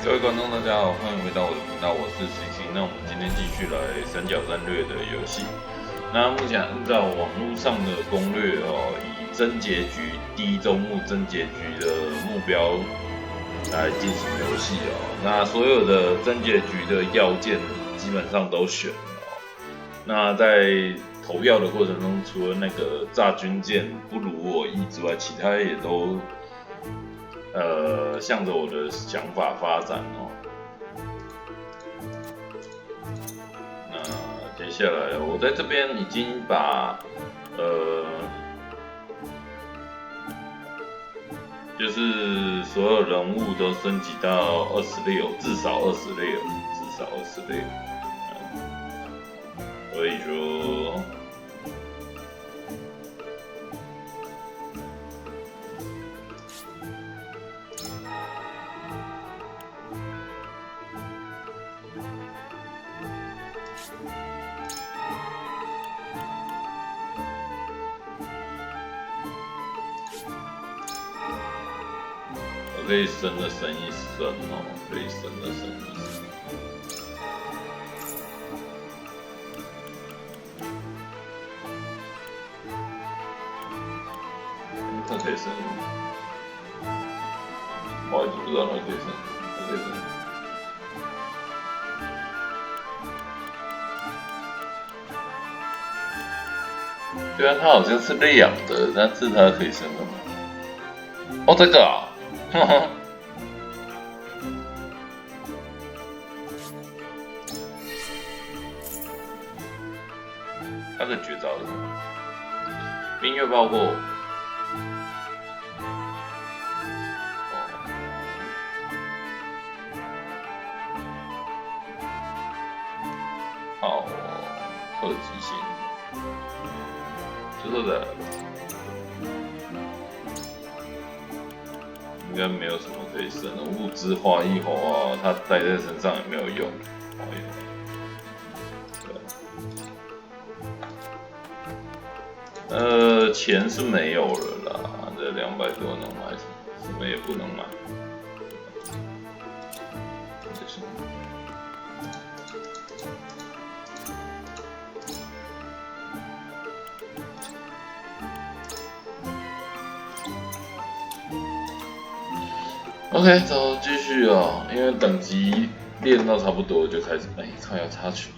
各位观众，大家好，欢迎回到我的频道，我是星星。那我们今天继续来三角战略的游戏。那目前按照网络上的攻略以真结局第一周目真结局的目标来进行游戏那所有的真结局的要件基本上都选了那在投票的过程中，除了那个炸军舰不如我意之外，其他也都向着我的想法发展那接下来我在这边已经把就是所有人物都升级到26，至少26，所以说。可以升的升一升可以升的升一升。它可以升，我一直不知道它可以升，它可以升。对啊，它好像是亮的，但是它可以升的吗？这个啊。他的绝招是什么？冰月爆破。好，特级性，之后的。应该没有什么可以升的，物质化一吼它带在身上也没有用。钱是没有了啦，这200多能买什么？什么也不能买。OK， 走，继续因为等级练到差不多就开始，看要插曲。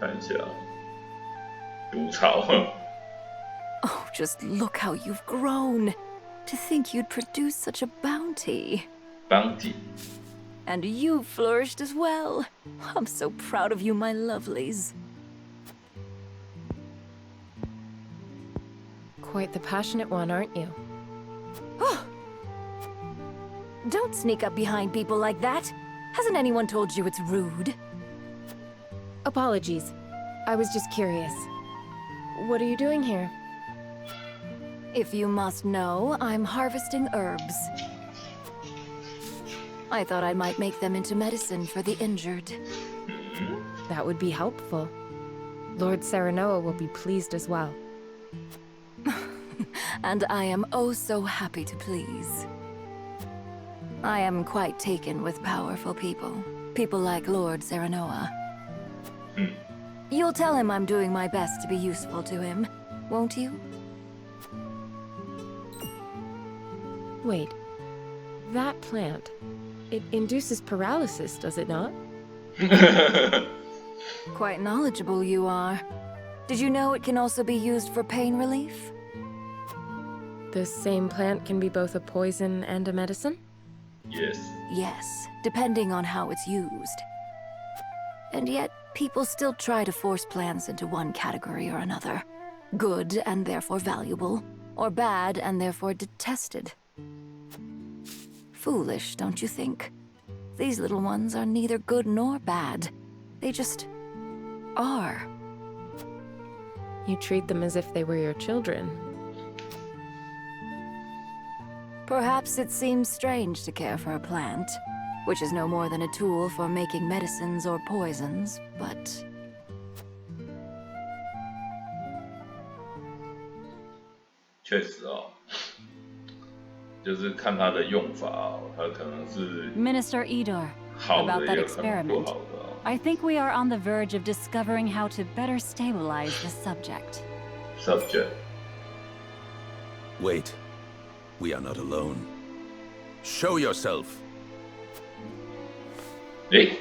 看一下，毒草。Oh, just look how you've grown. To think you'd produce such a bounty. Bounty. And you've flourished as well. I'm so proud of you, my lovelies. Quite the passionate one, aren't you? Don't sneak up behind people like that. Hasn't anyone told you it's rude? Apologies. I was just curious. What are you doing here? If you must know, I'm harvesting herbs. I thought I might make them into medicine for the injured. That would be helpful. Lord Serenoa will be pleased as well. And I am oh so happy to please. I am quite taken with powerful people. People like Lord Serenoa. You'll tell him I'm doing my best to be useful to him, won't you? Wait. That plant. It induces paralysis, does it not? Quite knowledgeable you are. Did you know it can also be used for pain relief? The same plant can be both a poison and a medicine? Yes. Yes, depending on how it's used. And yet, people still try to force plants into one category or another. Good and therefore valuable, or bad and therefore detested. Foolish, don't you think? These little ones are neither good nor bad. They just are. You treat them as if they were your children. Perhaps it seems strange to care for a plant, which is no more than a tool for making medicines or poisons, but 确实哦，就是看它的用法哦，它可能是 Minister Edor, 好 about 的， that 也可能不 experiment. 好的哦。I think we are on the verge of discovering how to better stabilize the subject. Wait. We are not alone. Show yourself. 诶，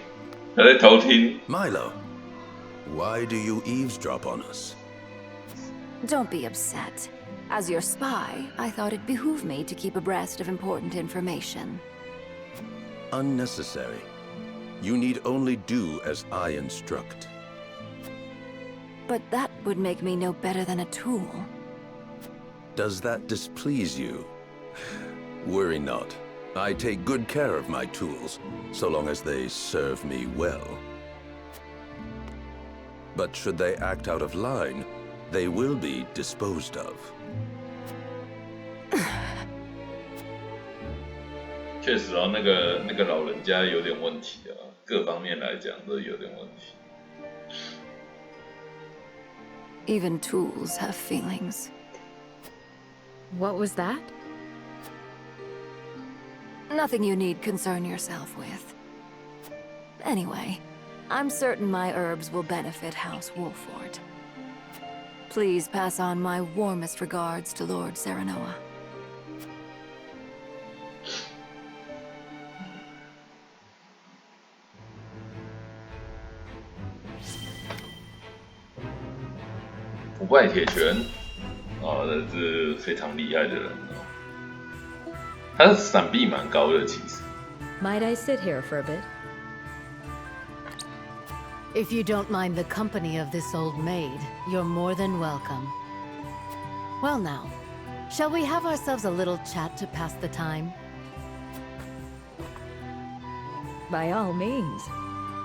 他在偷听。 Milo, why do you eavesdrop on us? Don't be upset. As your spy, I thought it behooved me to keep abreast of important information. Unnecessary. You need only do as I instruct. But that would make me no better than a tool. Does that displease you? Worry not. I take good care of my tools, so long as they serve me well. But should they act out of line, they will be disposed of. 确实哦，那个老人家有点问题啊，各方面来讲都有点问题。Even tools have feelings. What was that? Nothing you need concern yourself with. Anyway, I'm certain my herbs will benefit House Wolford. Please pass on my warmest regards to Lord Serenoa. 不败铁拳，这是非常厉害的人哦。他的闪避蛮高的，其实。 Might I sit here for a bit? If you don't mind the company of this old maid, you're more than welcome. Well now, shall we have ourselves a little chat to pass the time? By all means.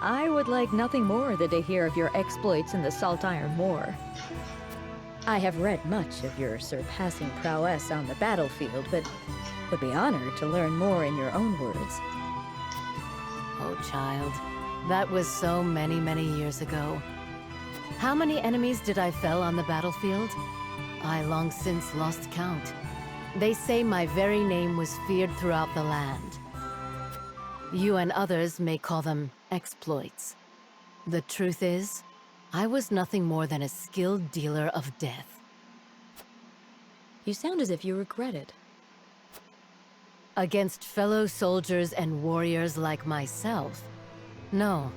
I would like nothing more than to hear of your exploits in the Salt Iron War. I have read much of your surpassing prowess on the battlefield, but would be honored to learn more in your own words. Oh, child. That was so many, many years ago. How many enemies did I fell on the battlefield? I long since lost count. They say my very name was feared throughout the land. You and others may call them exploits. The truth is, I was nothing more than a skilled dealer of death. You sound as if you regret it. Against fellow soldiers and warriors like myself? No,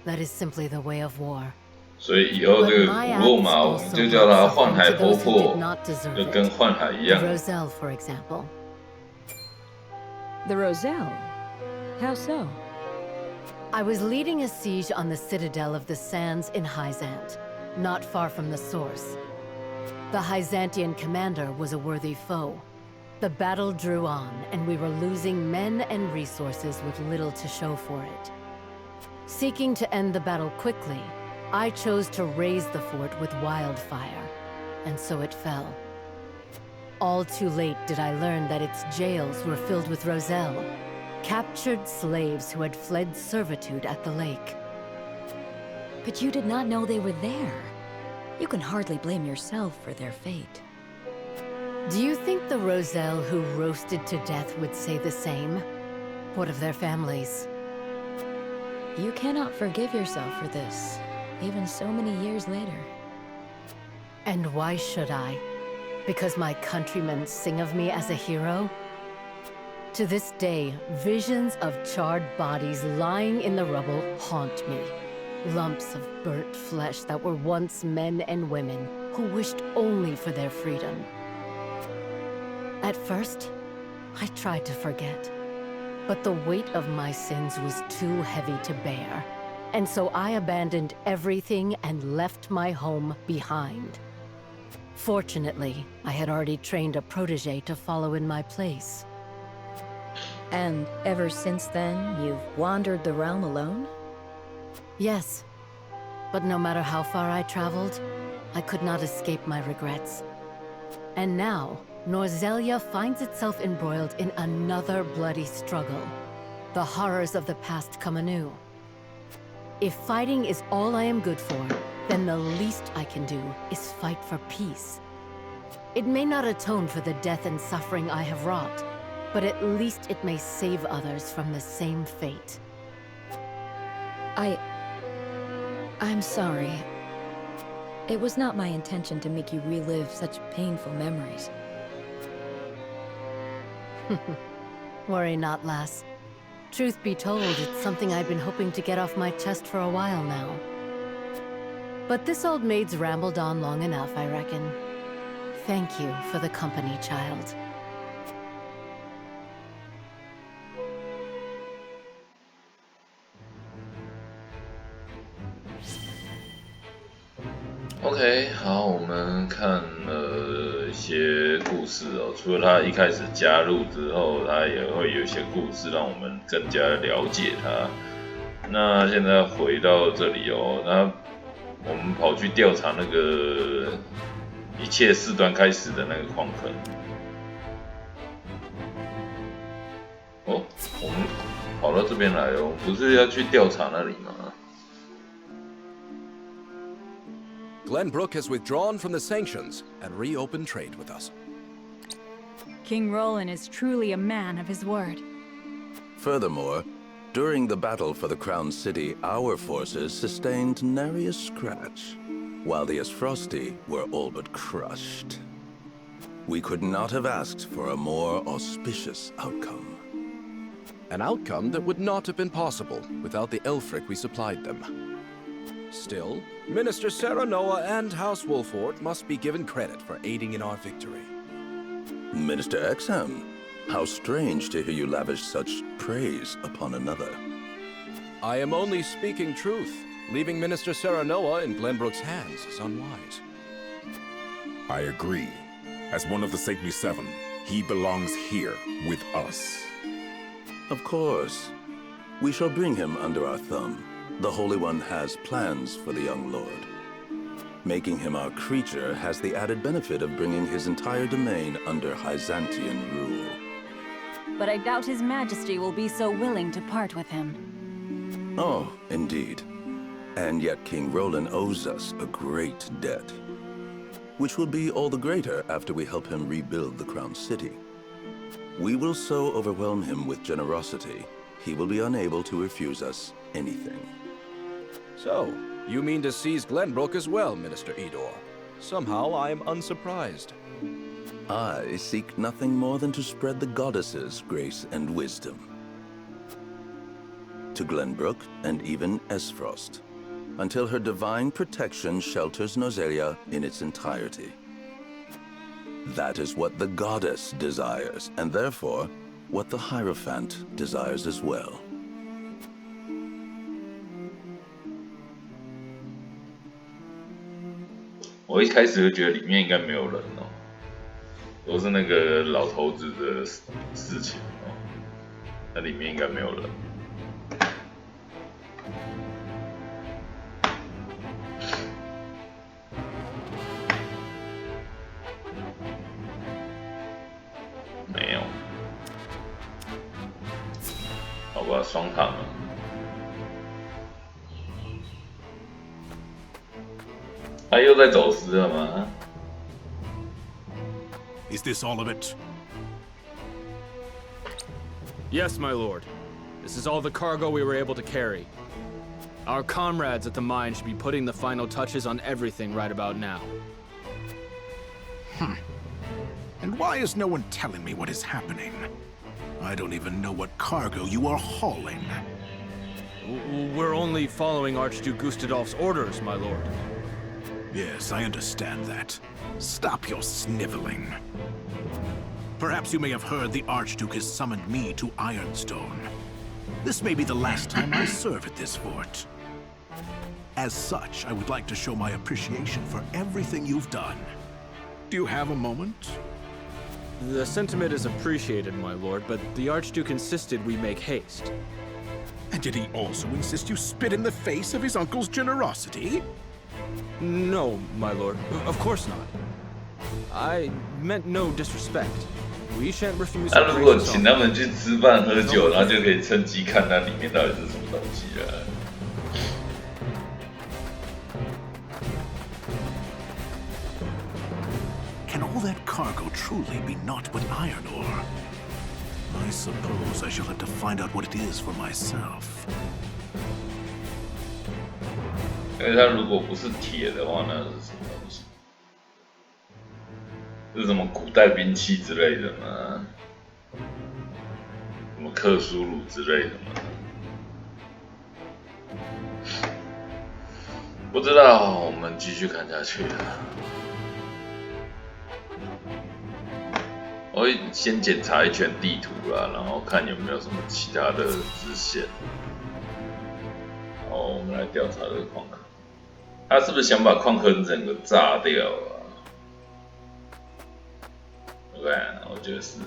that is simply the way of war. 所以以后这个古罗马我们就叫它幻海婆婆，就跟幻海一样。Roselle, for example. The Roselle? How so? I was leading a siege on the citadel of the Sands in Hyzant, not far from the source. The Hyzantian commander was a worthy foe. The battle drew on, and we were losing men and resources with little to show for it. Seeking to end the battle quickly, I chose to raise the fort with wildfire, and so it fell. All too late did I learn that its jails were filled with Roselle, captured slaves who had fled servitude at the lake. But you did not know they were there. You can hardly blame yourself for their fate. Do you think the Roselle who roasted to death would say the same? What of their families? You cannot forgive yourself for this, even so many years later. And why should I? Because my countrymen sing of me as a hero? To this day, visions of charred bodies lying in the rubble haunt me. Lumps of burnt flesh that were once men and women who wished only for their freedom. At first, I tried to forget. But the weight of my sins was too heavy to bear, and so I abandoned everything and left my home behind. Fortunately, I had already trained a protege to follow in my place. And ever since then, you've wandered the realm alone? Yes, but no matter how far I traveled, I could not escape my regrets. And now, Norzelia finds itself embroiled in another bloody struggle. The horrors of the past come anew. If fighting is all I am good for, then the least I can do is fight for peace. It may not atone for the death and suffering I have wrought, but at least it may save others from the same fate. I'm sorry. It was not my intention to make you relive such painful memories. Worry not, lass. Truth be told, it's something I've been hoping to get off my chest for a while now. But this old maid's rambled on long enough, I reckon. Thank you for the company, child. OK， 好，我们看了一些故事哦。除了他一开始加入之后，他也会有一些故事让我们更加了解他。那现在回到这里哦，那我们跑去调查那个一切事端开始的那个矿坑。哦，我们跑到这边来哦，不是要去调查那里吗？Glenbrook has withdrawn from the sanctions and reopened trade with us. King Roland is truly a man of his word. Furthermore, during the battle for the Crown City, our forces sustained nary a scratch, while the Asfrosti were all but crushed. We could not have asked for a more auspicious outcome. An outcome that would not have been possible without the Elfric we supplied them. Still, Minister Serenoa and House Wolford must be given credit for aiding in our victory. Minister Exham, how strange to hear you lavish such praise upon another. I am only speaking truth. Leaving Minister Serenoa in Glenbrook's hands is unwise. I agree. As one of the Saintly Seven, he belongs here with us. Of course. We shall bring him under our thumb. The Holy One has plans for the young lord. Making him our creature has the added benefit of bringing his entire domain under Byzantine rule. But I doubt His Majesty will be so willing to part with him. Oh, indeed. And yet King Roland owes us a great debt, which will be all the greater after we help him rebuild the Crown City. We will so overwhelm him with generosity, he will be unable to refuse us anything. So, you mean to seize Glenbrook as well, Minister Edor? Somehow I am unsurprised. I seek nothing more than to spread the goddess's grace and wisdom to Glenbrook and even Esfrost, until her divine protection shelters Nozelia in its entirety. That is what the goddess desires, and therefore, what the Hierophant desires as well. 我一开始就觉得里面应该没有人哦，都是那个老头子的事情哦，那里面应该没有人。没有，好吧，双塔嘛。他又在走私了吗？ Is this all of it? Yes, my lord. This is all the cargo we were able to carry. Our comrades at the mine should be putting the final touches on everything right about now. And why is no one telling me what is happening? I don't even know what cargo you are hauling. We're only following Archduke Gustadolf's orders, my lord. Yes, I understand that. Stop your sniveling. Perhaps you may have heard the Archduke has summoned me to Ironstone. This may be the last time I serve at this fort. As such, I would like to show my appreciation for everything you've done. Do you have a moment? The sentiment is appreciated, my lord, but the Archduke insisted we make haste. And did he also insist you spit in the face of his uncle's generosity? No, my lord. Of course not. I meant no disrespect. We shan't refuse. 那如果请他们去吃饭喝酒，然后就可以趁机看它里面到底是什么东西了。Can all that cargo truly be naught but iron ore? I suppose I shall have to find out what it is for myself. 因为它如果不是铁的话，那是什么东西？是什么古代兵器之类的吗？什么克苏鲁之类的吗？不知道，我们继续看下去。我会先检查一圈地图啦，然后看有没有什么其他的支线。好，我们来调查这个矿坑。他是不是想把矿坑整个炸掉啊？我看，我觉得是。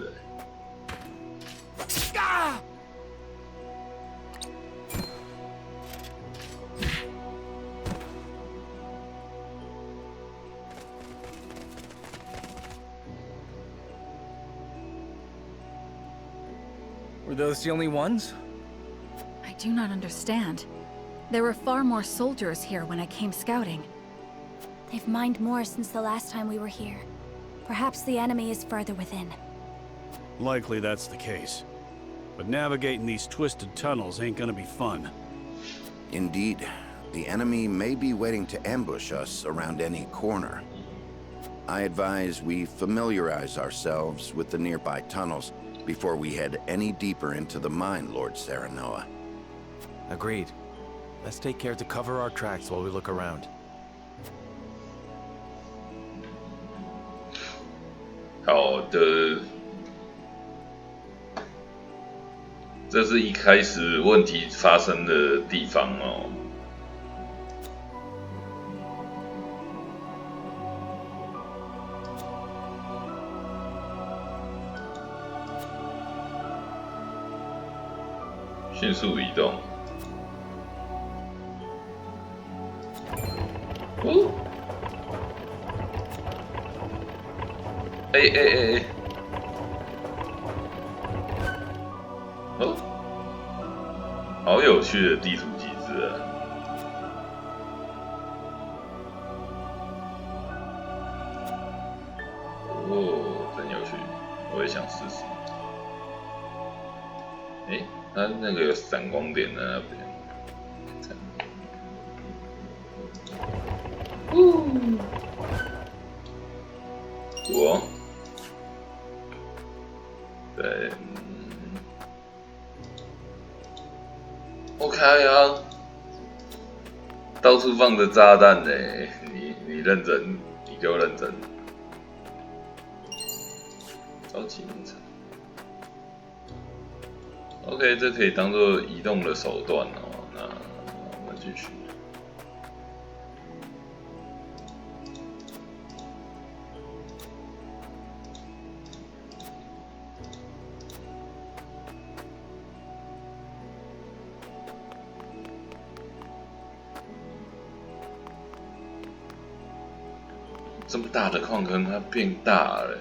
Were those the only ones? I do not understand. There were far more soldiers here when I came scouting. They've mined more since the last time we were here. Perhaps the enemy is further within. Likely that's the case. But navigating these twisted tunnels ain't gonna be fun. Indeed. The enemy may be waiting to ambush us around any corner. I advise we familiarize ourselves with the nearby tunnels before we head any deeper into the mine, Lord Serenoa. Agreed. Let's take care to cover our tracks while we look around. 好的，这是一开始问题发生的地方哦。迅速移动。哦。哎！哦，好有趣的地图机制啊！哦，真有趣，我也想试试。哎，它那个有闪光点在那边。我。对，OK 啊，到处放着炸弹呢，你认真，你给我认真。超级农场 ，OK， 这可以当做移动的手段哦。那我们继续。这么大的矿坑，它变大了。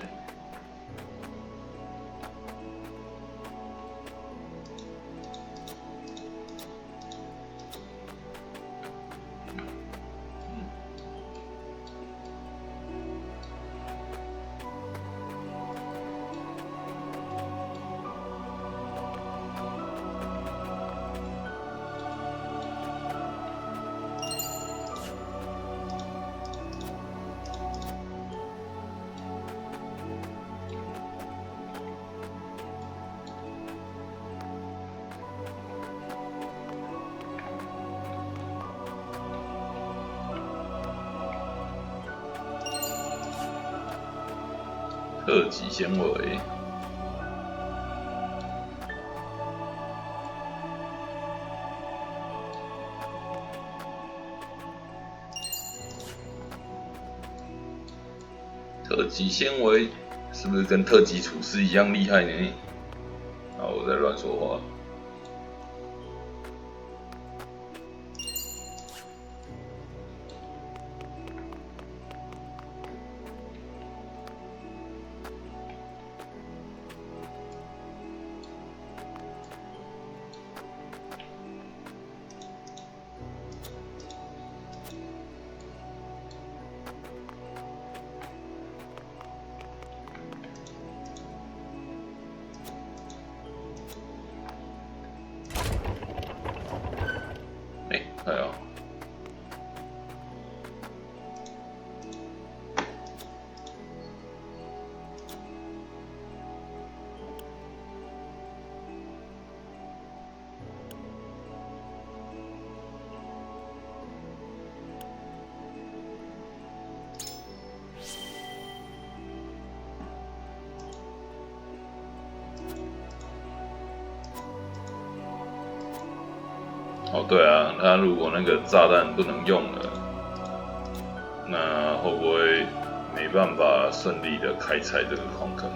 特级纤维，特级纤维是不是跟特级厨师一样厉害呢？啊，我在乱说话。哦，对啊，他如果那个炸弹不能用了，那会不会没办法顺利的开采这个矿坑？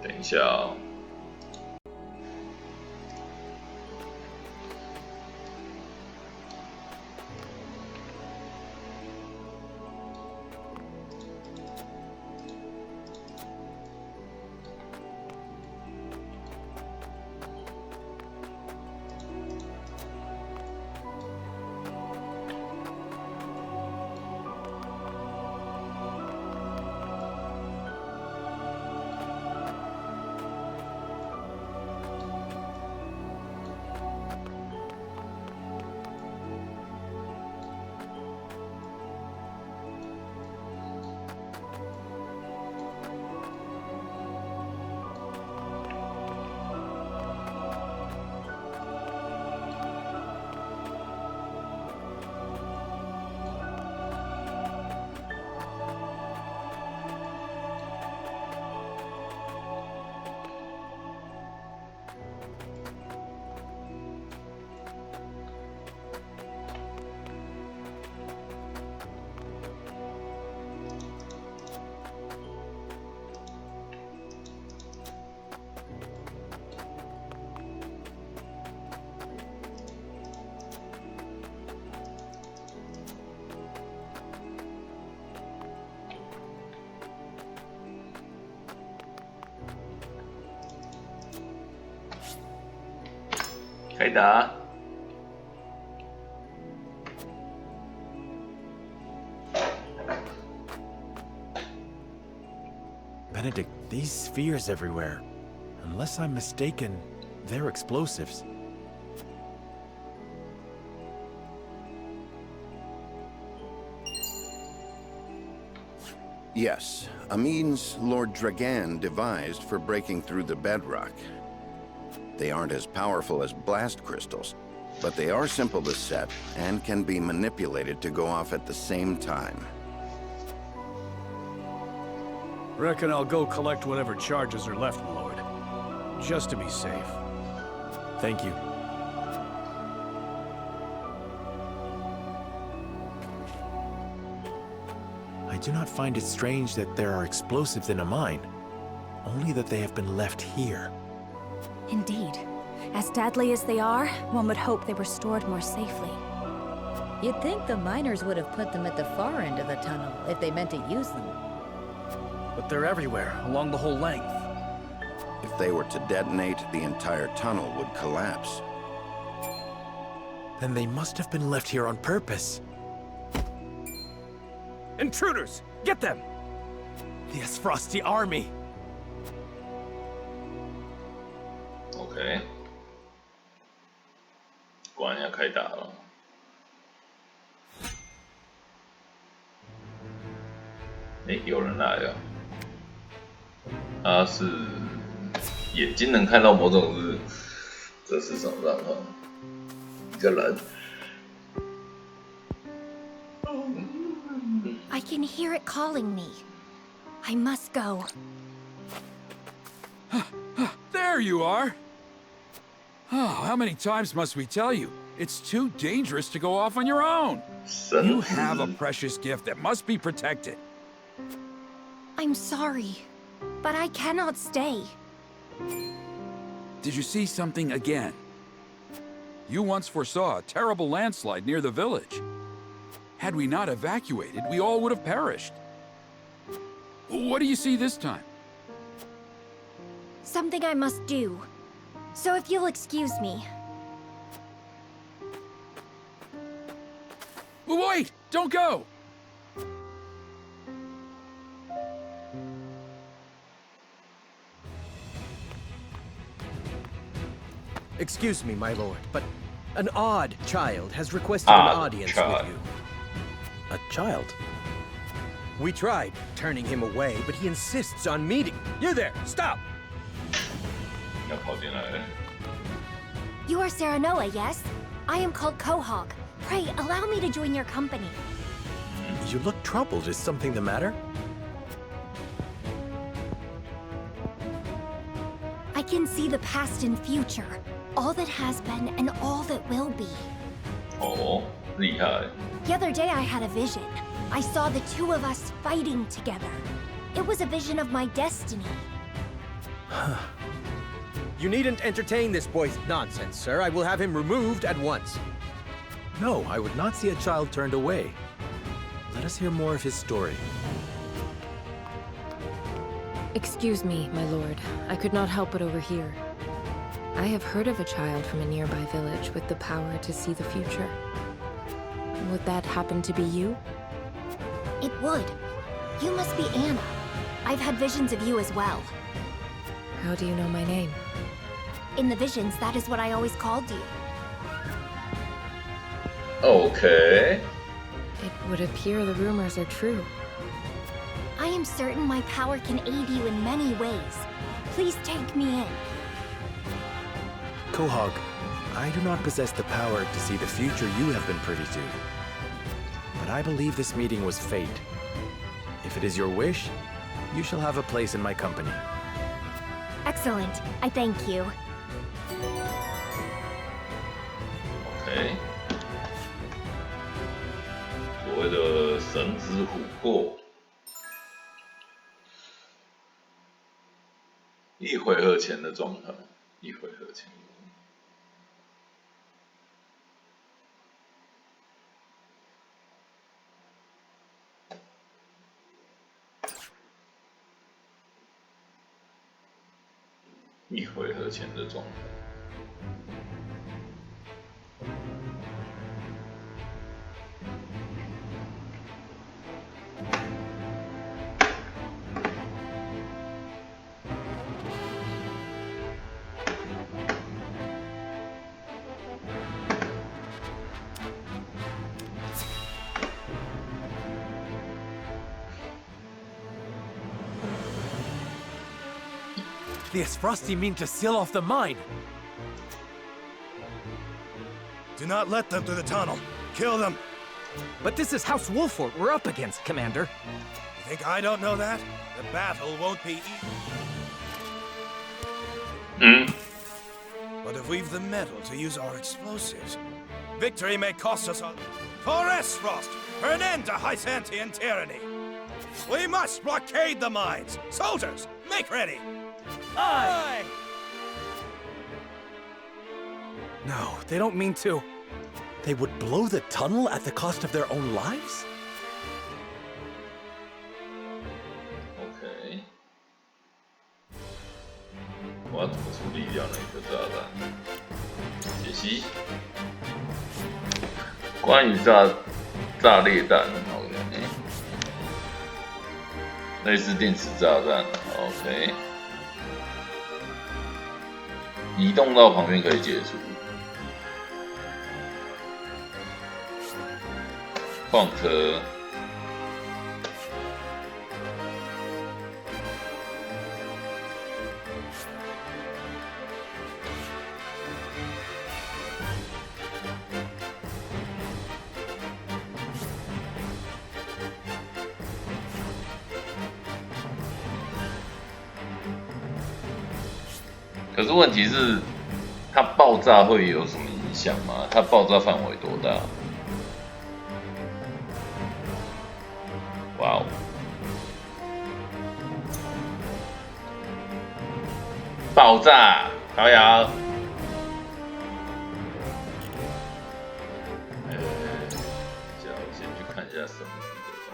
等一下哦。开打。Benedict, these spheres everywhere. Unless I'm mistaken, they're explosives. Yes, a means Lord Dragan devised for breaking through the bedrock. They aren't as powerful as blast crystals, but they are simple to set and can be manipulated to go off at the same time. Reckon I'll go collect whatever charges are left, my lord. Just to be safe. Thank you. I do not find it strange that there are explosives in a mine, only that they have been left here. Indeed. As deadly as they are, one would hope they were stored more safely. You'd think the miners would have put them at the far end of the tunnel if they meant to use them. But they're everywhere, along the whole length. If they were to detonate, the entire tunnel would collapse. Then they must have been left here on purpose. Intruders! Get them! The Frosty army! OK， 果然要开打了。哎，有人来了。他是眼睛能看到某种日，这是什么状况？一个人。I can hear it calling me. I must go. There you are! Oh, how many times must we tell you? It's too dangerous to go off on your own. You have a precious gift that must be protected. I'm sorry, but I cannot stay. Did you see something again? You once foresaw a terrible landslide near the village. Had we not evacuated, we all would have perished. What do you see this time? something I must do. So if you'll excuse me. Wait! Don't go! Excuse me, my lord, but an odd child has requested an audience with you. A child? We tried turning him away, but he insists on meeting. You there, stop! You are Serenoa, yes? I am called Quahog. Pray, allow me to join your company. You look troubled. Is something the matter? I can see the past and future. All that has been and all that will be. Oh, 厉害. The other day I had a vision. I saw the two of us fighting together. It was a vision of my destiny. You needn't entertain this boy's nonsense, sir. I will have him removed at once. No, I would not see a child turned away. Let us hear more of his story. Excuse me, my lord. I could not help but overhear. I have heard of a child from a nearby village with the power to see the future. Would that happen to be you? It would. You must be Anna. I've had visions of you as well. How do you know my name? In the visions, that is what I always called you. Okay. It would appear the rumors are true. I am certain my power can aid you in many ways. Please take me in. Quahog, I do not possess the power to see the future you have been privy to. But I believe this meeting was fate. If it is your wish, you shall have a place in my company. Excellent. I thank you. Okay. 所谓的神之琥珀，一回合前的状态，一回合前。一回合前的状态。The Esfrosti mean to seal off the mine. Do not let them through the tunnel. Kill them. But this is House Wolfort we're up against, Commander. You think I don't know that? The battle won't be easy. But if we've the metal to use our explosives, victory may cost us all. For Esfrost, for an end to Hysantian tyranny. We must blockade the mines. Soldiers, make ready. Aye! No, they don't mean to. They would blow the tunnel at the cost of their own lives? Okay. 我要怎么处理掉那颗炸弹？解析。关于炸裂弹 ，OK。类似电磁炸弹 ，OK。移动到旁边可以解除。矿车。可是问题是，它爆炸会有什么影响吗？它爆炸范围多大？哇哦！爆炸！好呀。我先去看一下绳子的状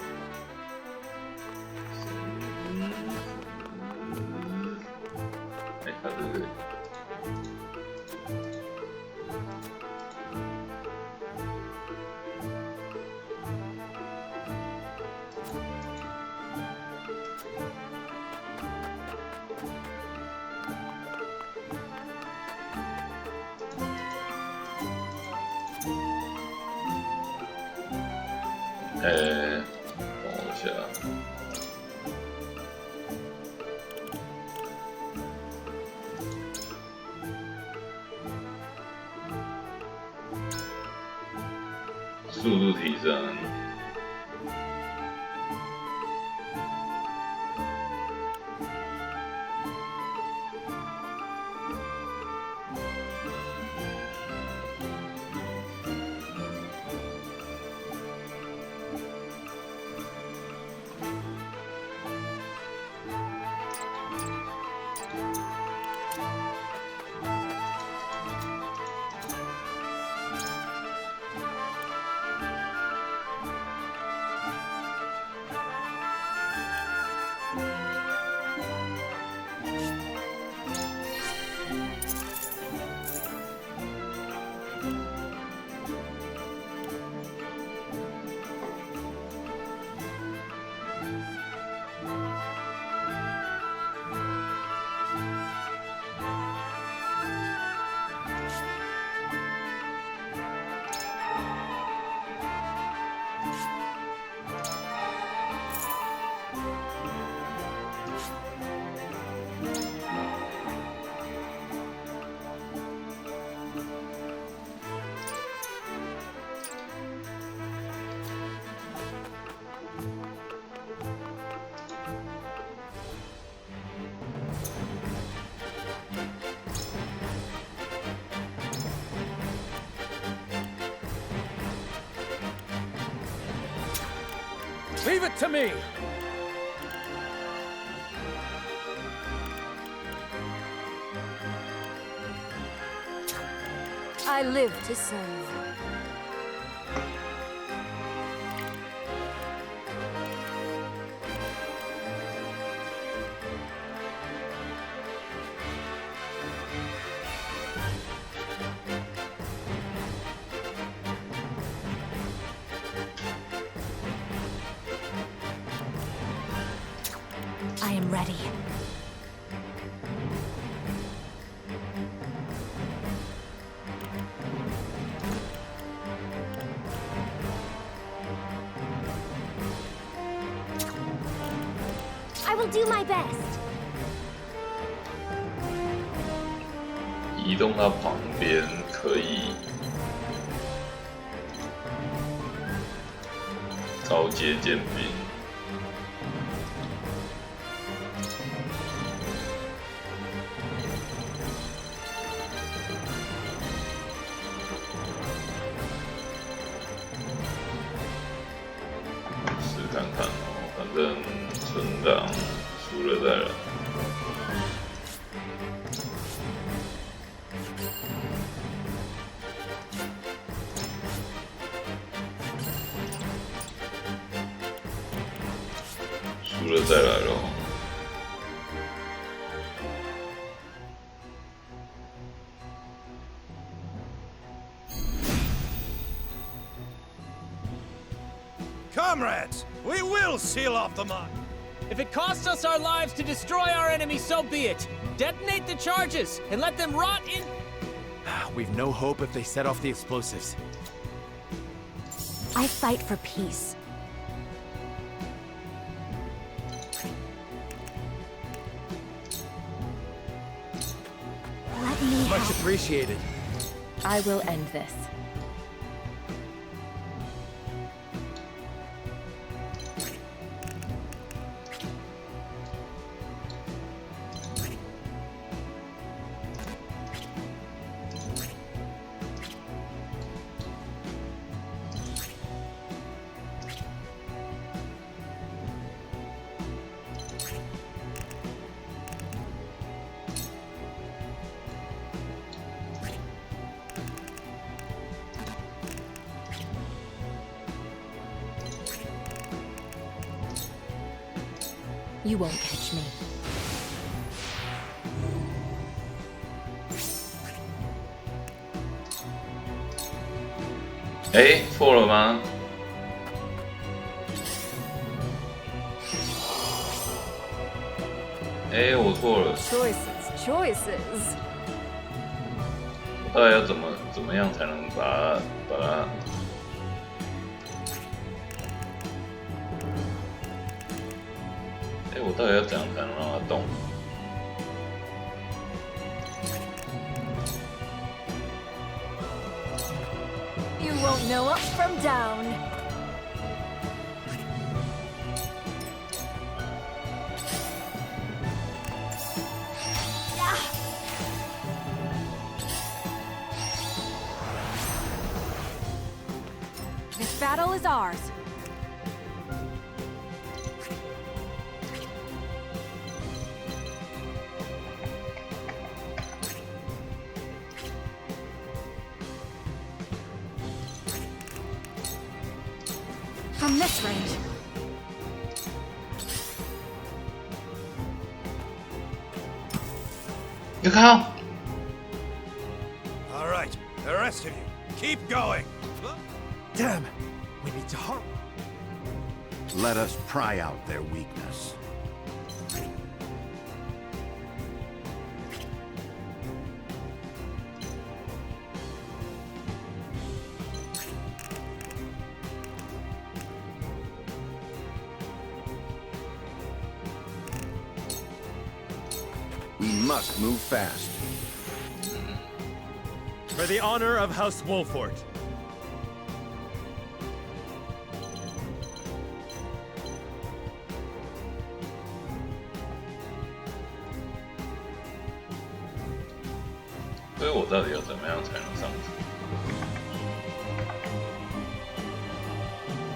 态。等我一下。速度提升。Leave it to me! I live to serve. I am ready. I will do my best. 移动到旁边可以招接剑兵。试看看哦，反正存档输了再来。输了再来咯。Comrades, we will seal off the mine. If it costs us our lives to destroy our enemy, so be it. Detonate the charges and let them rot in. We've no hope if they set off the explosives. I fight for peace. Let me Much appreciated. I will end this. You won't catch me. Eh， 错了吗？哎，我错了。Choices. 我到底要怎么样才能把它我到底要怎样才能让它动？ You won't know up from down. This battle is ours. From this range. You靠！ All right, the rest of you, keep going. Damn! We need to hurry. Let us pry out their weakness. We must move fast. For the honor of House Wolfort. So 所以我到底要怎么样才能上去？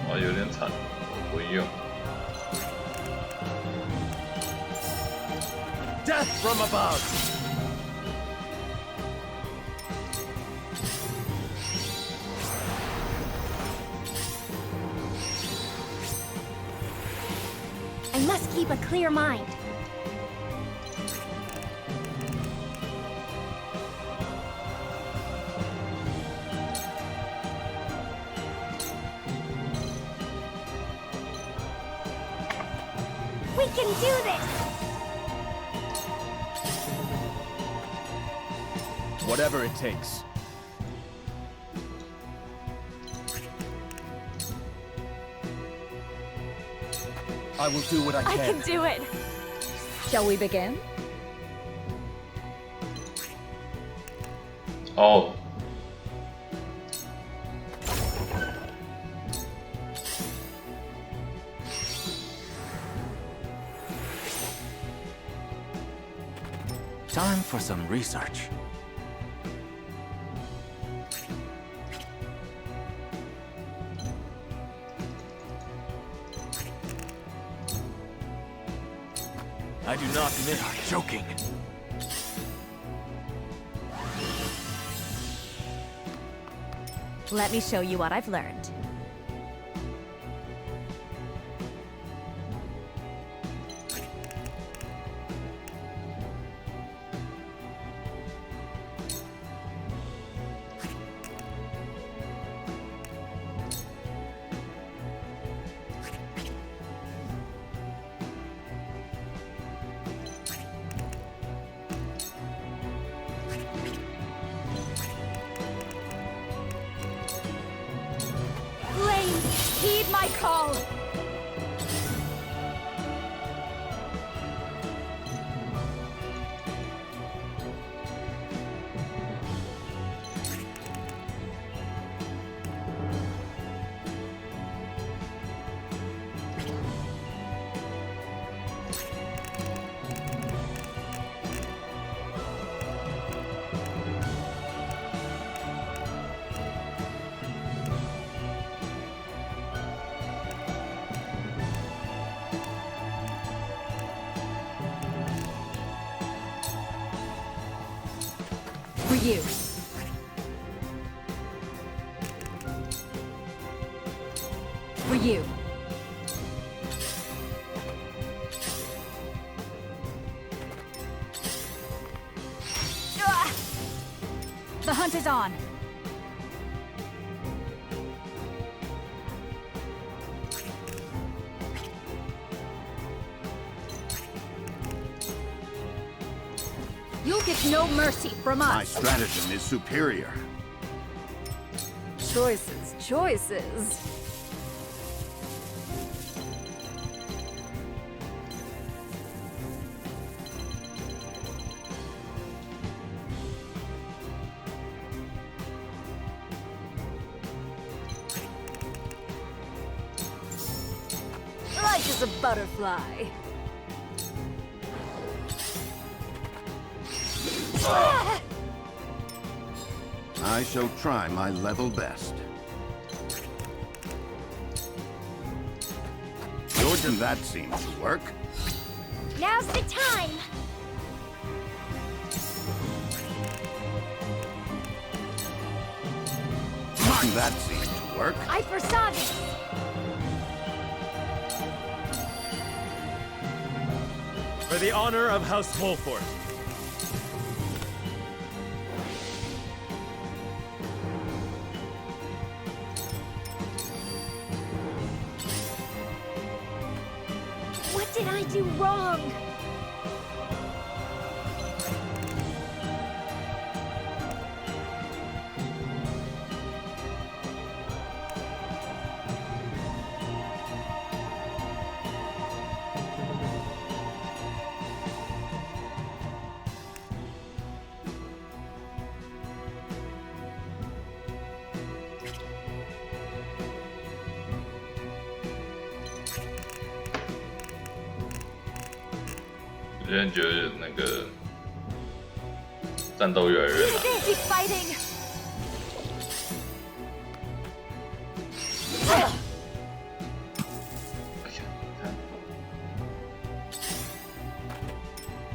哇，有点惨，我不会用。 Death from above! I must keep a clear mind. We can do this! Whatever it takes. I will do what I can. I can do it! Shall we begin? Oh. Time for some research. I do not miss. Joking. Let me show you what I've learned. Heed my call! For you. For you. The hunt is on. You'll get no mercy from us. My stratagem is superior. Choices, choices. a butterfly. I shall try my level best. Jordan, that seems to work. Now's the time! That seems to work. I foresaw this! For the honor of House Wolford. What did I do wrong?我现在觉得那个战斗越来越难。 Keep fighting!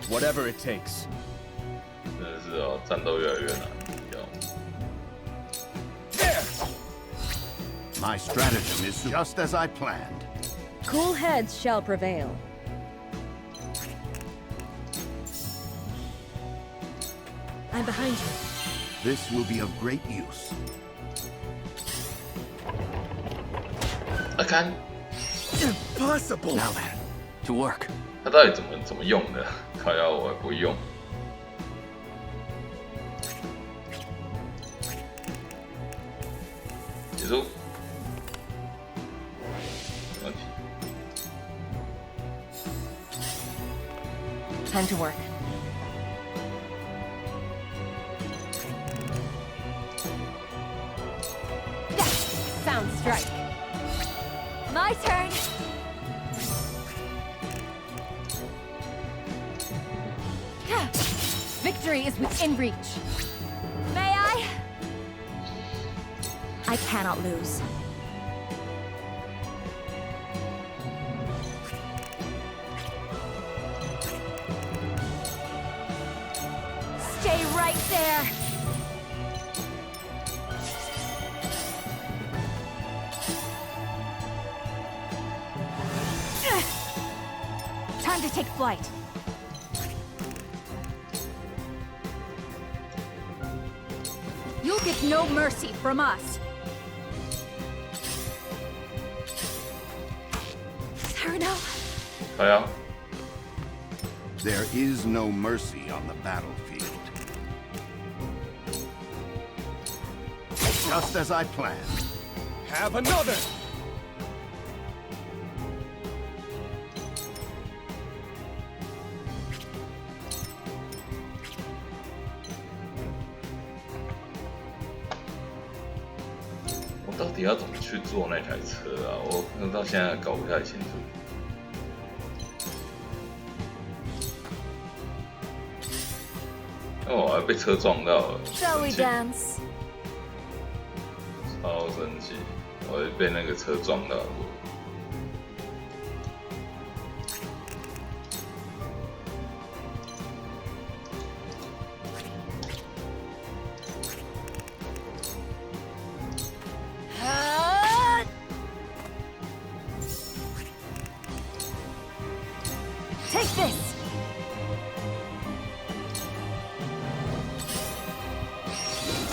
Whatever it takes. 真的是哦，战斗越来越难。 My stratagem is just as I planned. Cool heads shall prevail. I'm behind you. This will be of great use. I can. Impossible. Now then, to work. 他到底怎么用的？靠腰我还不会用。结束。问题。 Time to work. Sound strike. My turn. Victory is within reach. May I? I cannot lose. Stay right there. Time to take flight. You'll get no mercy from us. Cyrano. 靠腰。 There is no mercy on the battlefield. Just as I planned. Have another! 我到底要怎么去坐那台车啊？我到现在搞不太清楚。哦，我还被车撞到了， Shall we dance? 超生气！我还被那个车撞到过。Take this.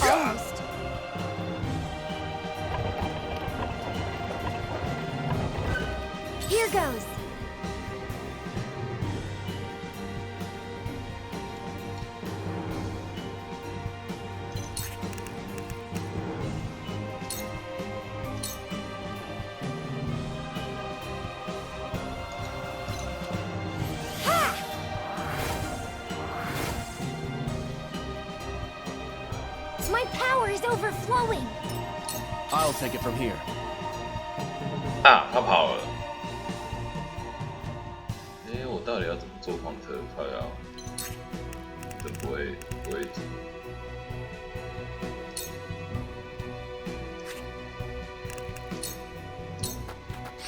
Almost. Here goes. My power is overflowing. I'll take it from here. 啊，他跑了。到底要怎么做矿车？靠呀，真不会。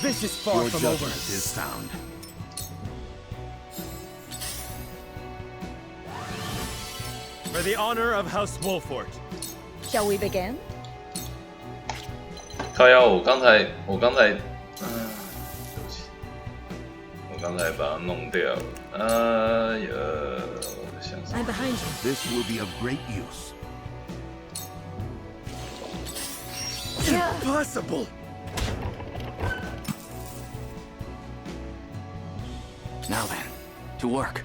This is far Your from judgment over. is sound. For the honor of House Wolfort. Shall we begin? 靠呀，我刚才，对不起，我刚才把它弄掉了。我想什么 I'm behind you. This will be of great use. Impossible! Now then, to work.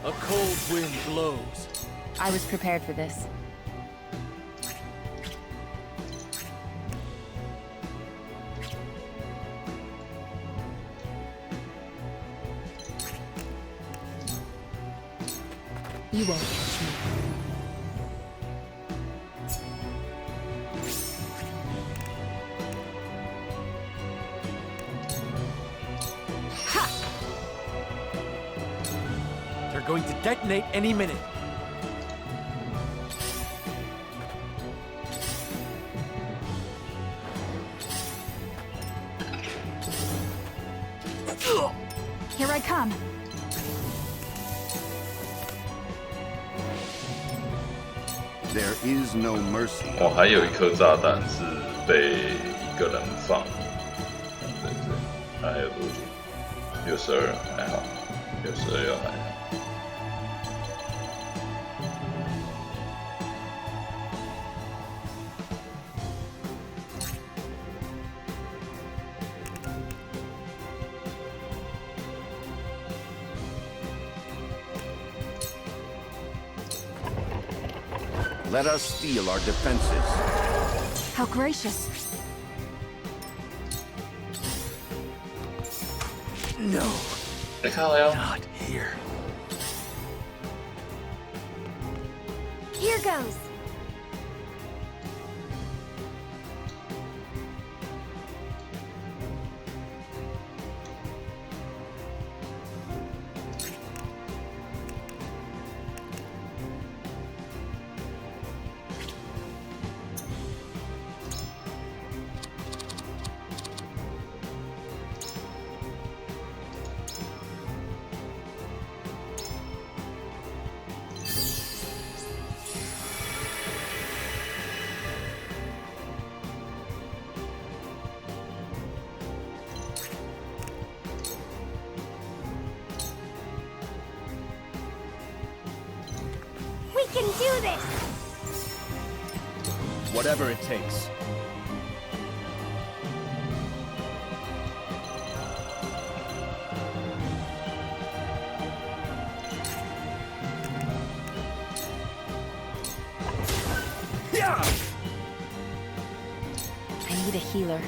A cold wind blows. I was prepared for this. You won't catch me. They're going to detonate any minute. Here I come. There is no mercy. 哦，还有一颗炸弹是被一个人放。对，那还有多久？62还好，62又还好。Let us steel our defenses. How gracious. No. Not here. Here goes. We can do this! Whatever it takes. I need a healer.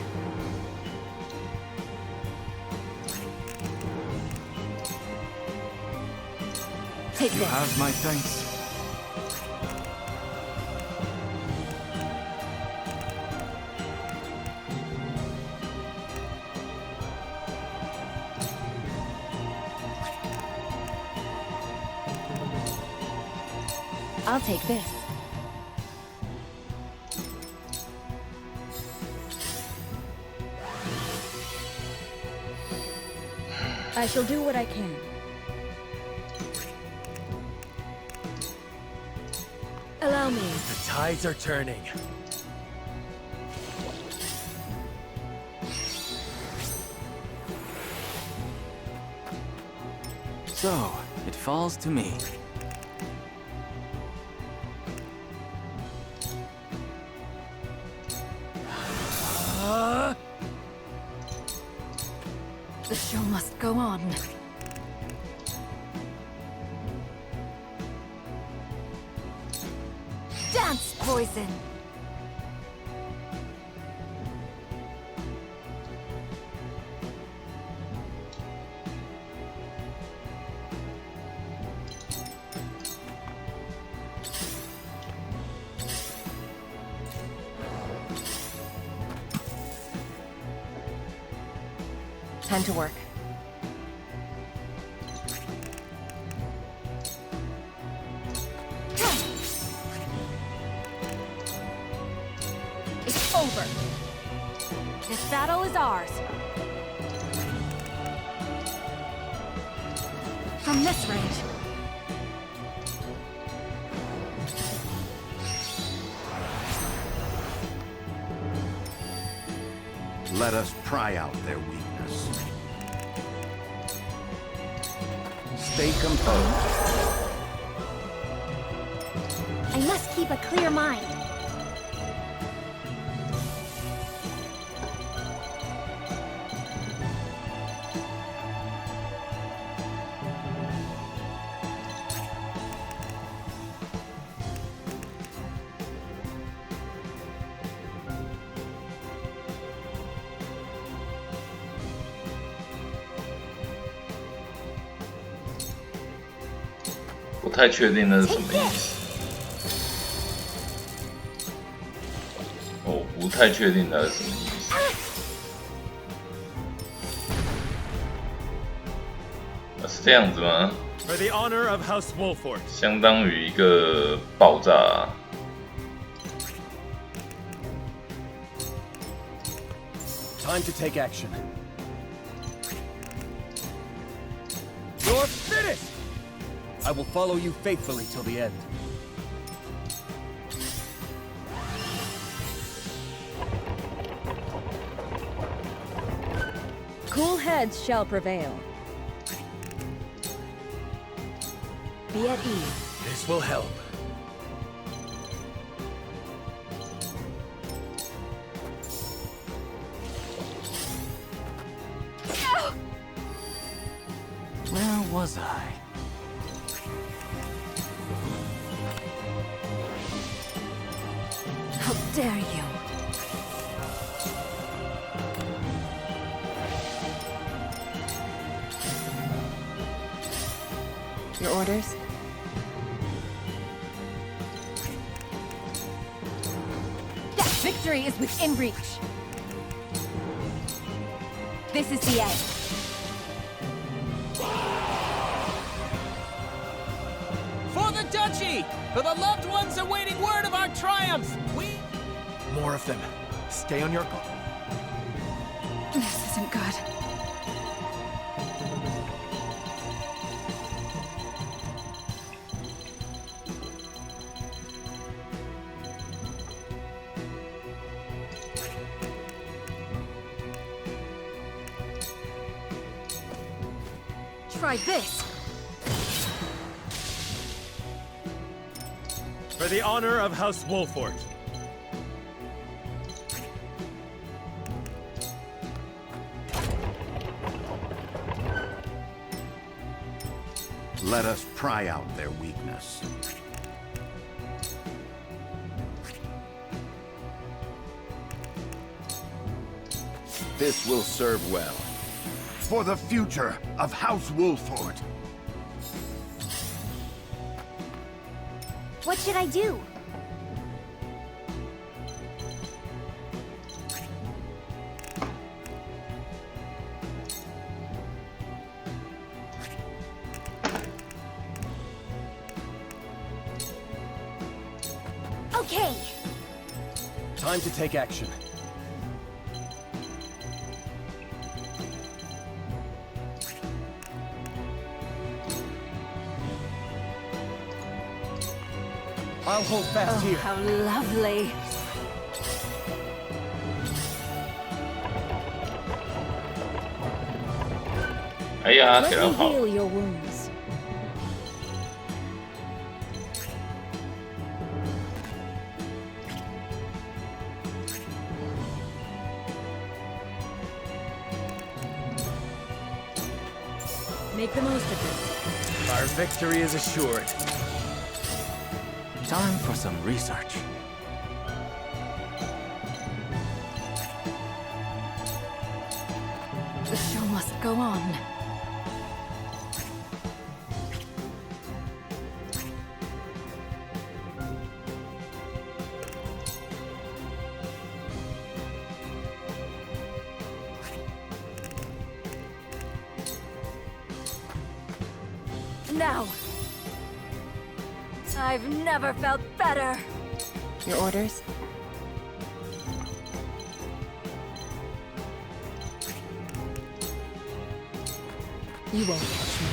Take You this. have my thanks. I'll take this. I shall do what I can. Allow me. The tides are turning. So, it falls to me. The show must go on. Dance, poison! Time to work. It's over. This battle is ours. From this range. Let us pry out their weakness. Stay composed. I must keep a clear mind.不太确定那是什么意思。我不太确定那是什么意思。是这样子吗？ For the honor of House Wolford. 相当于一个爆炸。Time to take action. You're finished! I will follow you faithfully till the end. Cool heads shall prevail. Be at ease. This will help. Where was I? How dare you! Your orders? That victory is within reach. This is the end. For the Duchy! For the loved ones awaiting word of our triumph! More of them. Stay on your guard. This isn't good. Try this. For the honor of House Wolford. Let us pry out their weakness. This will serve well. For the future of House Wolford. What should I do? Okay. Time to take action. I'll hold fast here. How lovely. Let me heal your wounds. Make the most of this. Our victory is assured. Time for some research. The show must go on. now. I've never felt better. Your orders? You won't catch me.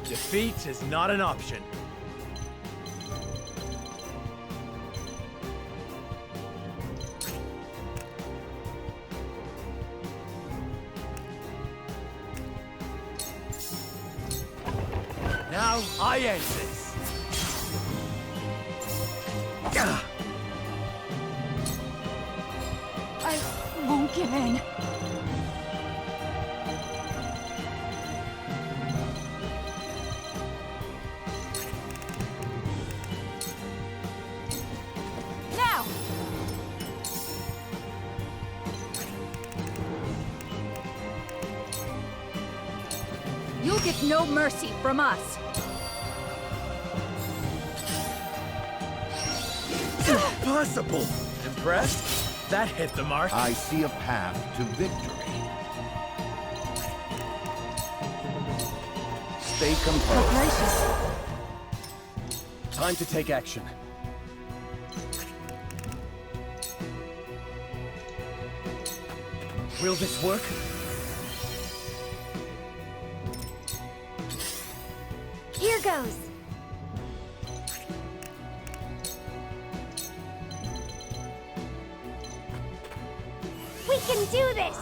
Defeat is not an option. Now I end this. I won't give in. Now! You'll get no mercy from us. Impossible! Impressed? That hit the mark. I see a path to victory. Stay composed. Time to take action. Will this work? Here goes. We can do this!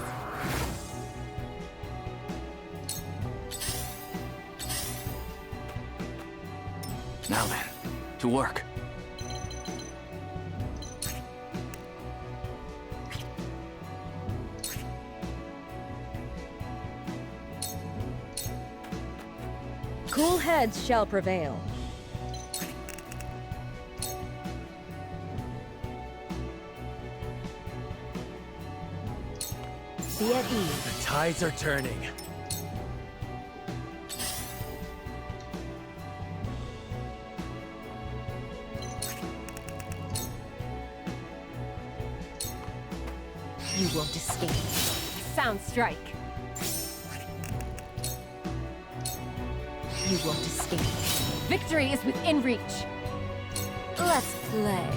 Now then, to work. Cool heads shall prevail. Be at ease. The tides are turning. You won't escape. Sound strike. You won't escape. Victory is within reach. Let's play.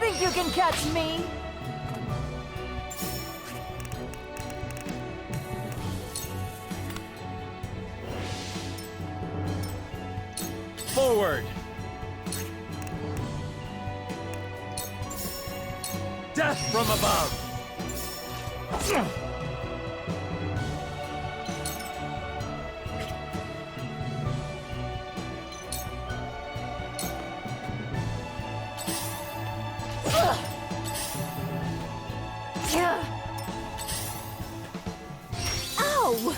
Think you can catch me? Forward! Death from above! Ow!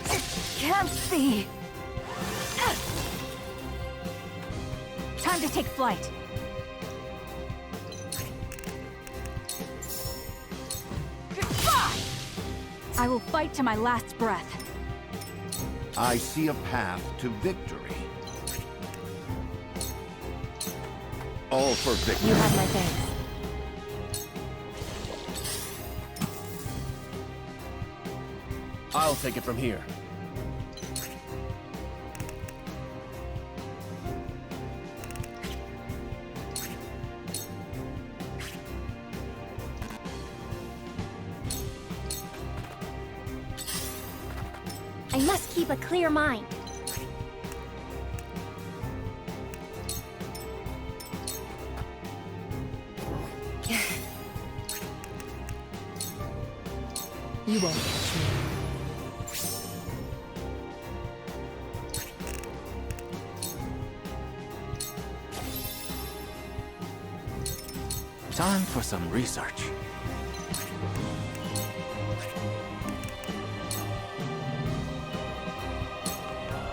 It can't be. Time to take flight. Goodbye! I will fight to my last breath. I see a path to victory. All for victory. You have my thanks. I'll take it from here. I must keep a clear mind. You won't catch me. Time for some research.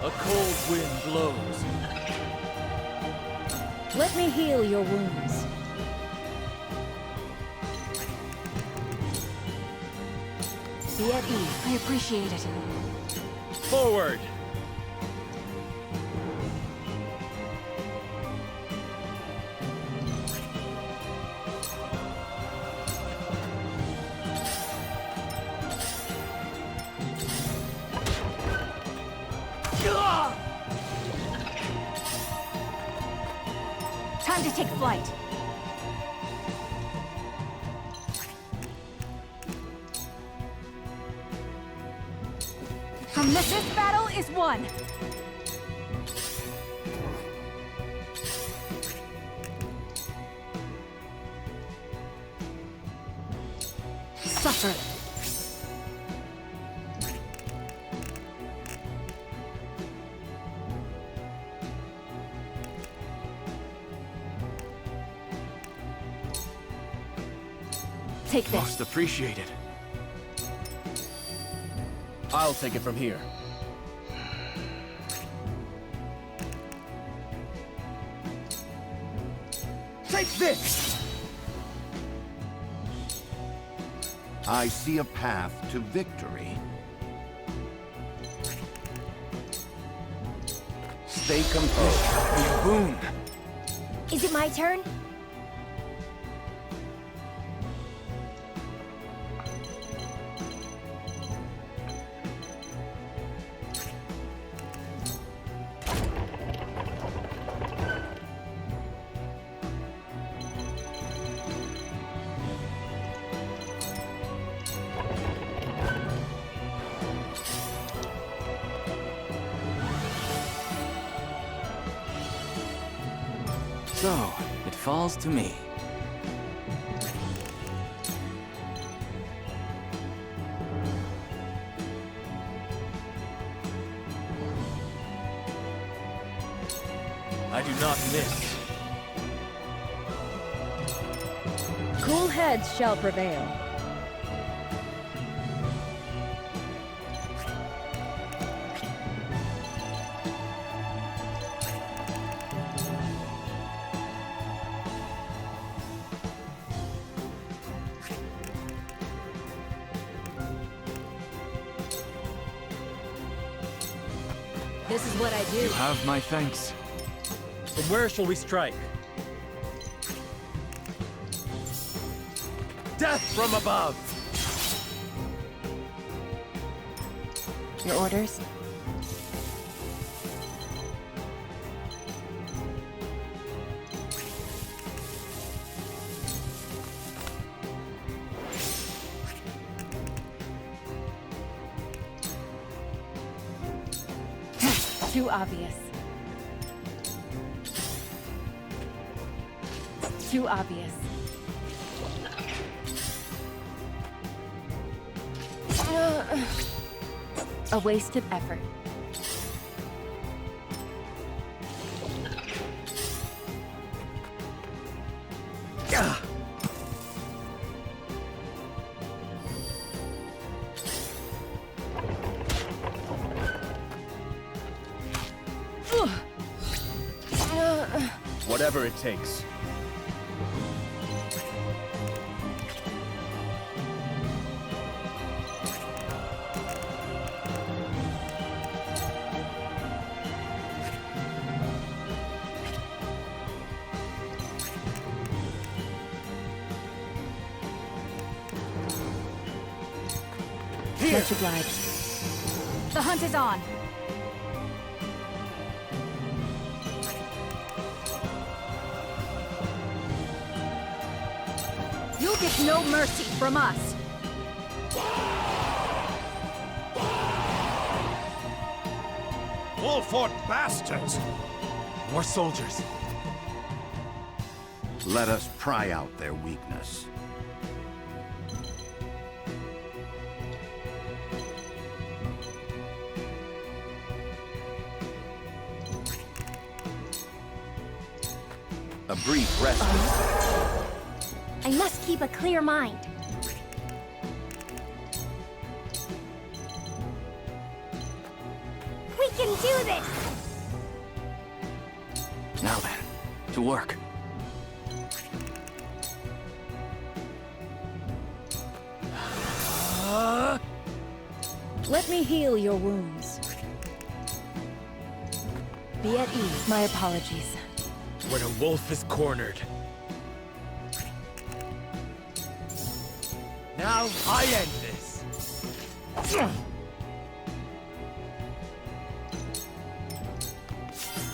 A cold wind blows. Let me heal your wounds. Be at ease. I appreciate it. Forward! Time to take flight. From this battle is won. Suffer. Take this. Most appreciated. I'll take it from here. Take this! I see a path to victory. Stay composed. Be a boon. Is it my turn? So, it falls to me. I do not miss. Cool heads shall prevail. This is what I do. You have my thanks. From where shall we strike? Death from above! Your orders? Too obvious. Too obvious. A waste of effort. Whatever it takes. Much obliged. The hunt is on. You'll get no mercy from us. Wolford bastards! More soldiers. Let us pry out their weakness. A brief respite. I must keep a clear mind. We can do this! Now then, to work. Let me heal your wounds. Be at ease. My apologies. When a wolf is cornered. Now I end this.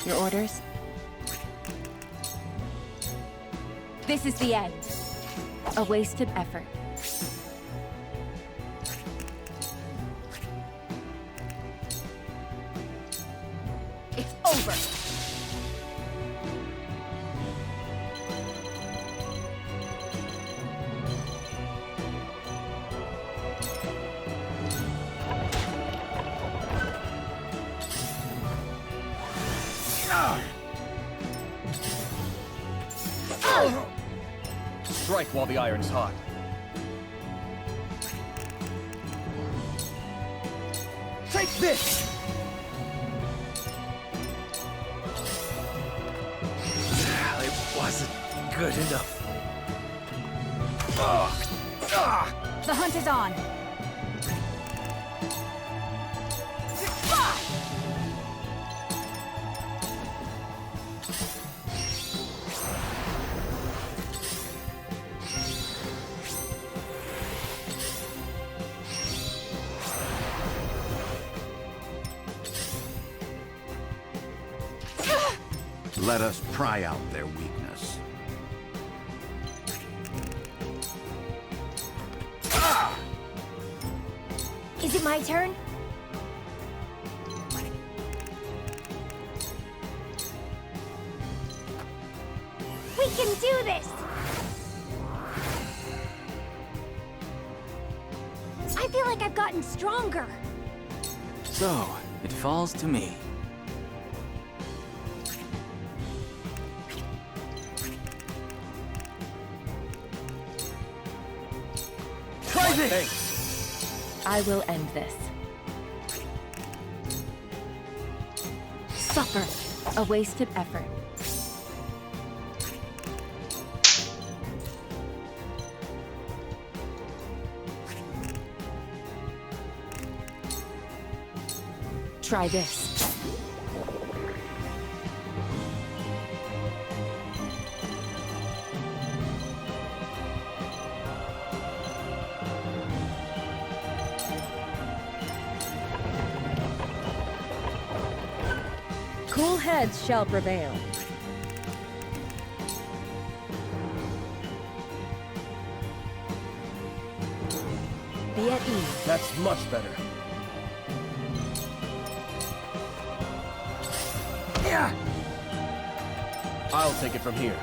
Your orders? This is the end. A wasted effort. It's over. Strike while the iron's hot. Take this! It wasn't good enough. The hunt is on. Let us pry out their weakness. Is it my turn? We can do this! I feel like I've gotten stronger. So, it falls to me. Try this! I will end this. Suffer. A wasted effort. Try this. Cool heads shall prevail. Be at ease. That's much better. Yeah. I'll take it from here.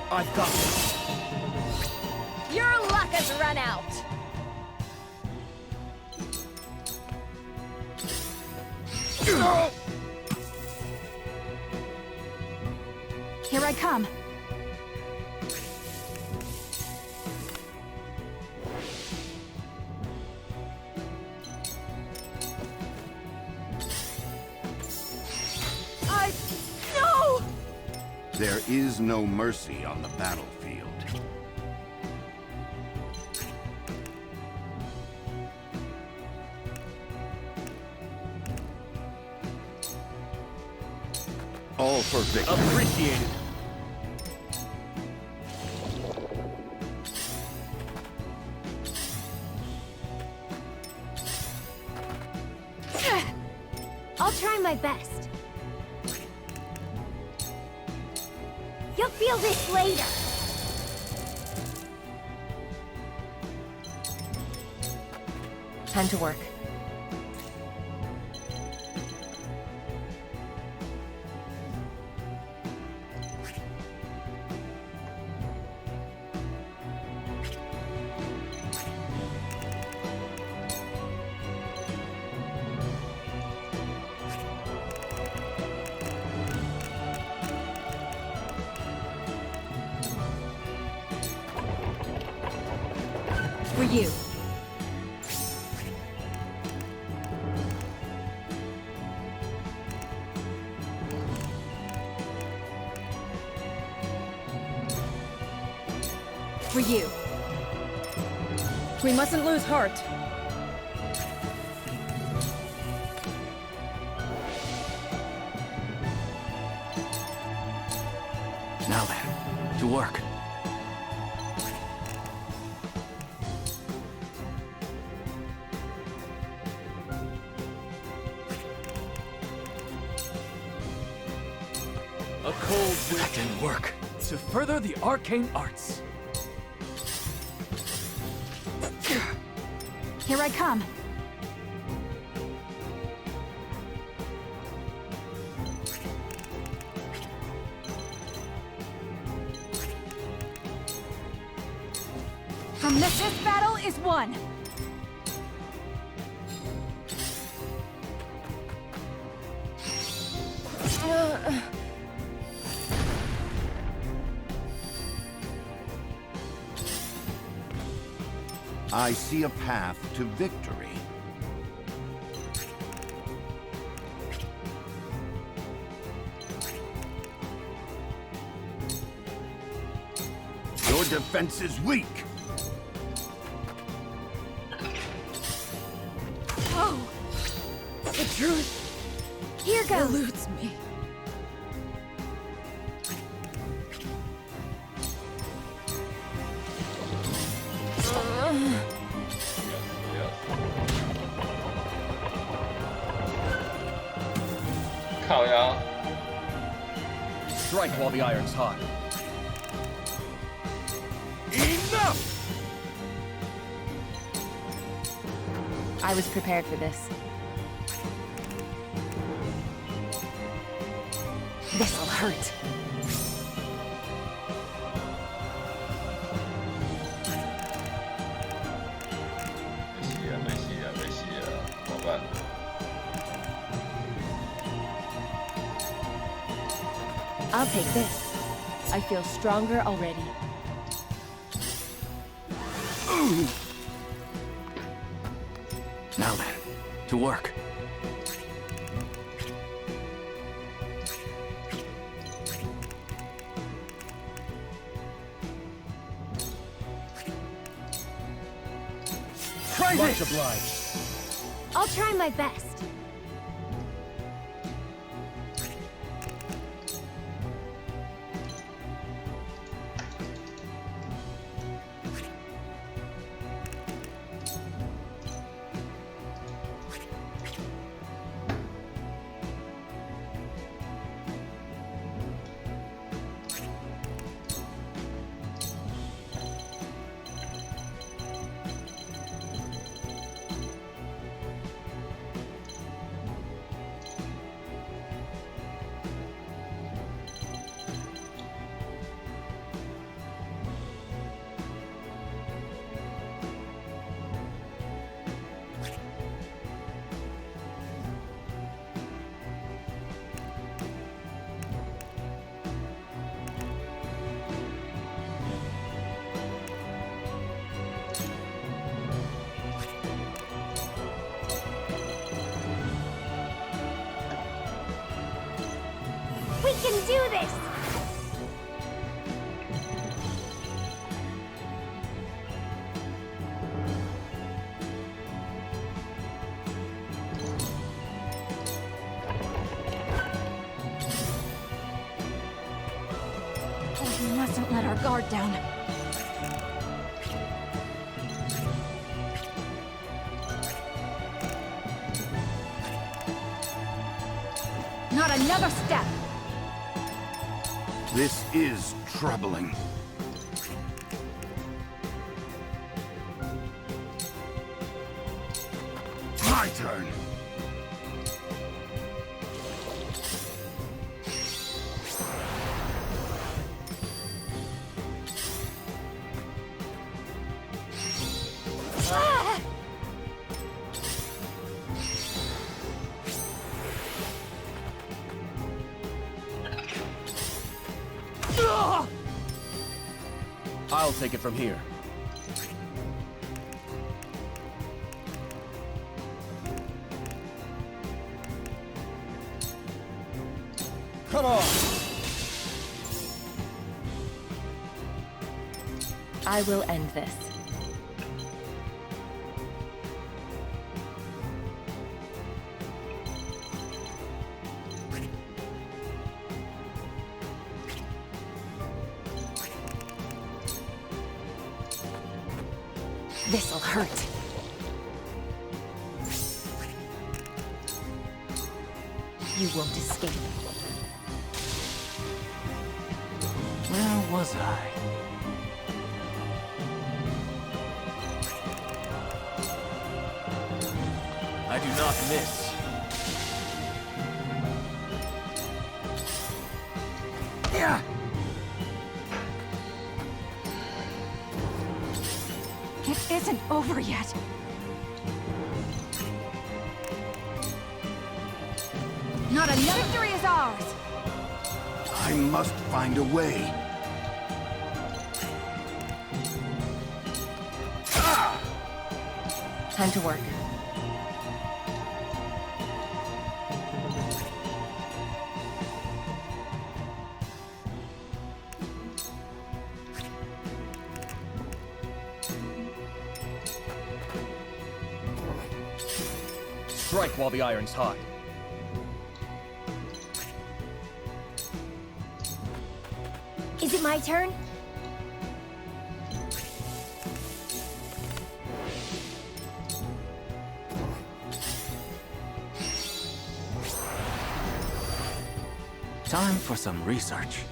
I've got this. Your luck has run out. Here I come. No! There is no mercy on the battlefield. All for victory. Appreciated. I'll try my best. You'll feel this later. Time to work. For you. For you. We mustn't lose heart. Now then, to work. A cold wind That didn't work. to further the arcane arts. Here I come. From this battle is won. I see a path to victory. Your defense is weak. Oh! The truth Here goes. eludes me. Strike while the iron's hot. Enough! I was prepared for this. This'll hurt. I'll take this. I feel stronger already. Now then, to work. Try this! Much obliged. I'll try my best. We can do this! We mustn't let our guard down. Not another step! This is troubling. My turn. I'll take it from here. Come on! I will end this. This'll hurt. You won't escape. Where was I? I do not miss. Yeah! It isn't over yet. Not another victory is ours! I must find a way. Time to work. Strike while the iron's hot. Is it my turn? Time for some research.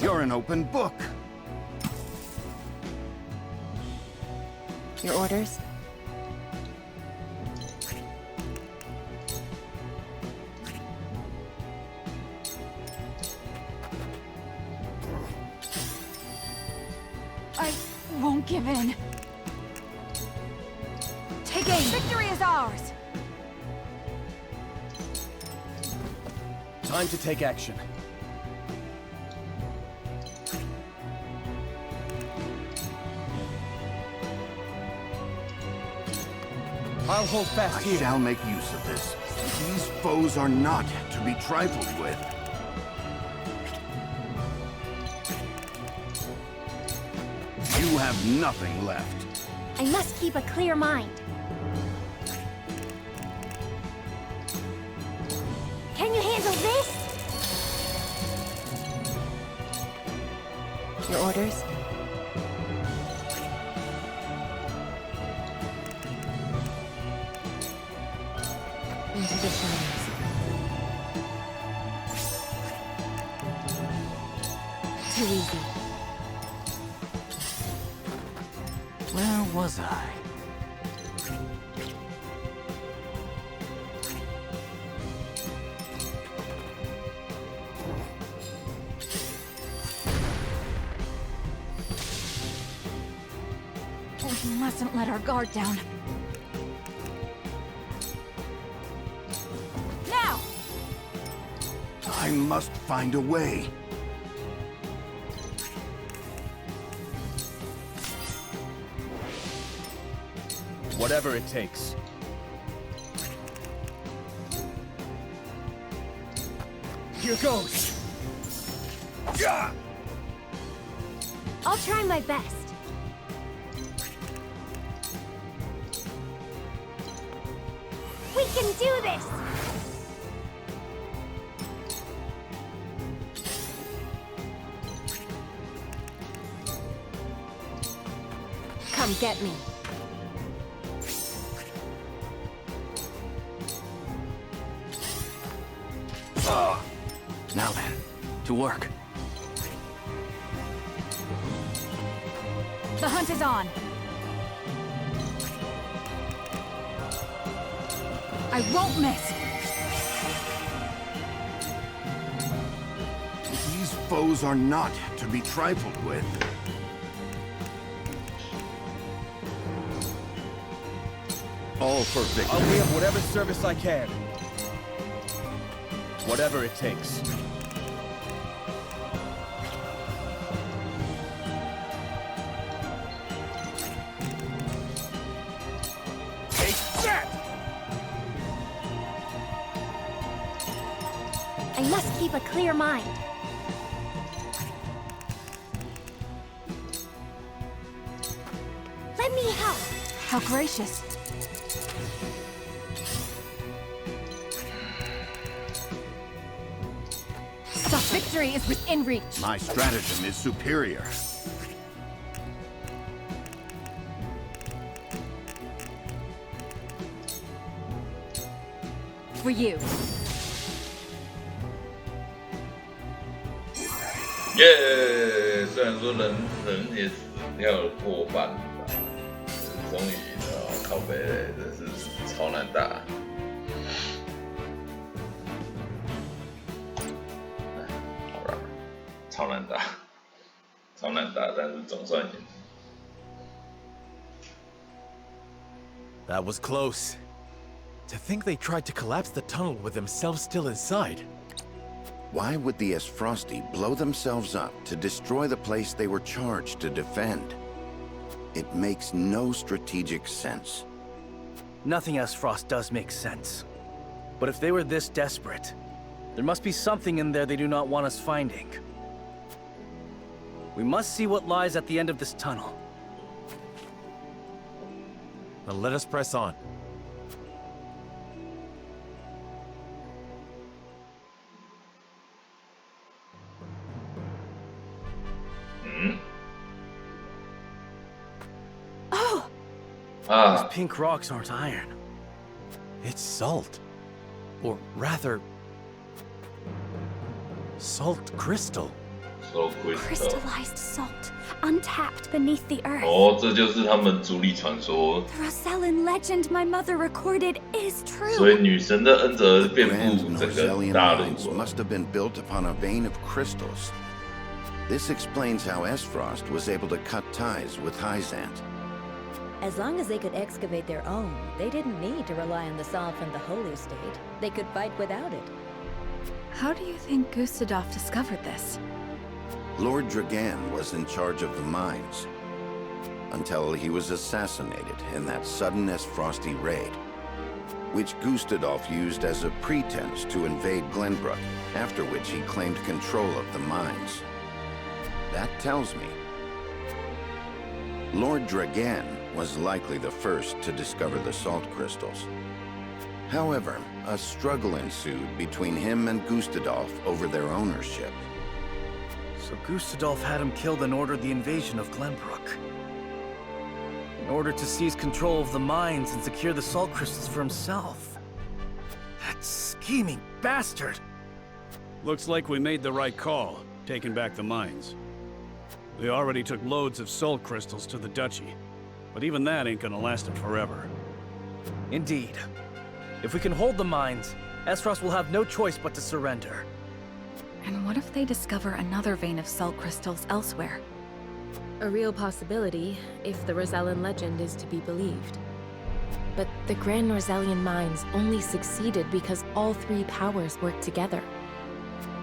You're an open book. Your orders? I won't give in. Take aim! Victory is ours! Time to take action. I'll hold fast here. I shall make use of this. These foes are not to be trifled with. You have nothing left. I must keep a clear mind. Can you handle this? Your orders? Into the shadows. Too easy. Where was I? We mustn't let our guard down. Now! I must find a way. Whatever it takes. Here goes! Yeah! I'll try my best. We can do this! Come get me. Now then, to work. The hunt is on. I won't miss. These foes are not to be trifled with. All for victory. I'll be of whatever service I can. Whatever it takes. I must keep a clear mind. Let me help. How gracious. Victory is within reach. My stratagem is superior. For you. 耶！虽然说人也死掉了过半吧，终于靠北嘞，真是超难打。好了，超难打，超难打，但是总算赢。That was close. To think they tried to collapse the tunnel with themselves still inside. Why would the Esfrosti blow themselves up to destroy the place they were charged to defend? It makes no strategic sense. Nothing Esfrost does make sense. But if they were this desperate, there must be something in there they do not want us finding. We must see what lies at the end of this tunnel. Now let us press on. Those pink rocks aren't iron. It's salt. Or rather, salt crystal. Crystallized salt, untapped beneath the earth. 哦，这就是他们族里传说。 The Rosellan legend my mother recorded is true. 所以女神的恩泽遍 Grand 布整个 Norselian 大陆。 mines must have been built upon a vein of crystals. This explains how Esfrost was able to cut ties with Hyzant. As long as they could excavate their own, they didn't need to rely on the salt from the Holy State. They could fight without it. How do you think Gustadov discovered this? Lord Dragan was in charge of the mines, until he was assassinated in that sudden Esfrosti raid, which Gustadov used as a pretense to invade Glenbrook, after which he claimed control of the mines. That tells me Lord Dragan was likely the first to discover the salt crystals. However, a struggle ensued between him and Gustadolf over their ownership. So Gustadolf had him killed and ordered the invasion of Glenbrook. In order to seize control of the mines and secure the salt crystals for himself. That scheming bastard! Looks like we made the right call, taking back the mines. They already took loads of salt crystals to the Duchy, but even that ain't gonna last them forever. Indeed. If we can hold the mines, Esfrost will have no choice but to surrender. And what if they discover another vein of salt crystals elsewhere? A real possibility, if the Rosellan legend is to be believed. But the Grand Norselian mines only succeeded because all three powers worked together.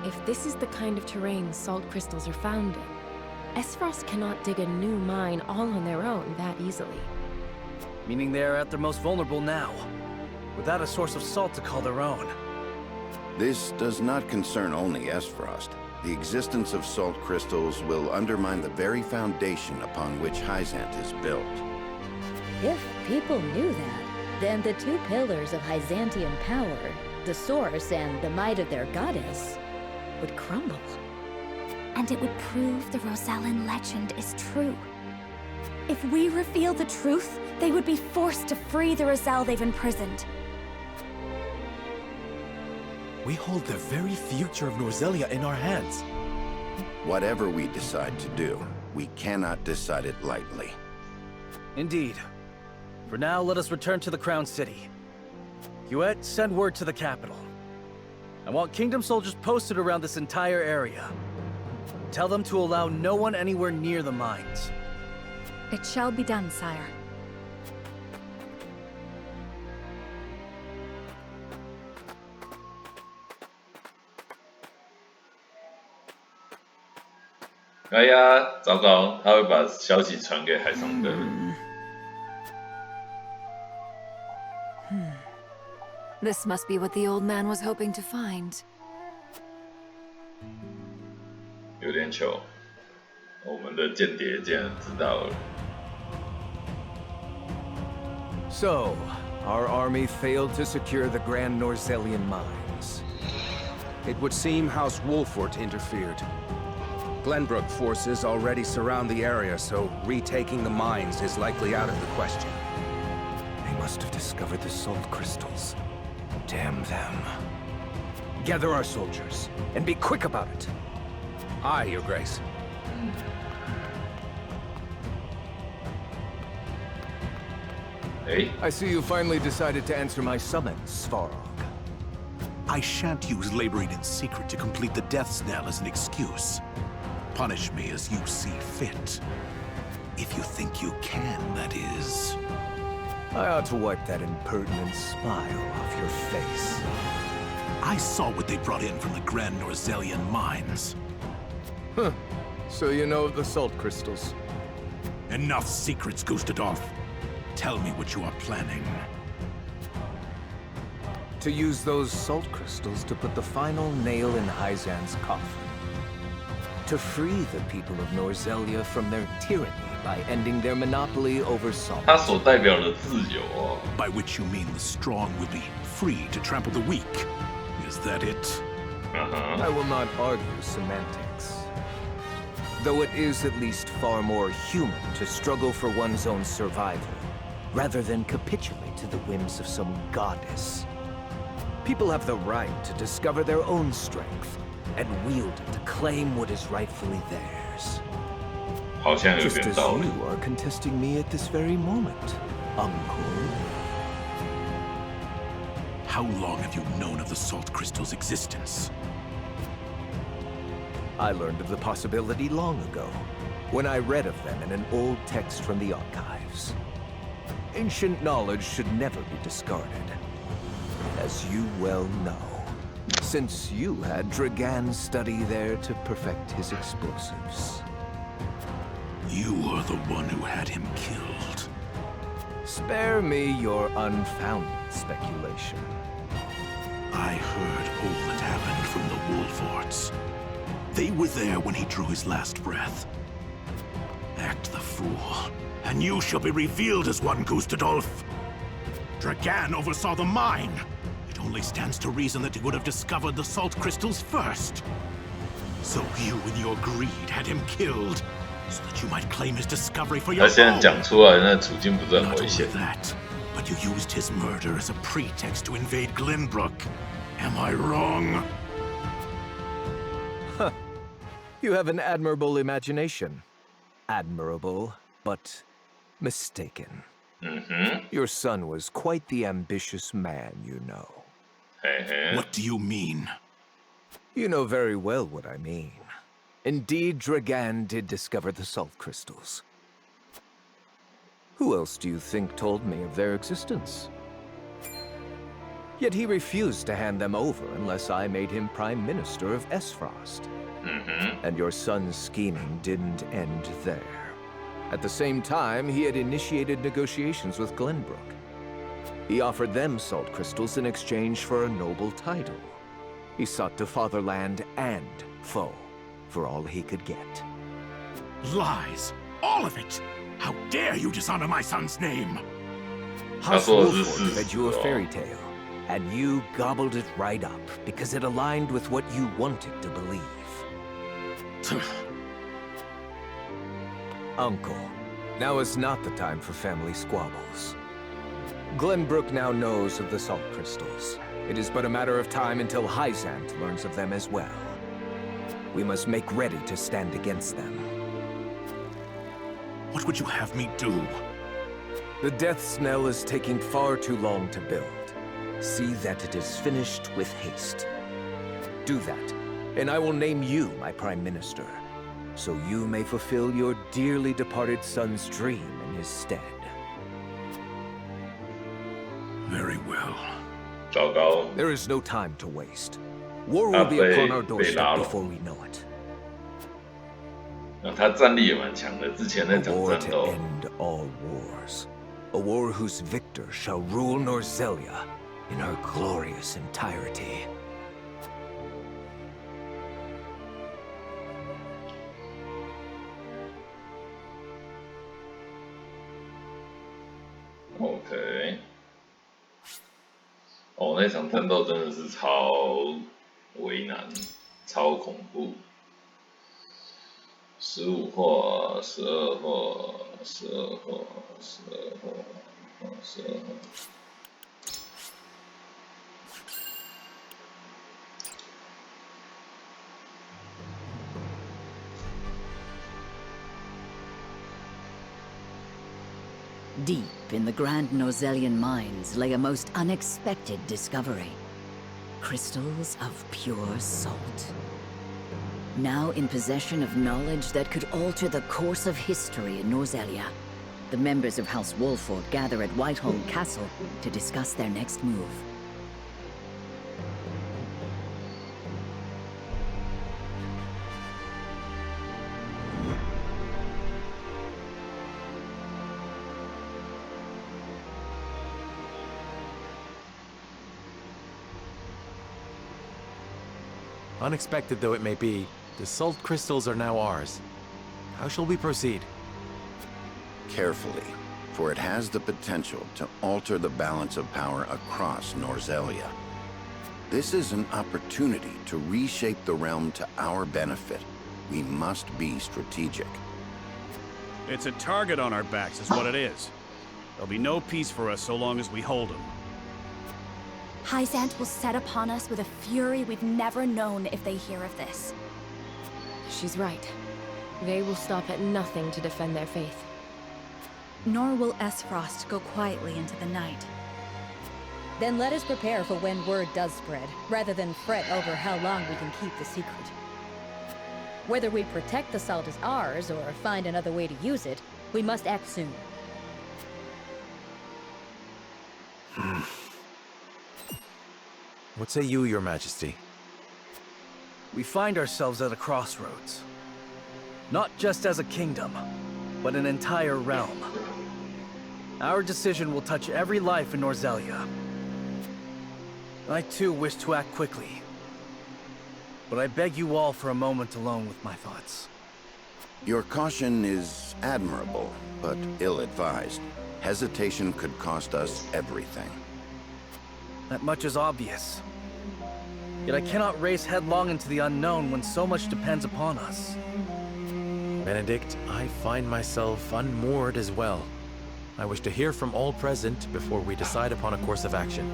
If this is the kind of terrain salt crystals are found in, Esfrost cannot dig a new mine all on their own that easily. Meaning they are at their most vulnerable now, without a source of salt to call their own. This does not concern only Esfrost. The existence of salt crystals will undermine the very foundation upon which Hyzant is built. If people knew that, then the two pillars of Hyzantian power, the source and the might of their goddess, would crumble. And it would prove the Rosellan legend is true. If we reveal the truth, they would be forced to free the Rosell they've imprisoned. We hold the very future of Norzelia in our hands. Whatever we decide to do, we cannot decide it lightly. Indeed. For now, let us return to the Crown City. Huet, send word to the capital. I want Kingdom soldiers posted around this entire area. Tell them to allow no one anywhere near the mines. It shall be done, sire.哎呀，糟糕，他会把消息传给海上的人。This must be what the old man was hoping to find. 有点糗，我们的间谍竟然知道了。So, our army failed to secure the Grand Norzellian mines. It would seem House Wolfort interfered. Glenbrook forces already surround the area, so retaking the mines is likely out of the question. They must have discovered the salt crystals. Damn them. Gather our soldiers, and be quick about it. Aye, Your Grace. Hey. I see you finally decided to answer my summons, Svarog. I shan't use laboring in secret to complete the death knell as an excuse. Punish me as you see fit. If you think you can, that is. I ought to wipe that impertinent smile off your face. I saw what they brought in from the Grand Norzellian mines. Huh. So you know of the salt crystals? Enough secrets, Gustadolf. Tell me what you are planning. To use those salt crystals to put the final nail in Hyzan's coffin. To free the people of Norzellia from their tyranny by ending their monopoly over salt. 它所代表的自由哦。By which you mean the strong would be free to trample the weak. Is that it? I will not argue semantics. Though it is at least far more human to struggle for one's own survival, rather than capitulate to the whims of some goddess. People have the right to discover their own strength, and wield it to claim what is rightfully theirs. 好像有 Just 点 as 道理。 you are contesting me at this very moment, Uncle. How long have you known of the salt crystal's existence? I learned of the possibility long ago, when I read of them in an old text from the archives. Ancient knowledge should never be discarded, as you well know, since you had Dragan study there to perfect his explosives. You are the one who had him killed. Spare me your unfounded speculation. I heard all that happened from the Wolforts. They were there when he drew his last breath. Act the fool, and you shall be revealed as one, Gustadolf. Dragan oversaw the mine. It only stands to reason that he would have discovered the salt crystals first. So you, in your greed, had him killed, so that you might claim his discovery for your 他现在 own. 讲出来，那处境不是很 Not 危 only 险。 that, but you used his murder as a pretext to invade Glenbrook. Am I wrong? Huh. You have an admirable imagination. Admirable, but mistaken. Your son was quite the ambitious man, you know. What do you mean? You know very well what I mean. Indeed, Dragan did discover the salt crystals. Who else do you think told me of their existence? Yet he refused to hand them over unless I made him Prime Minister of Esfrost. And your son's scheming didn't end there. At the same time, he had initiated negotiations with Glenbrook. He offered them salt crystals in exchange for a noble title. He sought to fatherland and foe for all he could get. Lies! All of it! How dare you dishonor my son's name! House Wolford fed you a fairy tale, and you gobbled it right up because it aligned with what you wanted to believe. Uncle, now is not the time for family squabbles. Glenbrook now knows of the salt crystals. It is but a matter of time until Hyzant learns of them as well. We must make ready to stand against them. What would you have me do? The death knell is taking far too long to build. See that it is finished with haste. Do that, and I will name you my Prime Minister, so you may fulfill your dearly departed son's dream in his stead. Very well. There is no time to waste. War will be upon our doorstep before we know it. 他战力也蛮强的，之前那 A 场 war 战 to 斗。 end all wars. A war whose victor shall rule Norzellia in her glorious entirety. 哦，那场战斗真的是超为难，超恐怖。15话、12话、12话、12话、12话。Deep in the Grand Nozellian mines lay a most unexpected discovery. Crystals of pure salt. Now in possession of knowledge that could alter the course of history in Norzellia, the members of House Wolford gather at Whiteholm Castle to discuss their next move. Unexpected though it may be, the salt crystals are now ours. How shall we proceed? Carefully, for it has the potential to alter the balance of power across Norzellia. This is an opportunity to reshape the realm to our benefit. We must be strategic. It's a target on our backs is what it is. There'll be no peace for us so long as we hold him. Hyzant will set upon us with a fury we've never known if they hear of this. She's right. They will stop at nothing to defend their faith. Nor will Esfrost go quietly into the night. Then let us prepare for when word does spread, rather than fret over how long we can keep the secret. Whether we protect the salt as ours, or find another way to use it, we must act soon. What say you, Your Majesty? We find ourselves at a crossroads. Not just as a kingdom, but an entire realm. Our decision will touch every life in Norzellia. I too wish to act quickly. But I beg you all for a moment alone with my thoughts. Your caution is admirable, but ill-advised. Hesitation could cost us everything. That much is obvious. Yet I cannot race headlong into the unknown when so much depends upon us. Benedict, I find myself unmoored as well. I wish to hear from all present before we decide upon a course of action.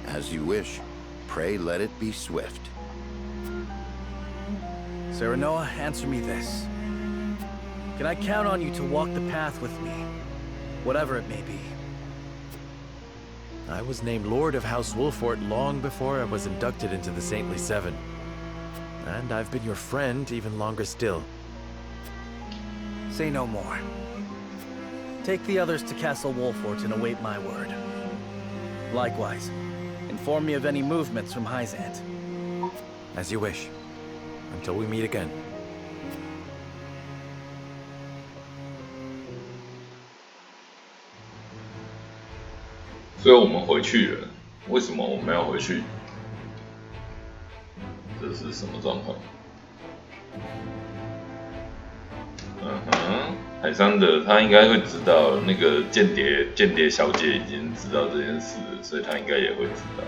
As you wish. Pray let it be swift. Serenoa, answer me this. Can I count on you to walk the path with me, whatever it may be? I was named Lord of House Wolford long before I was inducted into the Saintly Seven. And I've been your friend even longer still. Say no more. Take the others to Castle Wolford and await my word. Likewise, inform me of any movements from Hyzant. As you wish. Until we meet again. 所以我们回去了，为什么我们要回去？这是什么状况？海山的他应该会知道，那个间谍小姐已经知道这件事了，所以他应该也会知道。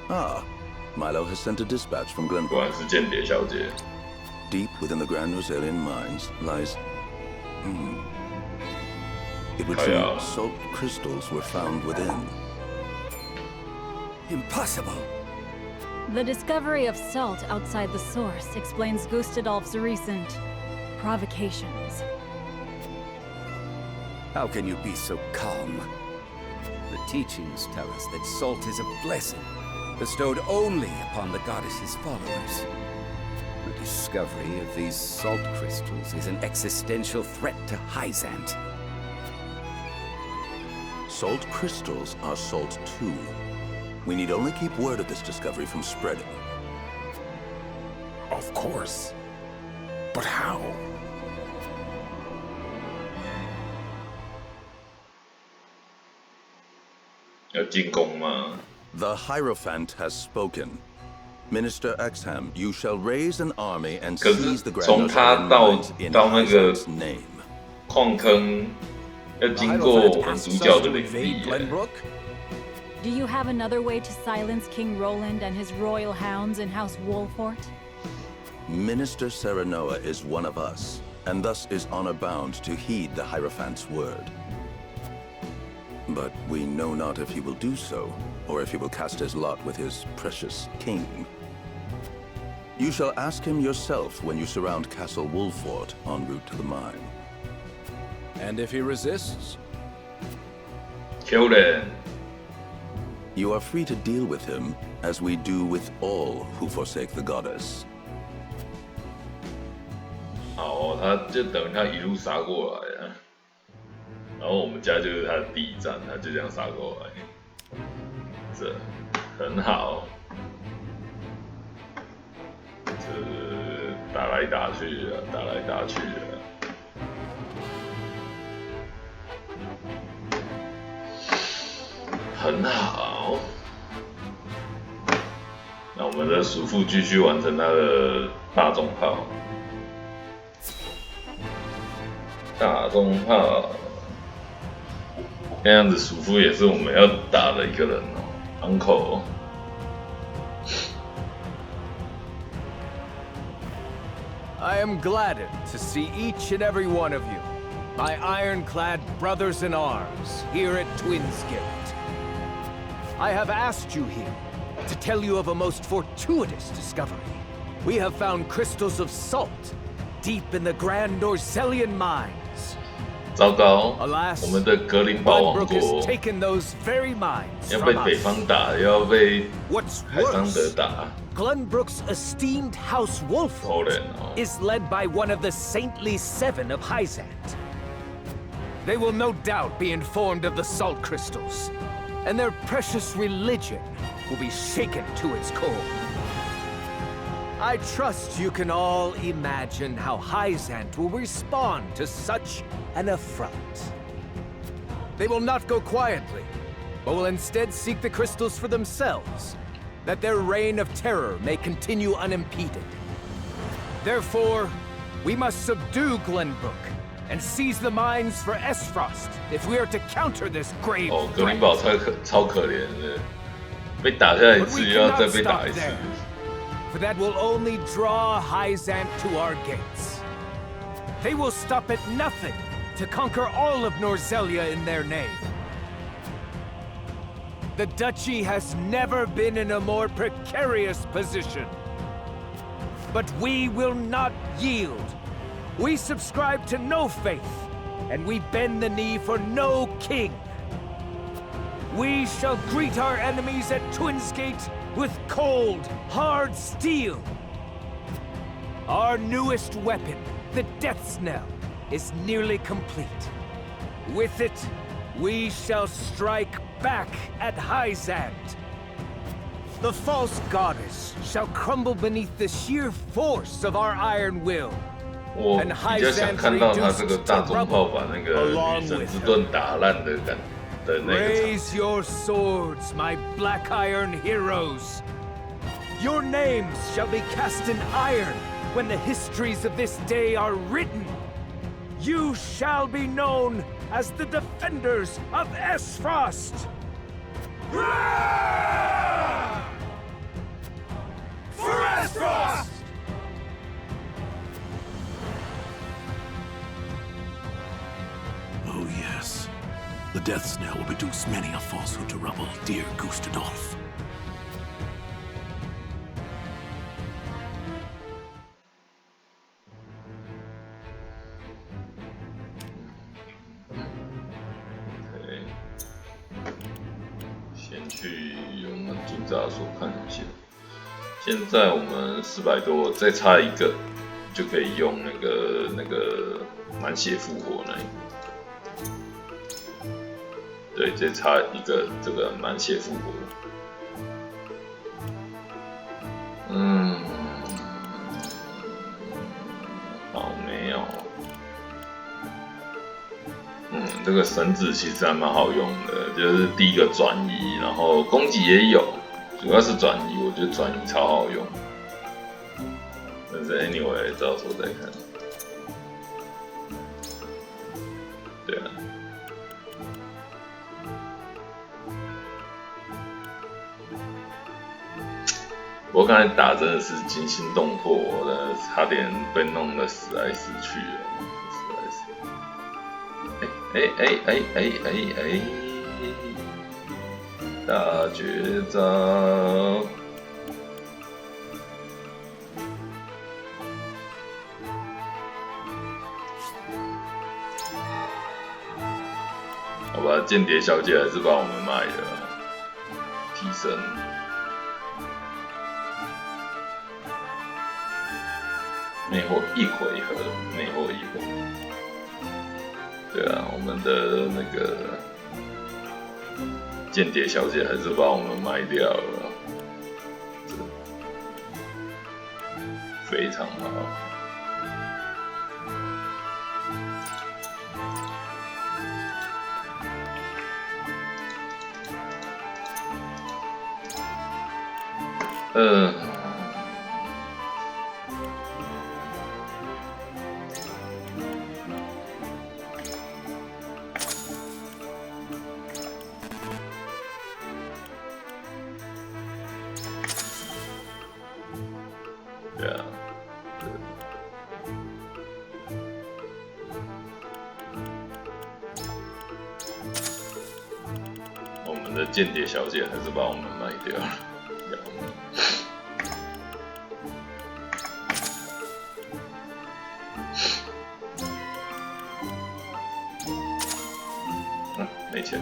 Ah, Milo has sent a dispatch from Glenbrook. 果然是间谍小姐。Deep within the Grand Nozellian mines lies... It would seem salt crystals were found within. Impossible! The discovery of salt outside the source explains Gustadolf's recent provocations. How can you be so calm? The teachings tell us that salt is a blessing, bestowed only upon the goddess's followers. The discovery of these salt crystals is an existential threat to Hyzant. Salt crystals are salt too. We need only keep word of this discovery from spreading. Of course. But how?要进攻吗？ The Hierophant has spoken. Minister Exham, you shall raise an army and 可 seize 是 the 从 Grand 他 Nozelian 到 mines in 那个 Hyzant's name. 矿坑，要经过我们主角的领地。 Do you have another way to silence King Roland and his royal hounds in House Wolfort? Minister Serenoa is one of us, and thus is honor-bound to heed the Hierophant's word. But we know not if he will do so, or if he will cast his lot with his precious king. You shall ask him yourself when you surround Castle Wolfort en route to the mine. And if he resists? Kill them. You are free to deal with him, as we do with all who forsake the goddess. 好，他就等他一路杀过来啊，然后我们家就是他的第一站，他就这样杀过来，这很好，这打来打去的，打来打去的。 很好，那我们的叔父继续完成他的大重炮。大重炮，那样子叔父也是我们要打的一个人哦 ，uncle。 I am gladdened to see each and every one of you, my ironclad brothers in arms, here at Twinsgate. I have asked you here to tell you of a most fortuitous discovery. We have found crystals of salt deep in the Grand Norzelian mines. 糟糕， Alas, 我们的格林堡王 Glenbrook 国 has taken those very mines 要被 from 北 us. 方打，又要被 What's 海桑德 worse, 打。 Glenbrook's esteemed House Wolfort is led by one of the saintly seven of Hyzant. They will no doubt be informed of the salt crystals, and their precious religion will be shaken to its core. I trust you can all imagine how Hyzant will respond to such an affront. They will not go quietly, but will instead seek the crystals for themselves, that their reign of terror may continue unimpeded. Therefore, we must subdue Glenbrook and seize the mines for Esfrost if we are to counter this grave 哦，格 threat. 林堡超可怜的，被打下来一 But 次 we 又要 cannot 再被打 stop 一次。 there, for that will only draw Hyzant to our gates. They will stop at nothing to conquer all of Norzelia in their name. The duchy has never been in a more precarious position. But we will not yield. We subscribe to no faith, and we bend the knee for no king. We shall greet our enemies at Twinsgate with cold, hard steel. Our newest weapon, the Death's Knell, is nearly complete. With it, we shall strike back at Hyzant. The false goddess shall crumble beneath the sheer force of our iron will. 我比较想看到他这个大重炮把那个女神之盾打烂的那个场。 Raise your swords, my black iron heroes. Your names shall be cast in iron when the histories of this day are written. You shall be known as the defenders of Esfrost. For Esfrost! Oh yes. The Death's Knell will reduce many a falsehood to rubble, dear Gustadolf. OK， 先去我们驻扎所看一下。现在我们400多，再差一个就可以用那个满血复活那一个。对，再差一个这个满血复活。好没有。这个绳子其实还蛮好用的，就是第一个转移，然后攻击也有，主要是转移，我觉得转移超好用。但是 anyway， 到时候再看。对啊。我刚才打真的是惊心动魄，我的差点被弄得死来死去了，大抉择。好吧，间谍小姐还是把我们卖了，提升。魅惑一回合，魅惑一回。对啊，我们的那个间谍小姐还是把我们卖掉了，非常好。对啊，我们的间谍小姐还是把我们卖掉了。没钱，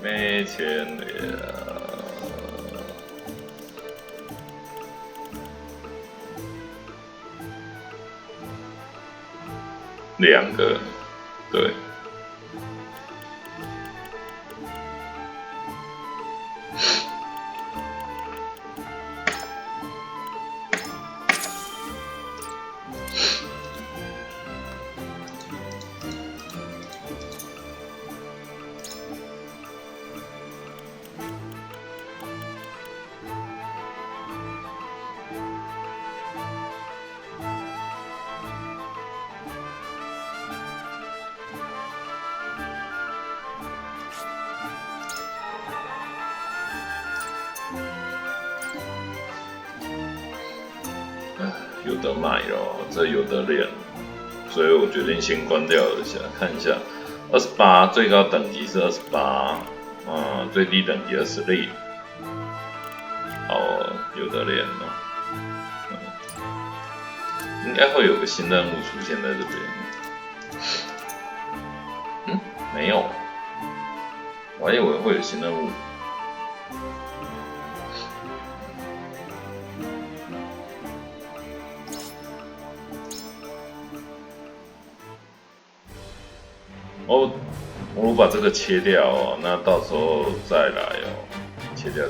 没钱了。2个，对。有得买咯，这有得练，所以我决定先关掉一下，看一下28最高等级是28，最低等级26，好，有得练哦，应该会有个新任务出现在这边，没有，我还以为会有新任务。我把这个切掉哦，那到时候再来哦，切掉。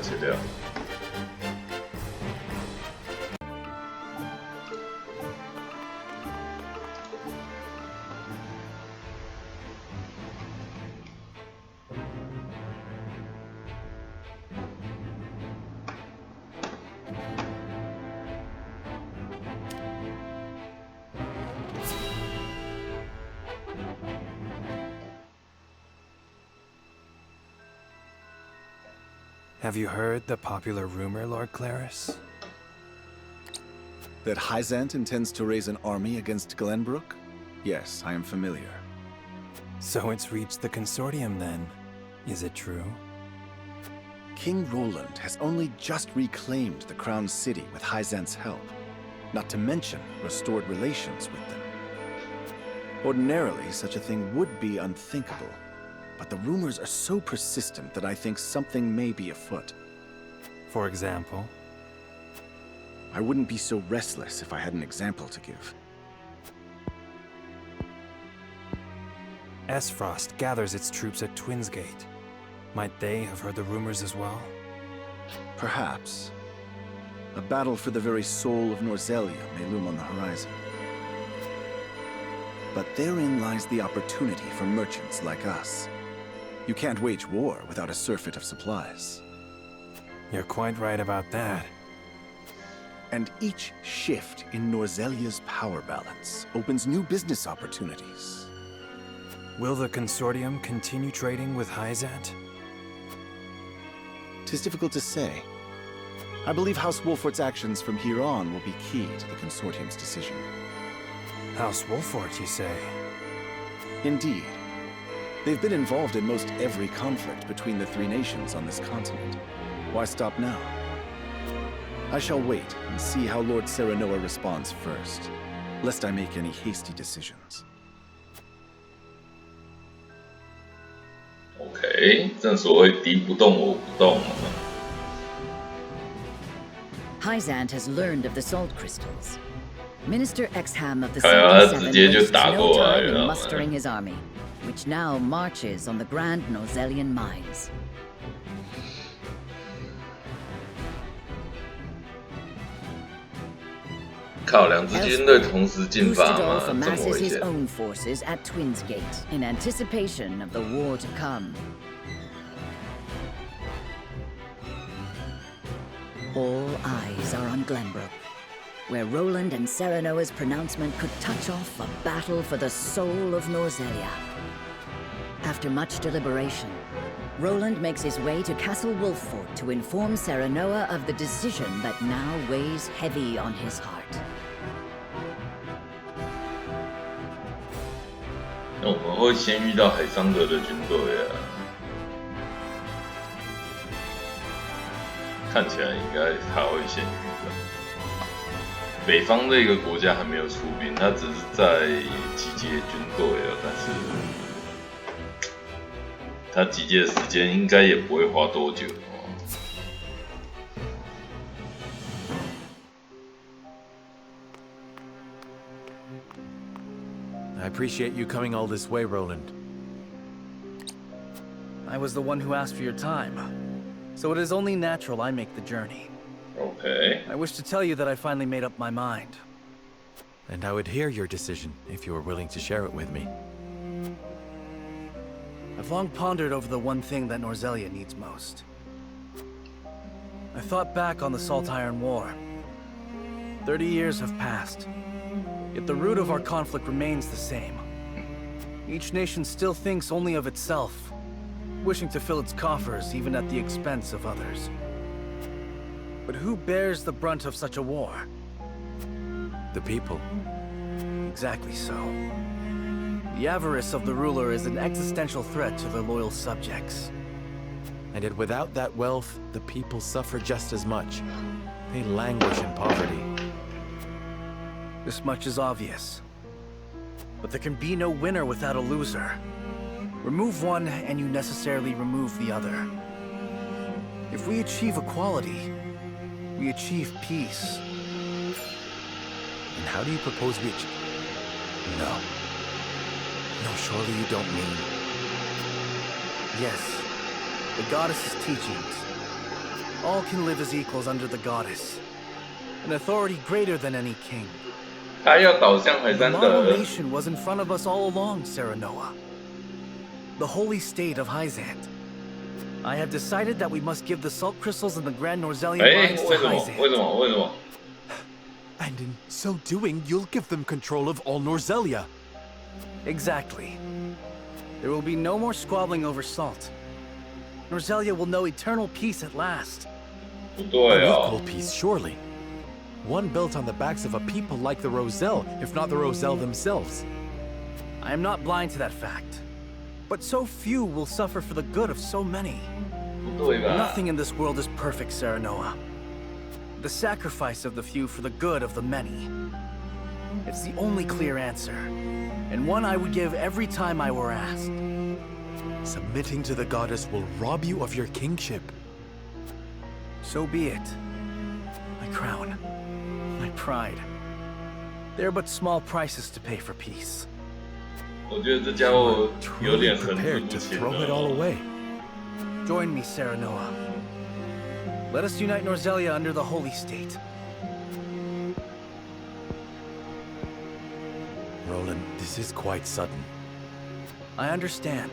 Have you heard the popular rumor, Lord Claris? That Hyzant intends to raise an army against Glenbrook? Yes, I am familiar. So it's reached the consortium then. Is it true? King Roland has only just reclaimed the Crown City with Hyzant's help, not to mention restored relations with them. Ordinarily, such a thing would be unthinkable. But the rumors are so persistent that I think something may be afoot. For example? I wouldn't be so restless if I had an example to give. Esfrost gathers its troops at Twinsgate. Might they have heard the rumors as well? Perhaps. A battle for the very soul of Norzelia may loom on the horizon. But therein lies the opportunity for merchants like us. You can't wage war without a surfeit of supplies. You're quite right about that. And each shift in Norzelia's power balance opens new business opportunities. Will the Consortium continue trading with Hyzant? 'Tis difficult to say. I believe House Wolfort's actions from here on will be key to the Consortium's decision. House Wolfort, you say? Indeed. They've been involved in most every conflict between the three nations on this continent. Why stop now? I shall wait and see how Lord Serenoa responds first, lest I make any hasty decisions. OK， 正所谓敌不动我不动。Hyzant has learned of the salt crystals. Minister Exham of the 直接就打过来了。 mustering his army, which now marches on the Grand Norzelian mines. 靠，两支军队同时进发吗？这么危 his 险 own forces at Twins Gate in anticipation of the war to come. All eyes are on Glenbrook, where Roland and Serenoa's pronouncement could touch off a battle for the soul of Norzelia. After much deliberation, Roland makes his way to Castle Wolffort to inform Serenoa of the decision that now weighs heavy on his heart. 那我们会先遇到海桑德的军队啊，看起来应该他会先遇到。北方这个国家还没有出兵，他只是在集结军队啊，但是他集结的时间应该也不会花多久。 I appreciate you coming all this way, Roland. I was the one who asked for your time, so it is only natural I make the journey. Okay. I wish to tell you that I finally made up my mind. And I would hear your decision if you were willing to share it with me. I've long pondered over the one thing that Norzelia needs most. I thought back on the Salt Iron War. 30 years have passed. Yet the root of our conflict remains the same. Each nation still thinks only of itself, wishing to fill its coffers even at the expense of others. But who bears the brunt of such a war? The people. Exactly so. The avarice of the ruler is an existential threat to their loyal subjects. And yet without that wealth, the people suffer just as much. They languish in poverty. This much is obvious. But there can be no winner without a loser. Remove one, and you necessarily remove the other. If we achieve equality, we achieve peace. And how do you propose we achieve? No. No, surely you don't mean... Yes. The goddess's teachings. All can live as equals under the goddess. An authority greater than any king. 他要倒向海山 The 德。 model nation was in front of us all along, Serenoa. The holy state of Hyzant. I have decided that we must give the salt crystals and the Grand Norzelian mines to Hyzant. 为什么？为什么？ And in so doing, you'll give them control of all Norzelia. Exactly. There will be no more squabbling over salt. Norzelia will know eternal peace at last. 不对啊。 Equal peace, surely. One built on the backs of a people like the Roselle, if not the Roselle themselves. I am not blind to that fact. But so few will suffer for the good of so many. 不对吧？ Nothing in this world is perfect, Serenoa. The sacrifice of the few for the good of the many. It's the only clear answer, and one I would give every time I were asked. Submitting to the goddess will rob you of your kingship. So be it. My crown, my pride. They are but small prices to pay for peace. 我觉得这家伙有点很 prepared to throw it all away. Join me, Serenoa. Let us unite Norzelia under the holy state. Roland, this is quite sudden. I understand.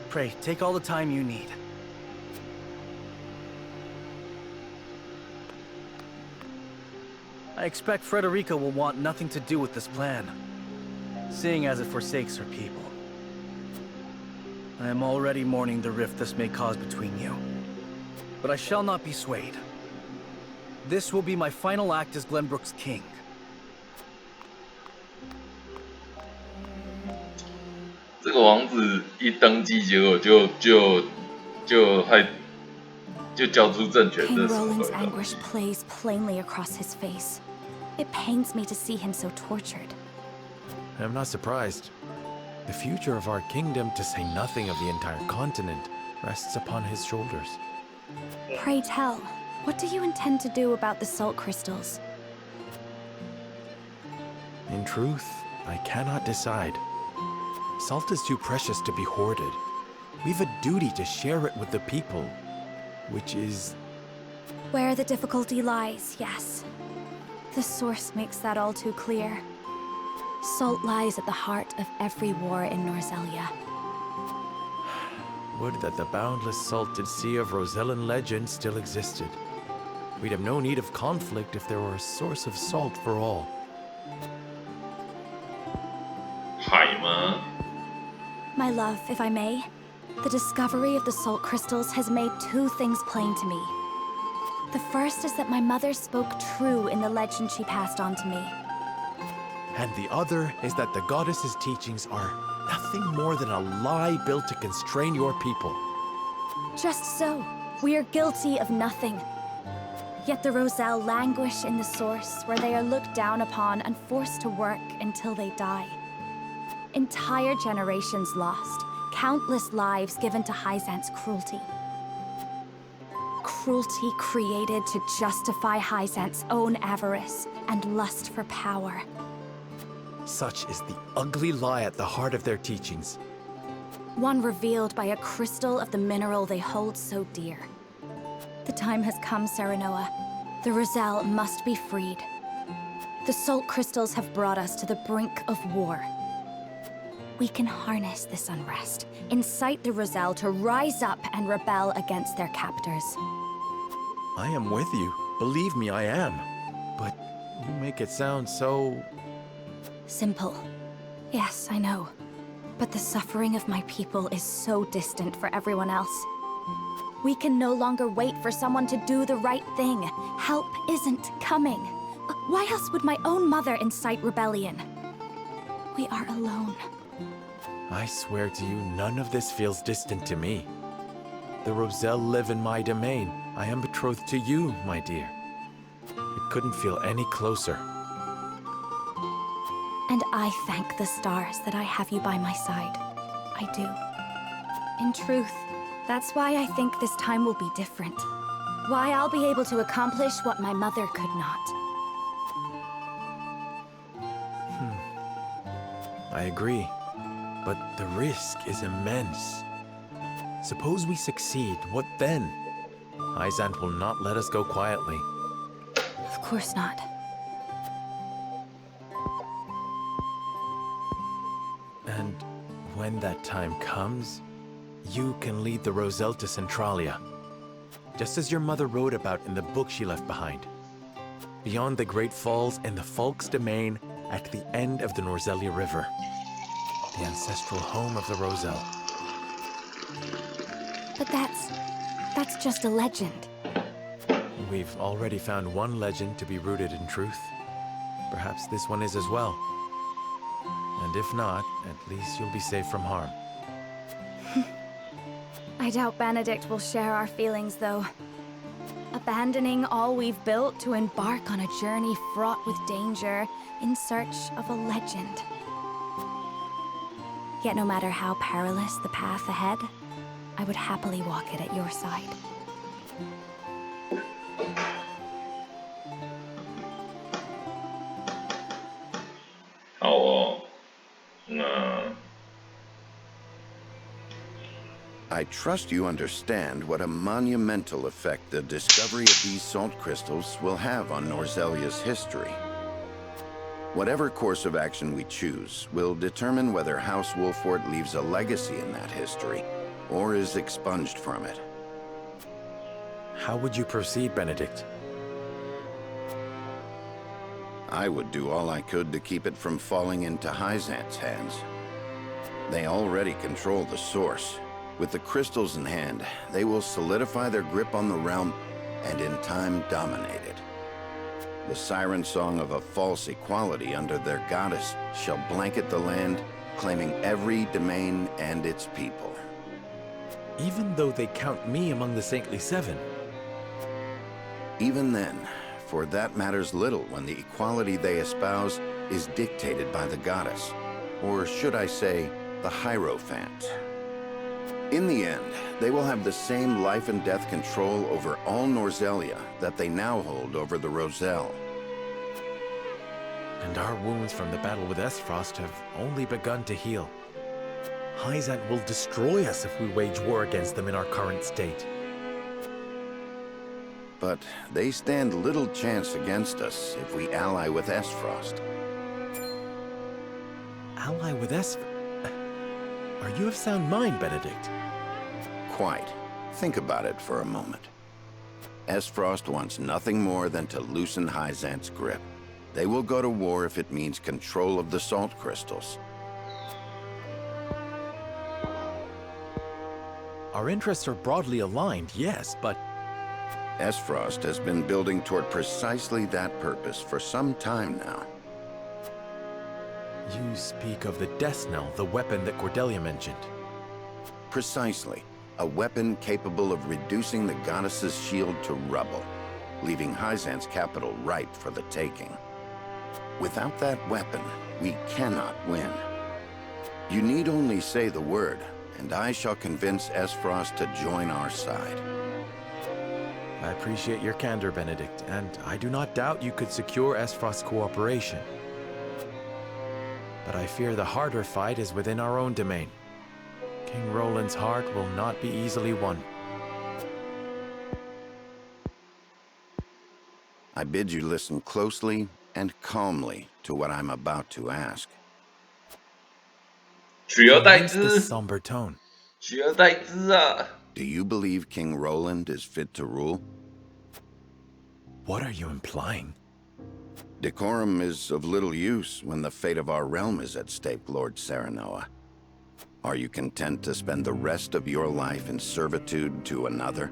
Pray, take all the time you need. I expect Frederica will want nothing to do with this plan, seeing as it forsakes her people. I am already mourning the rift this may cause between you, but I shall not be swayed. This will be my final act as Glenbrook's king. 这个王子一登基，结果就交出政权 King 的手 Roland's 了。 anguish plays plainly across his face. It pains me to see him so tortured. I'm not surprised. The future of our kingdom, to say nothing of the entire continent, rests upon his shoulders. Pray tell, what do you intend to do about the salt crystals? In truth, I cannot decide. Salt is too precious to be hoarded. We've a duty to share it with the people, which is... Where the difficulty lies, yes. The source makes that all too clear. Salt lies at the heart of every war in Norzelia. Would that the boundless salted sea of Rosellan legend still existed. We'd have no need of conflict if there were a source of salt for all. 海吗？ My love, if I may, the discovery of the salt crystals has made two things plain to me. The first is that my mother spoke true in the legend she passed on to me. And the other is that the goddess's teachings are nothing more than a lie built to constrain your people. Just so, we are guilty of nothing. Yet the Roselle languish in the source, where they are looked down upon and forced to work until they die. Entire generations lost, countless lives given to Hyzant's cruelty. Cruelty created to justify Hyzant's own avarice and lust for power. Such is the ugly lie at the heart of their teachings. One revealed by a crystal of the mineral they hold so dear. The time has come, Serenoa. The Roselle must be freed. The salt crystals have brought us to the brink of war. We can harness this unrest, incite the Roselle to rise up and rebel against their captors. I am with you. Believe me, I am. But you make it sound so... Simple. Yes, I know. But the suffering of my people is so distant for everyone else. We can no longer wait for someone to do the right thing. Help isn't coming. Why else would my own mother incite rebellion? We are alone. I swear to you, none of this feels distant to me. The Roselle live in my domain. I am betrothed to you, my dear. It couldn't feel any closer. And I thank the stars that I have you by my side. I do. In truth, that's why I think this time will be different. Why I'll be able to accomplish what my mother could not. I agree. But the risk is immense. Suppose we succeed, what then? Hyzant will not let us go quietly. Of course not. And when that time comes, you can lead the Roselle to Centralia. Just as your mother wrote about in the book she left behind. Beyond the Great Falls and the Falk's domain at the end of the Norzelia River. The ancestral home of the Roselle. But that's just a legend. We've already found one legend to be rooted in truth. Perhaps this one is as well. And if not, at least you'll be safe from harm. I doubt Benedict will share our feelings, though. Abandoning all we've built to embark on a journey fraught with danger in search of a legend. Yet no matter how perilous the path ahead, I would happily walk it at your side. I trust you understand what a monumental effect the discovery of these salt crystals will have on Norzelia's history. Whatever course of action we choose will determine whether House Wolfort leaves a legacy in that history, or is expunged from it. How would you proceed, Benedict? I would do all I could to keep it from falling into Hyzant's hands. They already control the source. With the crystals in hand, they will solidify their grip on the realm and in time dominate it. The siren song of a false equality under their goddess shall blanket the land, claiming every domain and its people. Even though they count me among the Saintly Seven? Even then, for that matters little when the equality they espouse is dictated by the goddess, or should I say, the Hierophant. In the end, they will have the same life and death control over all Norzelia that they now hold over the Roselle. And our wounds from the battle with Esfrost have only begun to heal. Hyzant will destroy us if we wage war against them in our current state. But they stand little chance against us if we ally with Esfrost. Ally with Esfrost? Are you of sound mind, Benedict? Quite. Think about it for a moment. Esfrost wants nothing more than to loosen Hyzant's grip. They will go to war if it means control of the salt crystals. Our interests are broadly aligned, yes, but... Esfrost has been building toward precisely that purpose for some time now. You speak of the Death Knell, the weapon that Cordelia mentioned. Precisely. A weapon capable of reducing the goddess's shield to rubble, leaving Hyzant's capital ripe for the taking. Without that weapon, we cannot win. You need only say the word, and I shall convince Esfrost to join our side. I appreciate your candor, Benedict, and I do not doubt you could secure Esfrost's cooperation. But I fear the harder fight is within our own domain. King Roland's heart will not be easily won. I bid you listen closely and calmly to what I'm about to ask. 取而代之 somber tone. 取而代之啊 Do you believe King Roland is fit to rule? What are you implying? Decorum is of little use when the fate of our realm is at stake, Lord Serenoa. Are you content to spend the rest of your life in servitude to another?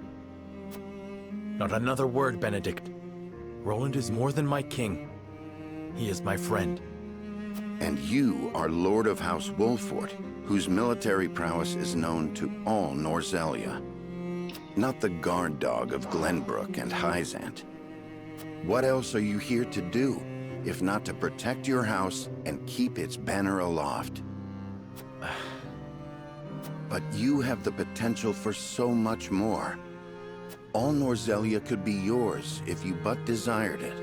Not another word, Benedict. Roland is more than my king. He is my friend. And you are Lord of House Wolfort, whose military prowess is known to all Norzelia. Not the guard dog of Glenbrook and Hyzant. What else are you here to do, if not to protect your house and keep its banner aloft? But you have the potential for so much more. All Norzelia could be yours if you but desired it.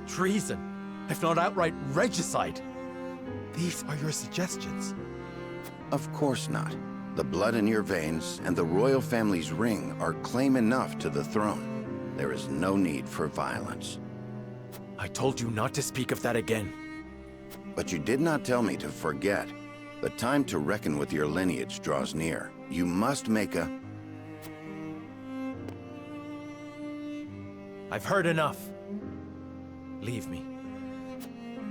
Treason, if not outright regicide. These are your suggestions. Of course not. The blood in your veins and the royal family's ring are claim enough to the throne. There is no need for violence. I told you not to speak of that again. But you did not tell me to forget. The time to reckon with your lineage draws near. You must make a... I've heard enough. Leave me.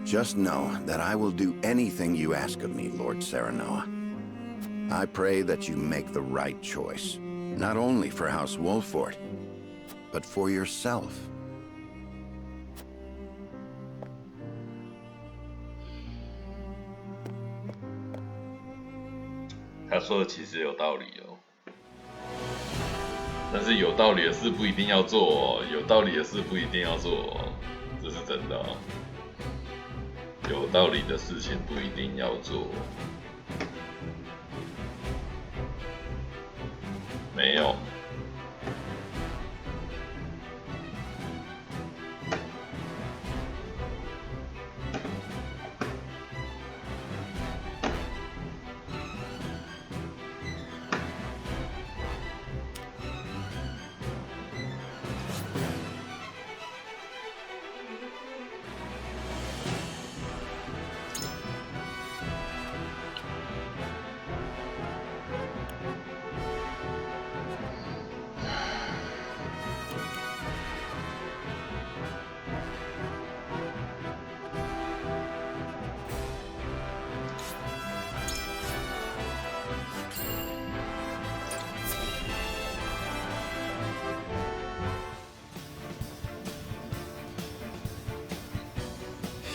Just know that I will do anything you ask of me, Lord Serenoa. I pray that you make the right choice, not only for House Wolfort, but for yourself. 他说的其实有道理哦，但是有道理的事不一定要做哦，有道理的事不一定要做哦，这是真的哦。有道理的事情不一定要做，没有。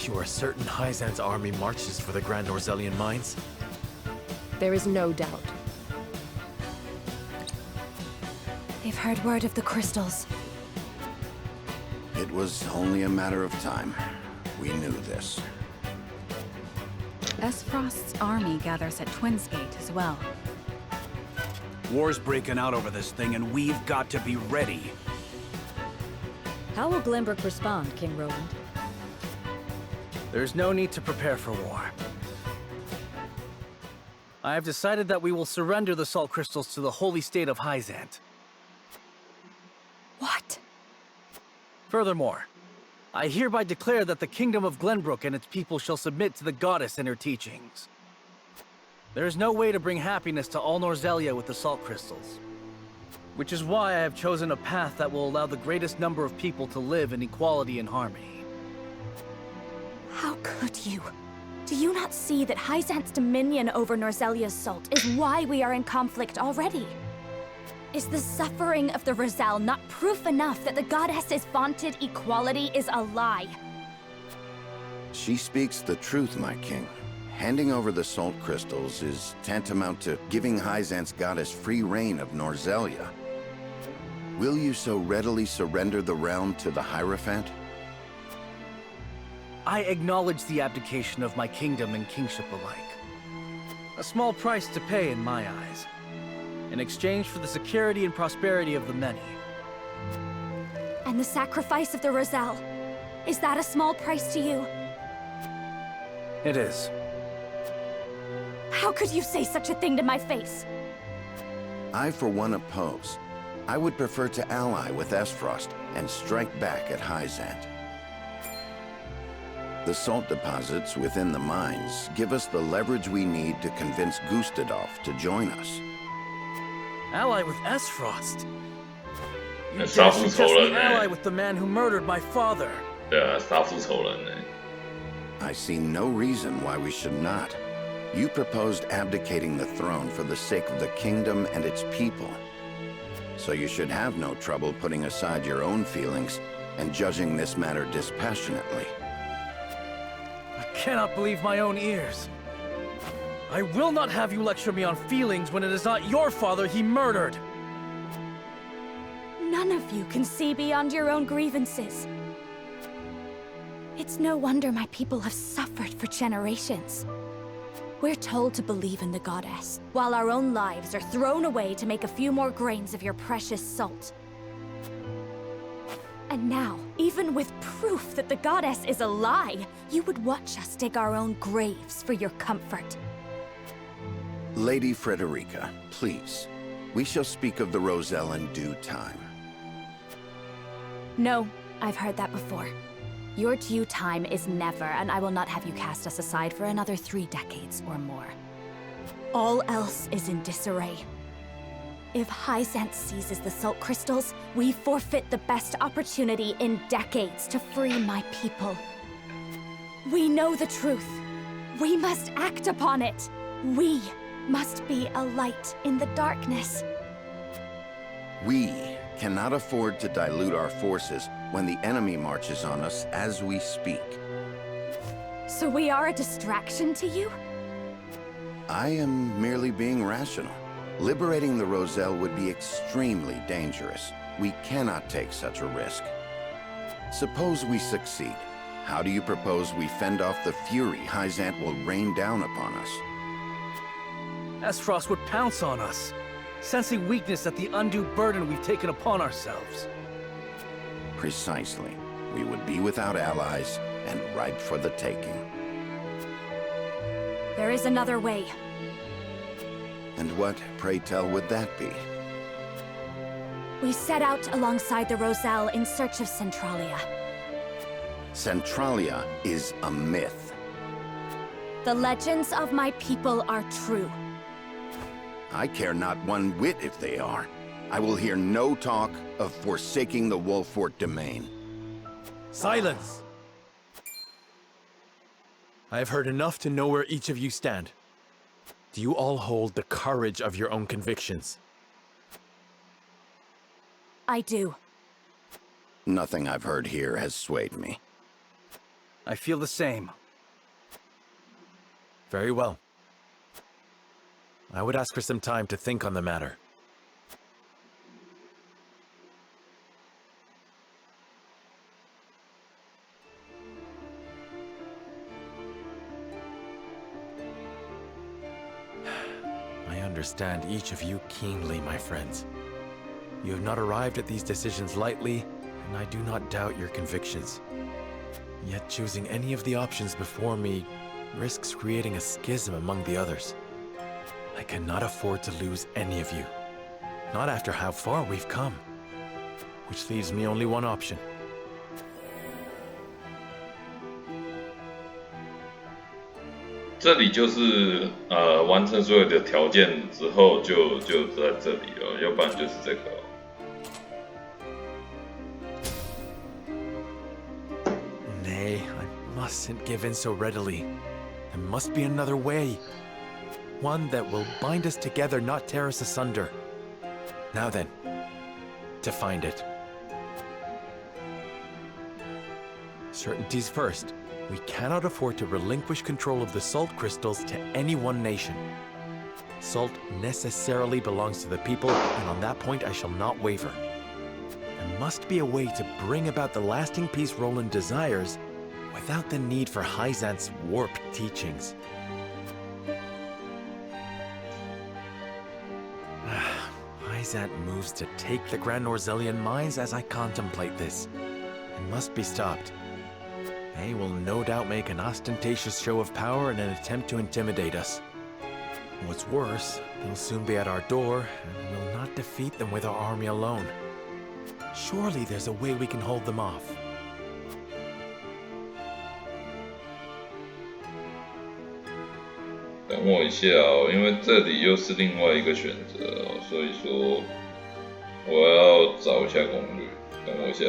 You are certain Hyzan's army marches for the Grand Norzelian mines? There is no doubt. They've heard word of the crystals. It was only a matter of time. We knew this. Esfrost's army gathers at Twinsgate as well. War's breaking out over this thing, and we've got to be ready. How will Glenbrook respond, King Roland? There's no need to prepare for war. I have decided that we will surrender the salt crystals to the holy state of Hyzant. What? Furthermore, I hereby declare that the kingdom of Glenbrook and its people shall submit to the goddess and her teachings. There is no way to bring happiness to all Norzelia with the salt crystals, which is why I have chosen a path that will allow the greatest number of people to live in equality and harmony. How could you? Do you not see that Hyzant's dominion over Norzelia's salt is why we are in conflict already? Is the suffering of the Rosal not proof enough that the goddess's vaunted equality is a lie? She speaks the truth, my king. Handing over the salt crystals is tantamount to giving Hyzant's goddess free reign of Norzelia. Will you so readily surrender the realm to the Hierophant? I acknowledge the abdication of my kingdom and kingship alike. A small price to pay in my eyes, in exchange for the security and prosperity of the many. And the sacrifice of the Rosal, is that a small price to you? It is. How could you say such a thing to my face? I, for one, oppose. I would prefer to ally with Esfrost and strike back at Hyzant. The salt deposits within the mines give us the leverage we need to convince Gustadolf to join us. Ally with Esfrost? You That's dare awful suggest tolerant, me ally with the man who murdered my father? Yeah, 杀父仇人呢。 I see no reason why we should not. You proposed abdicating the throne for the sake of the kingdom and its people. So you should have no trouble putting aside your own feelings and judging this matter dispassionately. I cannot believe my own ears. I will not have you lecture me on feelings when it is not your father he murdered. None of you can see beyond your own grievances. It's no wonder my people have suffered for generations. We're told to believe in the goddess, while our own lives are thrown away to make a few more grains of your precious salt. And now, even with proof that the goddess is a lie, you would watch us dig our own graves for your comfort. Lady Frederica, please. We shall speak of the Roselle in due time. No, I've heard that before. Your due time is never, and I will not have you cast us aside for another 3 decades or more. All else is in disarray. If Hyzant seizes the salt crystals, we forfeit the best opportunity in decades to free my people. We know the truth. We must act upon it. We must be a light in the darkness. We cannot afford to dilute our forces when the enemy marches on us as we speak. So we are a distraction to you? I am merely being rational. Liberating the Roselle would be extremely dangerous. We cannot take such a risk. Suppose we succeed. How do you propose we fend off the fury Hyzant will rain down upon us? Esfrost would pounce on us, sensing weakness at the undue burden we've taken upon ourselves. Precisely. We would be without allies and ripe for the taking. There is another way. And what, pray tell, would that be? We set out alongside the Roselle in search of Centralia. Centralia is a myth. The legends of my people are true. I care not one whit if they are. I will hear no talk of forsaking the Wolfort domain. Silence! I have heard enough to know where each of you stand. Do you all hold the courage of your own convictions? I do. Nothing I've heard here has swayed me. I feel the same. Very well. I would ask for some time to think on the matter. I understand each of you keenly, my friends. You have not arrived at these decisions lightly, and I do not doubt your convictions. Yet choosing any of the options before me risks creating a schism among the others. I cannot afford to lose any of you. Not after how far we've come. Which leaves me only one option. 这里就是完成所有的条件之后就在这里了，要不然就是这个。Nay, I mustn't give in so readily. There must be another way. One that will bind us together, not tear us asunder. Now then, to find it. Certainties first. We cannot afford to relinquish control of the salt crystals to any one nation. Salt necessarily belongs to the people, and on that point I shall not waver. There must be a way to bring about the lasting peace Roland desires without the need for Hyzant's warped teachings. Hyzant moves to take the Grand Norzelian mines as I contemplate this. It must be stopped. They will no doubt make an ostentatious show of power in an attempt to intimidate us. What's worse, they'll soon be at our door, and we'll not defeat them with our army alone. Surely there's a way we can hold them off. 等我一下哦，因为这里又是另外一个选择哦，所以说我要找一下攻略。等我一下。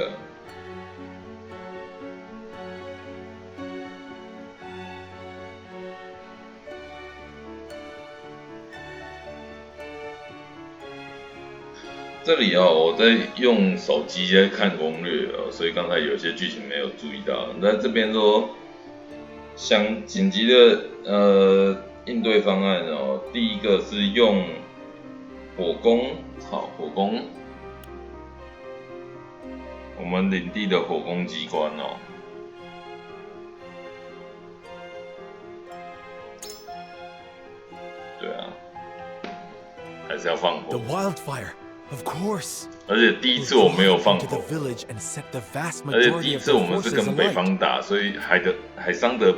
这里哦，我在用手机在看攻略哦，所以刚才有些剧情没有注意到。在这边说，想紧急的应对方案哦，第一个是用火攻，好火攻，我们领地的火攻机关哦。对啊，还是要放火。 The wildfire. Of course. 而且第一次我没有放火，而且第一次我们是跟北方打，所以海桑德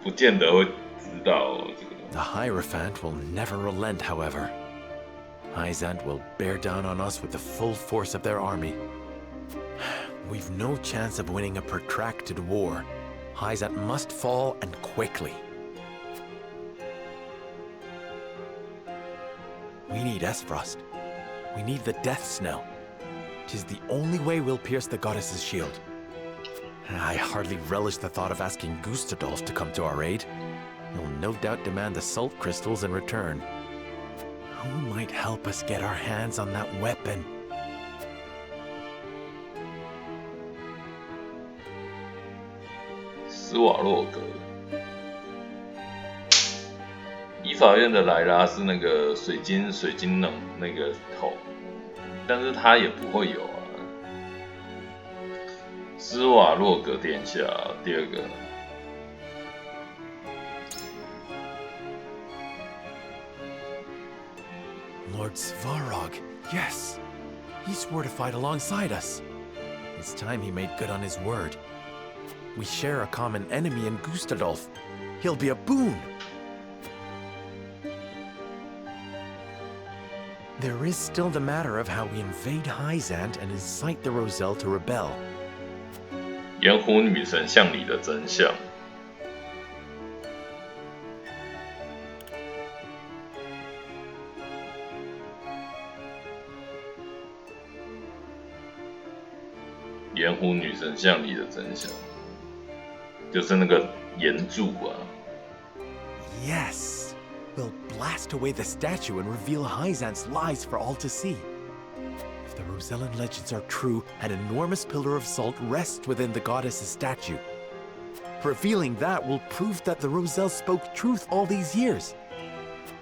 不见得会知道这个。The Hierophant will never relent, however. Hyzant will bear down on us with the full force of their army. We've no chance of winning a protracted war. Hyzant must fall and quickly. We need Esfrost. We need the Death Snow. 'Tis the only way we'll pierce the goddess's shield. I hardly relish the thought of asking Gustadolf to come to our aid. He'll no doubt demand the salt crystals in return. Who might help us get our hands on that weapon? 斯瓦洛格。依法院的莱拉是那个水晶冷那个头，但是他也不会有啊。斯瓦洛格殿下，第二个。Lord Svarog, yes. He swore to fight alongside us. It's time he made good on his word. We share a common enemy in Gustadolf. He'll be a boon. There is still the matter of how we invade Hyzant and incite the Roselle to rebel. 盐湖女神像里的真相。盐湖女神像里的真相，就是那个岩柱啊。Yes. We'll blast away the statue and reveal Hyzant's lies for all to see. If the Rosellan legends are true, an enormous pillar of salt rests within the goddess's statue. Revealing that will prove that the Roselle spoke truth all these years.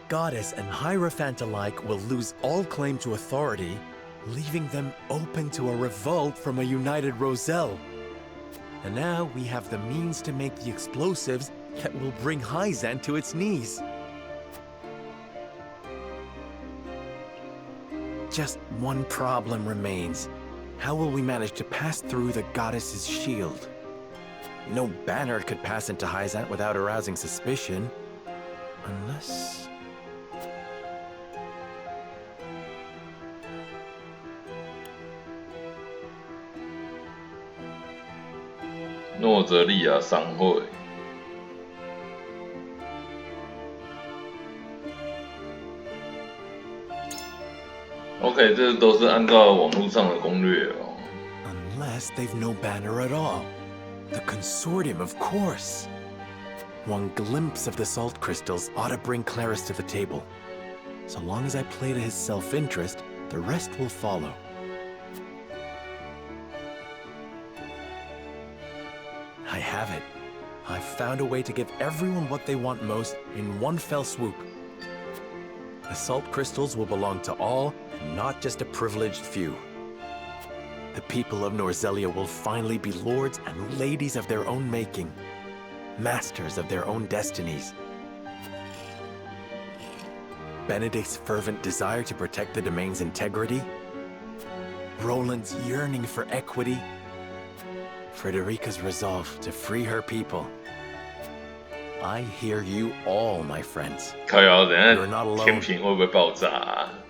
Goddess and Hierophant alike will lose all claim to authority, leaving them open to a revolt from a united Roselle. And now we have the means to make the explosives that will bring Hyzant to its knees. Just one problem remains. How will we manage to pass through the goddess's shield? No banner could pass into Hyzant without arousing suspicion. Unless...诺泽利亚商会。OK， 这都是按照网络上的攻略哦。Unless they've no banner at all. The Consortium, of course. One glimpse of the salt crystals ought to bring Claris to the table. So long as I play to his self-interest, the rest will follow. I have it. I've found a way to give everyone what they want most in one fell swoop. The salt crystals will belong to all, and not just a privileged few. The people of Norzelia will finally be lords and ladies of their own making, masters of their own destinies. Benedict's fervent desire to protect the domain's integrity, Roland's yearning for equity, Frederica's resolve to free her people. I hear you all, my friends. You're not alone.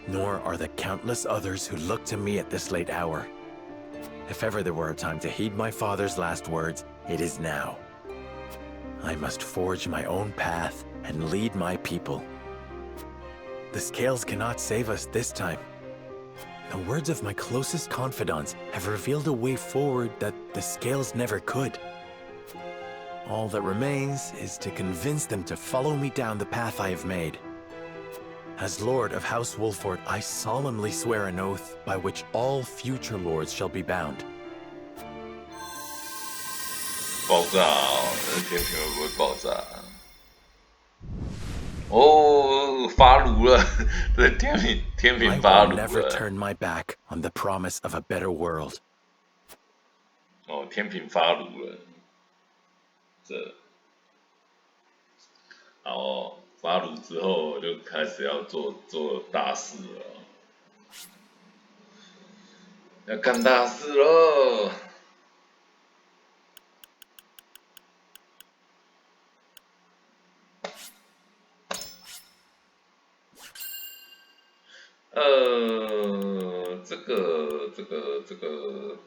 Nor are the countless others who look to me at this late hour. If ever there were a time to heed my father's last words, it is now. I must forge my own path and lead my people. The scales cannot save us this time. The words of my closest confidants have revealed a way forward that the scales never could. All that remains is to convince them to follow me down the path I have made. As Lord of House Wolford, I solemnly swear an oath by which all future lords shall be bound. 爆炸哦，这天平会不会爆炸？哦，发炉了，这天平发炉了。I will never turn my back on the promise of a better world. 哦，天平发炉了，这，好。发炉之后就开始要做大事了，要干大事了。这个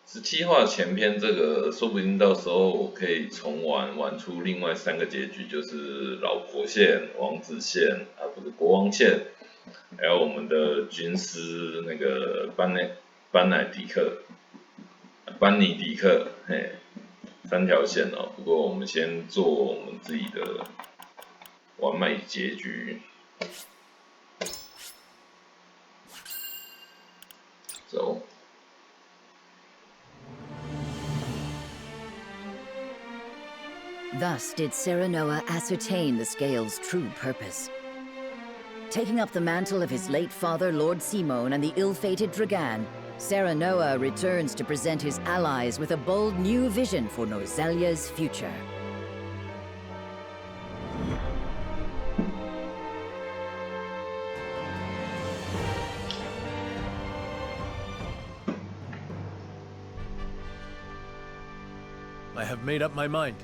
17话前篇这个，说不定到时候我可以重玩出另外3个结局，就是老婆线、王子线啊，不是国王线，还有我们的军师那个班尼迪克，嘿，3条线哦。不过我们先做我们自己的完美结局，走。Thus did Serenoa ascertain the Scale's true purpose. Taking up the mantle of his late father, Lord Simon, and the ill-fated Dragan, Serenoa returns to present his allies with a bold new vision for Norzelia's future. I have made up my mind.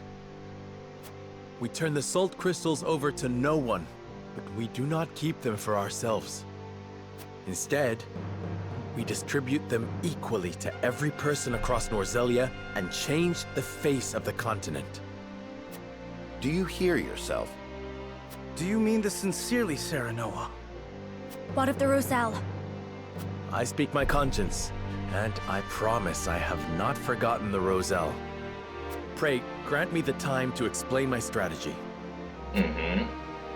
We turn the salt crystals over to no one, but we do not keep them for ourselves. Instead, we distribute them equally to every person across Norzelia and change the face of the continent. Do you hear yourself? Do you mean this sincerely, Serenoa? What of the Roselle? I speak my conscience, and I promise I have not forgotten the Roselle. Pray, grant me the time to explain my strategy.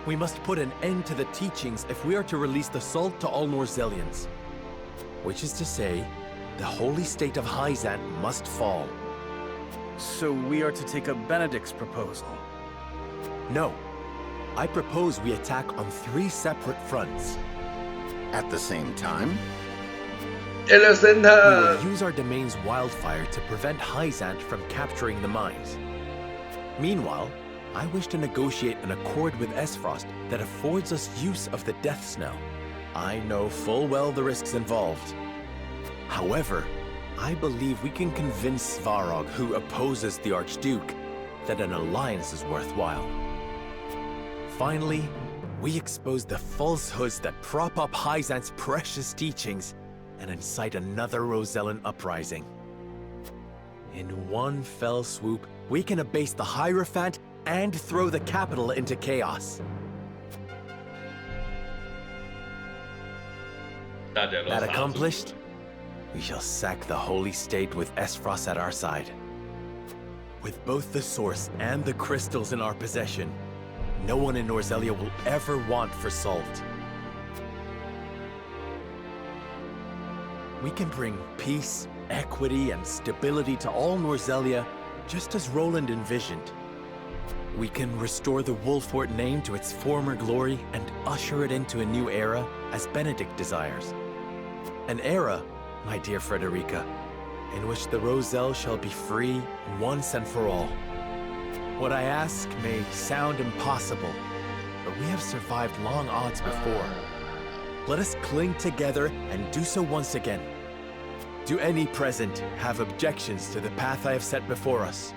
We must put an end to the teachings if we are to release the salt to all Norzelians. Which is to say, the holy state of Hyzant must fall. So we are to take up Benedict's proposal? No. I propose we attack on 3 separate fronts. At the same time? We will use our domain's wildfire to prevent Hyzant from capturing the mines. Meanwhile, I wish to negotiate an accord with Esfrost that affords us use of the Death Snow. I know full well the risks involved. However, I believe we can convince Svarog, who opposes the Archduke, that an alliance is worthwhile. Finally, we expose the falsehoods that prop up Hyzant's precious teachings and incite another Rosellan uprising. In one fell swoop, we can abase the Hierophant and throw the capital into chaos. That accomplished, we shall sack the Holy State with Esfrost at our side. With both the source and the crystals in our possession, no one in Norzelia will ever want for Salt. We can bring peace, equity, and stability to all Norzelia, just as Roland envisioned. We can restore the Wolfort name to its former glory and usher it into a new era, as Benedict desires. An era, my dear Frederica, in which the Roselle shall be free once and for all. What I ask may sound impossible, but we have survived long odds before. Let us cling together and do so once again. Do any present have objections to the path I have set before us?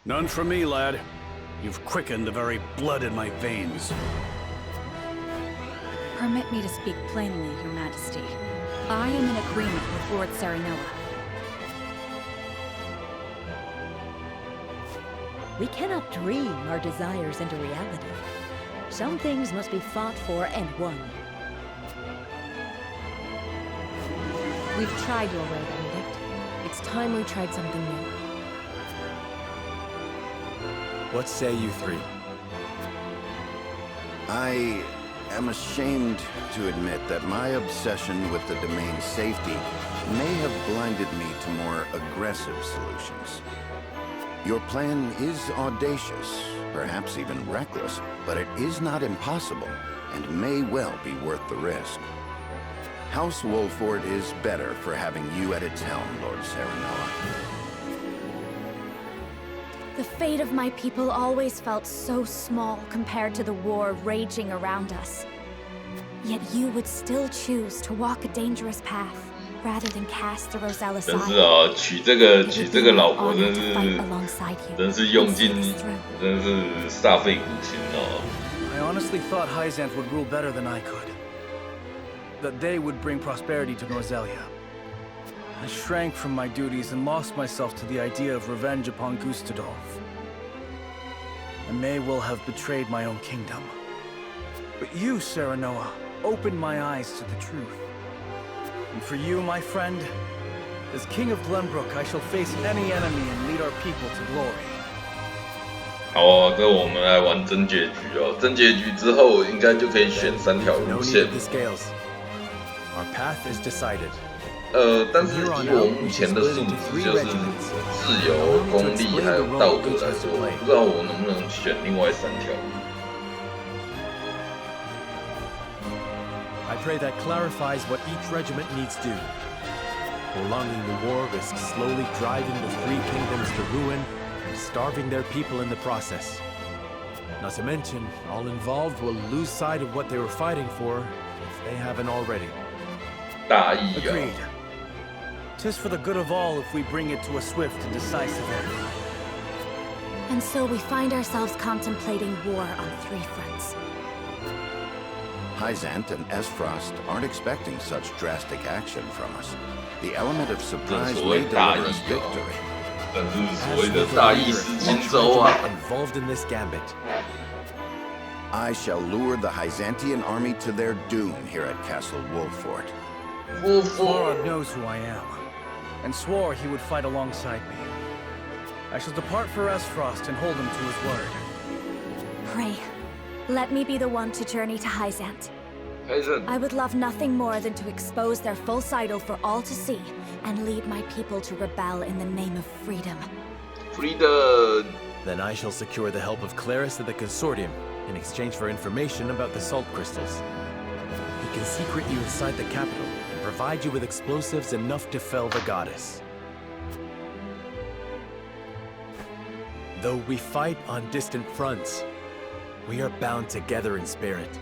None from me, lad. You've quickened the very blood in my veins. Permit me to speak plainly, Your Majesty. I am in agreement with Lord Serenoa. We cannot dream our desires into reality. Some things must be fought for and won. We've tried your way, Benedict. It's time we tried something new. What say you 3? I am ashamed to admit that my obsession with the domain's safety may have blinded me to more aggressive solutions. Your plan is audacious, perhaps even reckless, but it is not impossible, and may well be worth the risk. House Wolfort is better for having you at its helm, Lord Serenoa. The fate of my people always felt so small compared to the war raging around us. Yet you would still choose to walk a dangerous path, rather than cast the Roselle aside. 真是啊，娶这个老婆真是用尽，真是煞费苦心哦。I honestly thought Hyzant would rule better than I could. That they would bring prosperity to Norzelia. I shrank from my duties and lost myself to the idea of revenge upon Gustadolf. I may well have betrayed my own kingdom. But you, Serenoa, opened my eyes to the truth. And for you, my friend, as King of Glenbrook, I shall face any enemy and lead our people to glory. 好哦，这我们来玩真结局哦。真结局之后，应该就可以选3条路线。Our path is decided. 但是以我目前的素质，就是自由、功利还有道德来说，不知道我能不能选另外3条。I pray that clarifies what each regiment needs do. Prolonging the war risks slowly driving the 3 kingdoms to ruin and starving their people in the process. Not to mention, all involved will lose sight of what they were fighting for if they haven't already. 大意啊。 Agreed. 'Tis for the good of all if we bring it to a swift and decisive end. And so we find ourselves contemplating war on 3 fronts. Hyzant and Esfrost aren't expecting such drastic action from us. The element of surprise may deliver us victory. 但是所谓的大意失荆州啊。 Involved in this gambit. I shall lure the Hyzantian army to their doom here at Castle Wolfort. Svarog knows who I am, and swore he would fight alongside me. I shall depart for Esfrost and hold him to his word. Pray. Let me be the one to journey to Hyzant. I would love nothing more than to expose their false idol for all to see, and lead my people to rebel in the name of freedom. Freedom! Then I shall secure the help of Claris and the Consortium in exchange for information about the salt crystals. He can secret you inside the capital and provide you with explosives enough to fell the goddess. Though we fight on distant fronts, we are bound together in spirit.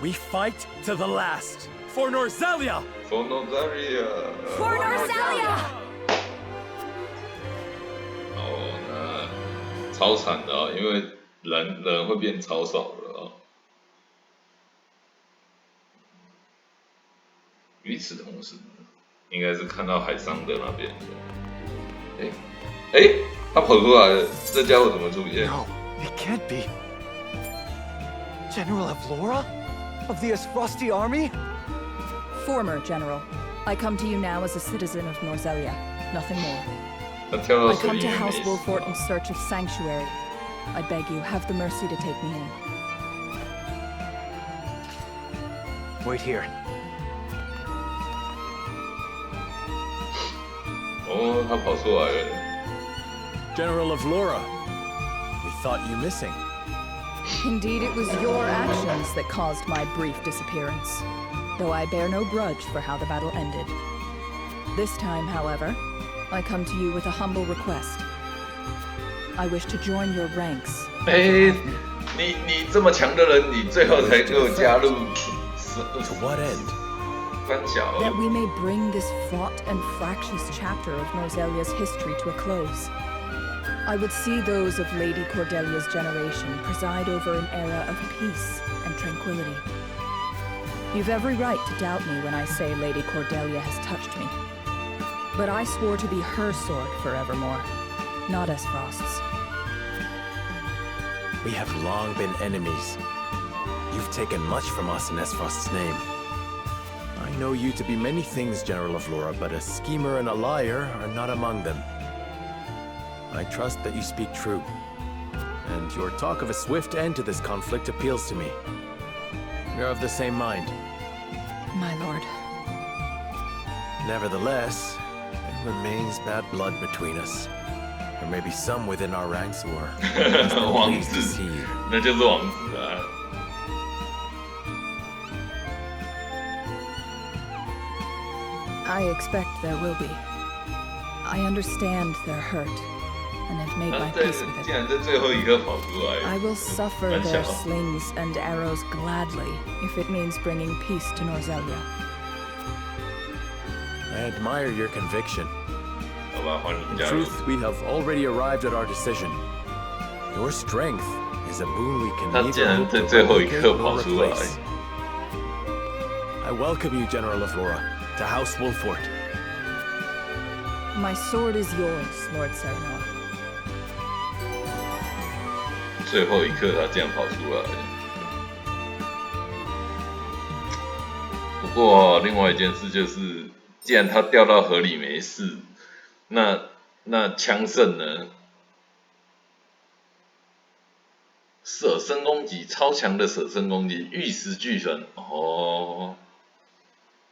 We fight to the last for Norzelia! For Norzelia! For Norzelia! 哦，那超惨的啊，因为人会变超少了啊。与此同时，应该是看到海桑德那边的。他跑出来了，这家伙怎么出现 No, it can't be. General Avlora? Of the Esfrosti army? Former General. I come to you now as a citizen of Norzelia. Nothing more. I come to House Wolfort in search of sanctuary. I beg you, have the mercy to take me in. Wait here. 哦，他跑出来了。General of Laura, we thought you missing. Indeed, it was your actions that caused my brief disappearance, though I bear no grudge for how the battle ended. This time, however, I come to you with a humble request. I wish to join your ranks. 你这么强的人，你最后才给我加入。To what end? 三小。 That we may bring this fraught and fractious chapter of Norzelia's history to a close. I would see those of Lady Cordelia's generation preside over an era of peace and tranquility. You've every right to doubt me when I say Lady Cordelia has touched me. But I swore to be her sword forevermore, not Esfrost's. We have long been enemies. You've taken much from us in Esfrost's name. I know you to be many things, General of Laura, but a schemer and a liar are not among them. I trust that you speak true, and your talk of a swift end to this conflict appeals to me. We're of the same mind. My lord. Nevertheless, there remains bad blood between us. There may be some within our ranks who are pleased to see you. 那就是王子啊。I expect there will be. I understand their hurt, and have made my peace with it. 竟然在最后一个跑出来。 I will suffer their slings and arrows gladly, if it means bringing peace to Norzelia. I admire your conviction. 好吧，欢迎 In 加入。 truth, we have already arrived at our decision. Your strength is a boon we can 他竟 neither 然 hope 在 to 最后一 replicate 刻 nor 跑出来。 replace. I welcome you, General of Laura, to House Wolfort. My sword is yours, Lord Serenoa. 最后一刻他这样跑出来。不过另外一件事就是，既然他掉到河里没事，那枪圣呢？舍身攻击，超强的舍身攻击，玉石巨神哦，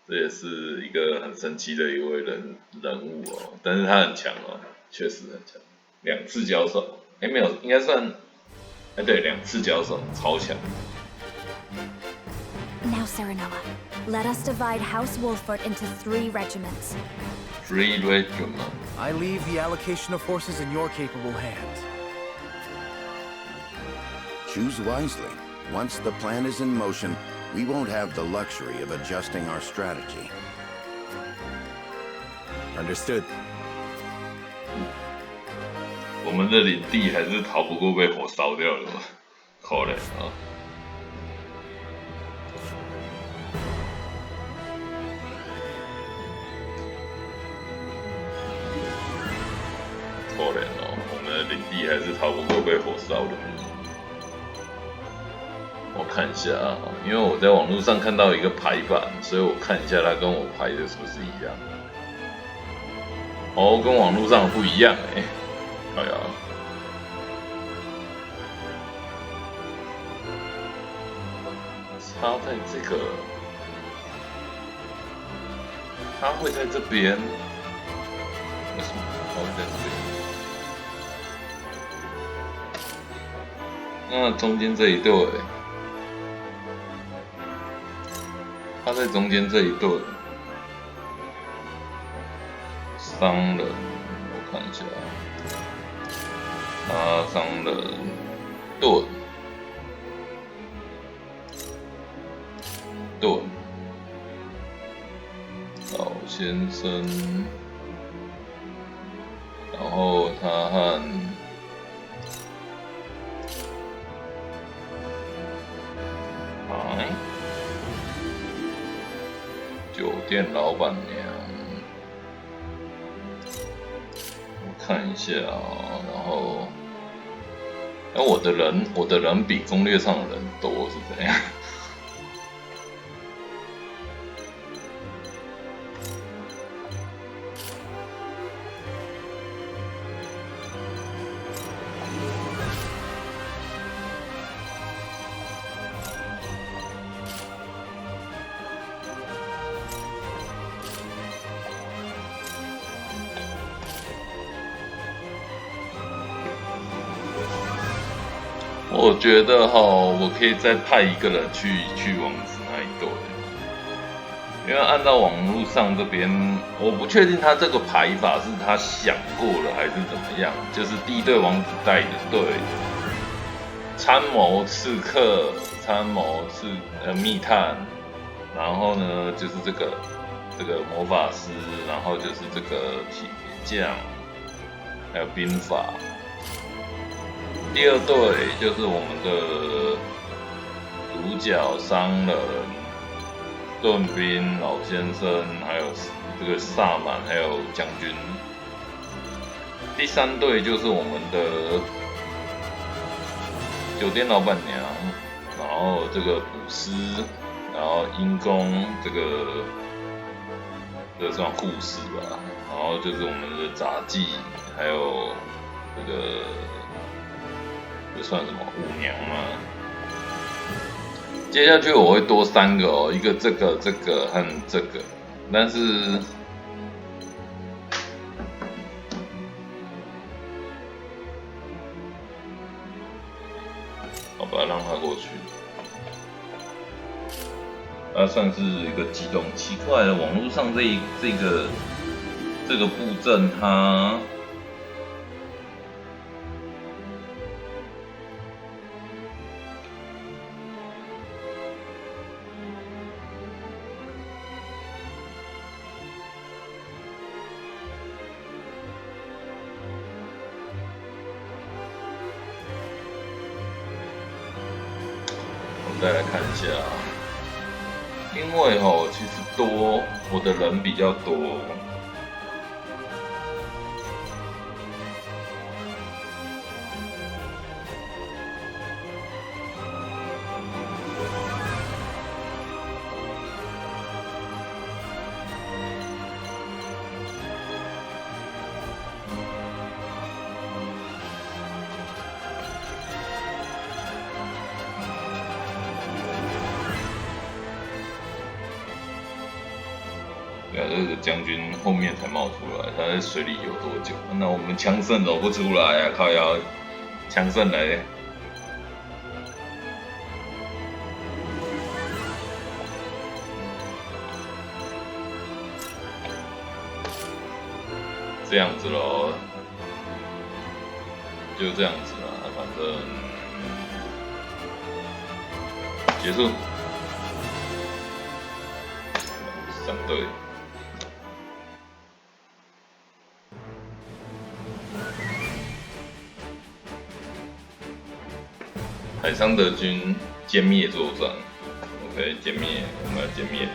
这也是一个很神奇的一位人物哦。但是他很强哦，确实很强，两次交手，没有，应该算。 对，两次交手，超强。 Now, Serenoa, let us divide House Wolfort into 3 regiments. 3 regiments. I leave the allocation of forces in your capable hands. Choose wisely. Once the plan is in motion, we won't have the luxury of adjusting our strategy. Understood. 我们的领地还是逃不过被火烧掉了，可怜啊！可怜哦，我们的领地还是逃不过被火烧的。我看一下啊，因为我在网络上看到一个排版，所以我看一下它跟我排的是不是一样。哦，跟网络上不一样哎。 哎呀，他在这个，他会在这边，为什么他会在这边？那中间这一对，他在中间这一对，商人，我看一下，他商人盾。老先生，然后他和酒店老板娘，我看一下啊，然后，我的人比攻略上的人多是怎样？我觉得我可以再派一个人去王子那一队，因为按照网络上这边，我不确定他这个排法是他想过了还是怎么样。就是第一队王子带的队，参谋刺客、密探，然后呢就是这个魔法师，然后就是这个铁匠，还有兵法。第二队就是我们的主角商人、盾兵、老先生，还有这个萨满，还有将军。第三队就是我们的酒店老板娘，然后这个捕师，然后鹰工，这算护士吧，然后就是我们的杂技，还有这算什么舞娘嘛？接下去我会多3个哦，一个这个和这个，但是好吧，让他过去。算是一个机动，奇怪的，网络上这个布阵它。再来看一下，因为其实我的人比较多，这个将军后面才冒出来，他在水里游多久？那我们枪圣走不出来啊！靠腰，枪圣来。这样子咯，就这样子啦，反正结束。3队。海上德军歼灭作战 ，OK， 歼灭，我们要歼灭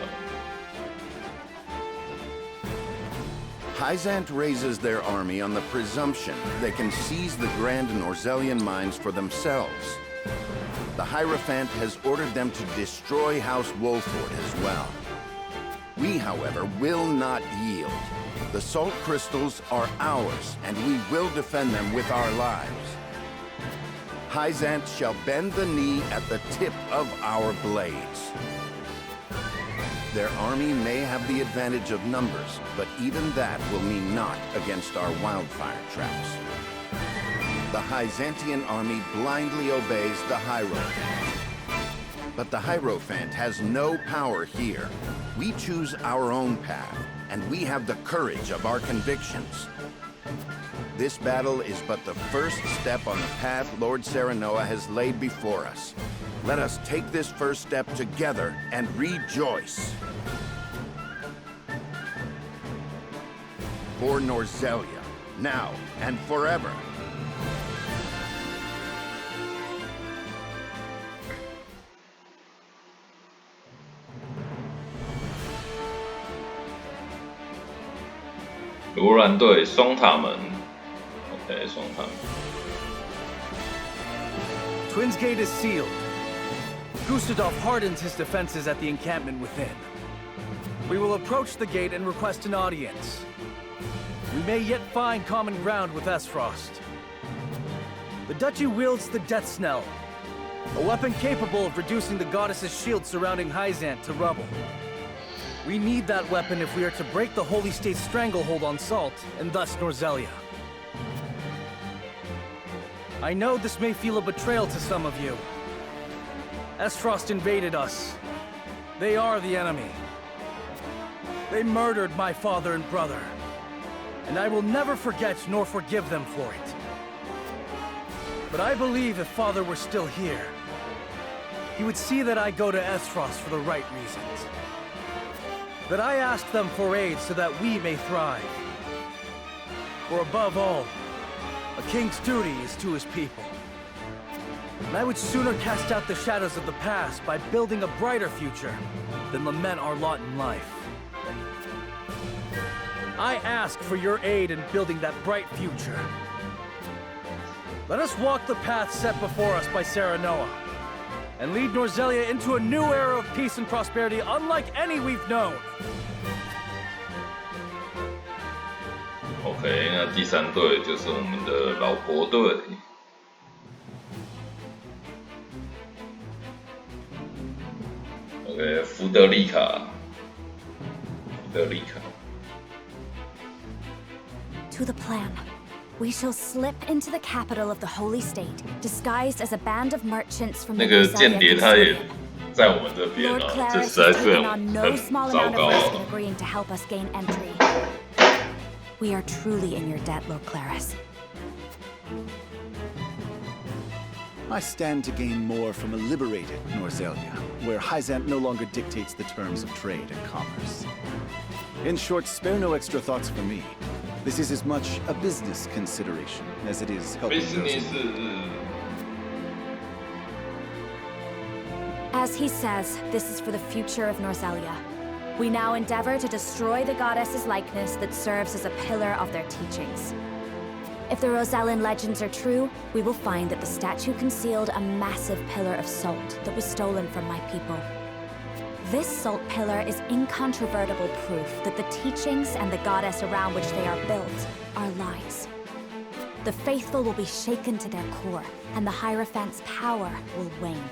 他。Hyzant raises their army on the presumption they can seize the Grand Norzelian mines for themselves. The Hierophant has ordered them to destroy House Wolford as well. We, however, will not yield. The salt crystals are ours, and we will defend them with our lives. Hyzant shall bend the knee at the tip of our blades. Their army may have the advantage of numbers, but even that will mean naught against our wildfire traps. The Hyzantian army blindly obeys the Hierophant. But the Hierophant has no power here. We choose our own path, and we have the courage of our convictions. This battle is but the first step on the path Lord Serenoa has laid before us. Let us take this first step together and rejoice. For Norzelia, now and forever. 罗兰对双塔门 ，OK， 双塔门。 Twins Gate is sealed. Gustadolf hardened his defenses at the encampment within. We will approach the gate and request an audience. We may yet find common ground with Esfrost. The duchy wields the Death Snell, a weapon capable of reducing the goddess's shield surrounding Hyzant to rubble. We need that weapon if we are to break the Holy State's stranglehold on Salt, and thus Norzelia. I know this may feel a betrayal to some of you. Esfrost invaded us. They are the enemy. They murdered my father and brother. And I will never forget nor forgive them for it. But I believe if Father were still here, he would see that I go to Esfrost for the right reasons. That I ask them for aid so that we may thrive. For above all, a king's duty is to his people. And I would sooner cast out the shadows of the past by building a brighter future than lament our lot in life. I ask for your aid in building that bright future. Let us walk the path set before us by Serenoa, and lead Norzelia into a new era of peace and prosperity unlike any we've known. OK， 那第三队就是我们的老婆队。OK， 福德利卡。 To the plan. We shall slip into the capital of the Holy State, disguised as a band of merchants from the 那个间谍他也在我们这边 Lord 啊，这 Claris 实在 has 是 taken on no 很 small 糟 amount 糕 of risk in 啊。 agreeing to help us gain entry. We are truly in your debt, Lord Claris. I stand to gain more from a liberated Norzelia, where Hyzant no longer dictates the terms of trade and commerce. In short, spare no extra thoughts for me. This is as much a business consideration as it is helping those in need. As he says, this is for the future of Norzelia. We now endeavor to destroy the goddess's likeness that serves as a pillar of their teachings. If the Rosellan legends are true, we will find that the statue concealed a massive pillar of salt that was stolen from my people. This salt pillar is incontrovertible proof that the teachings and the goddess around which they are built are lies. The faithful will be shaken to their core, and the Hierophant's power will wane.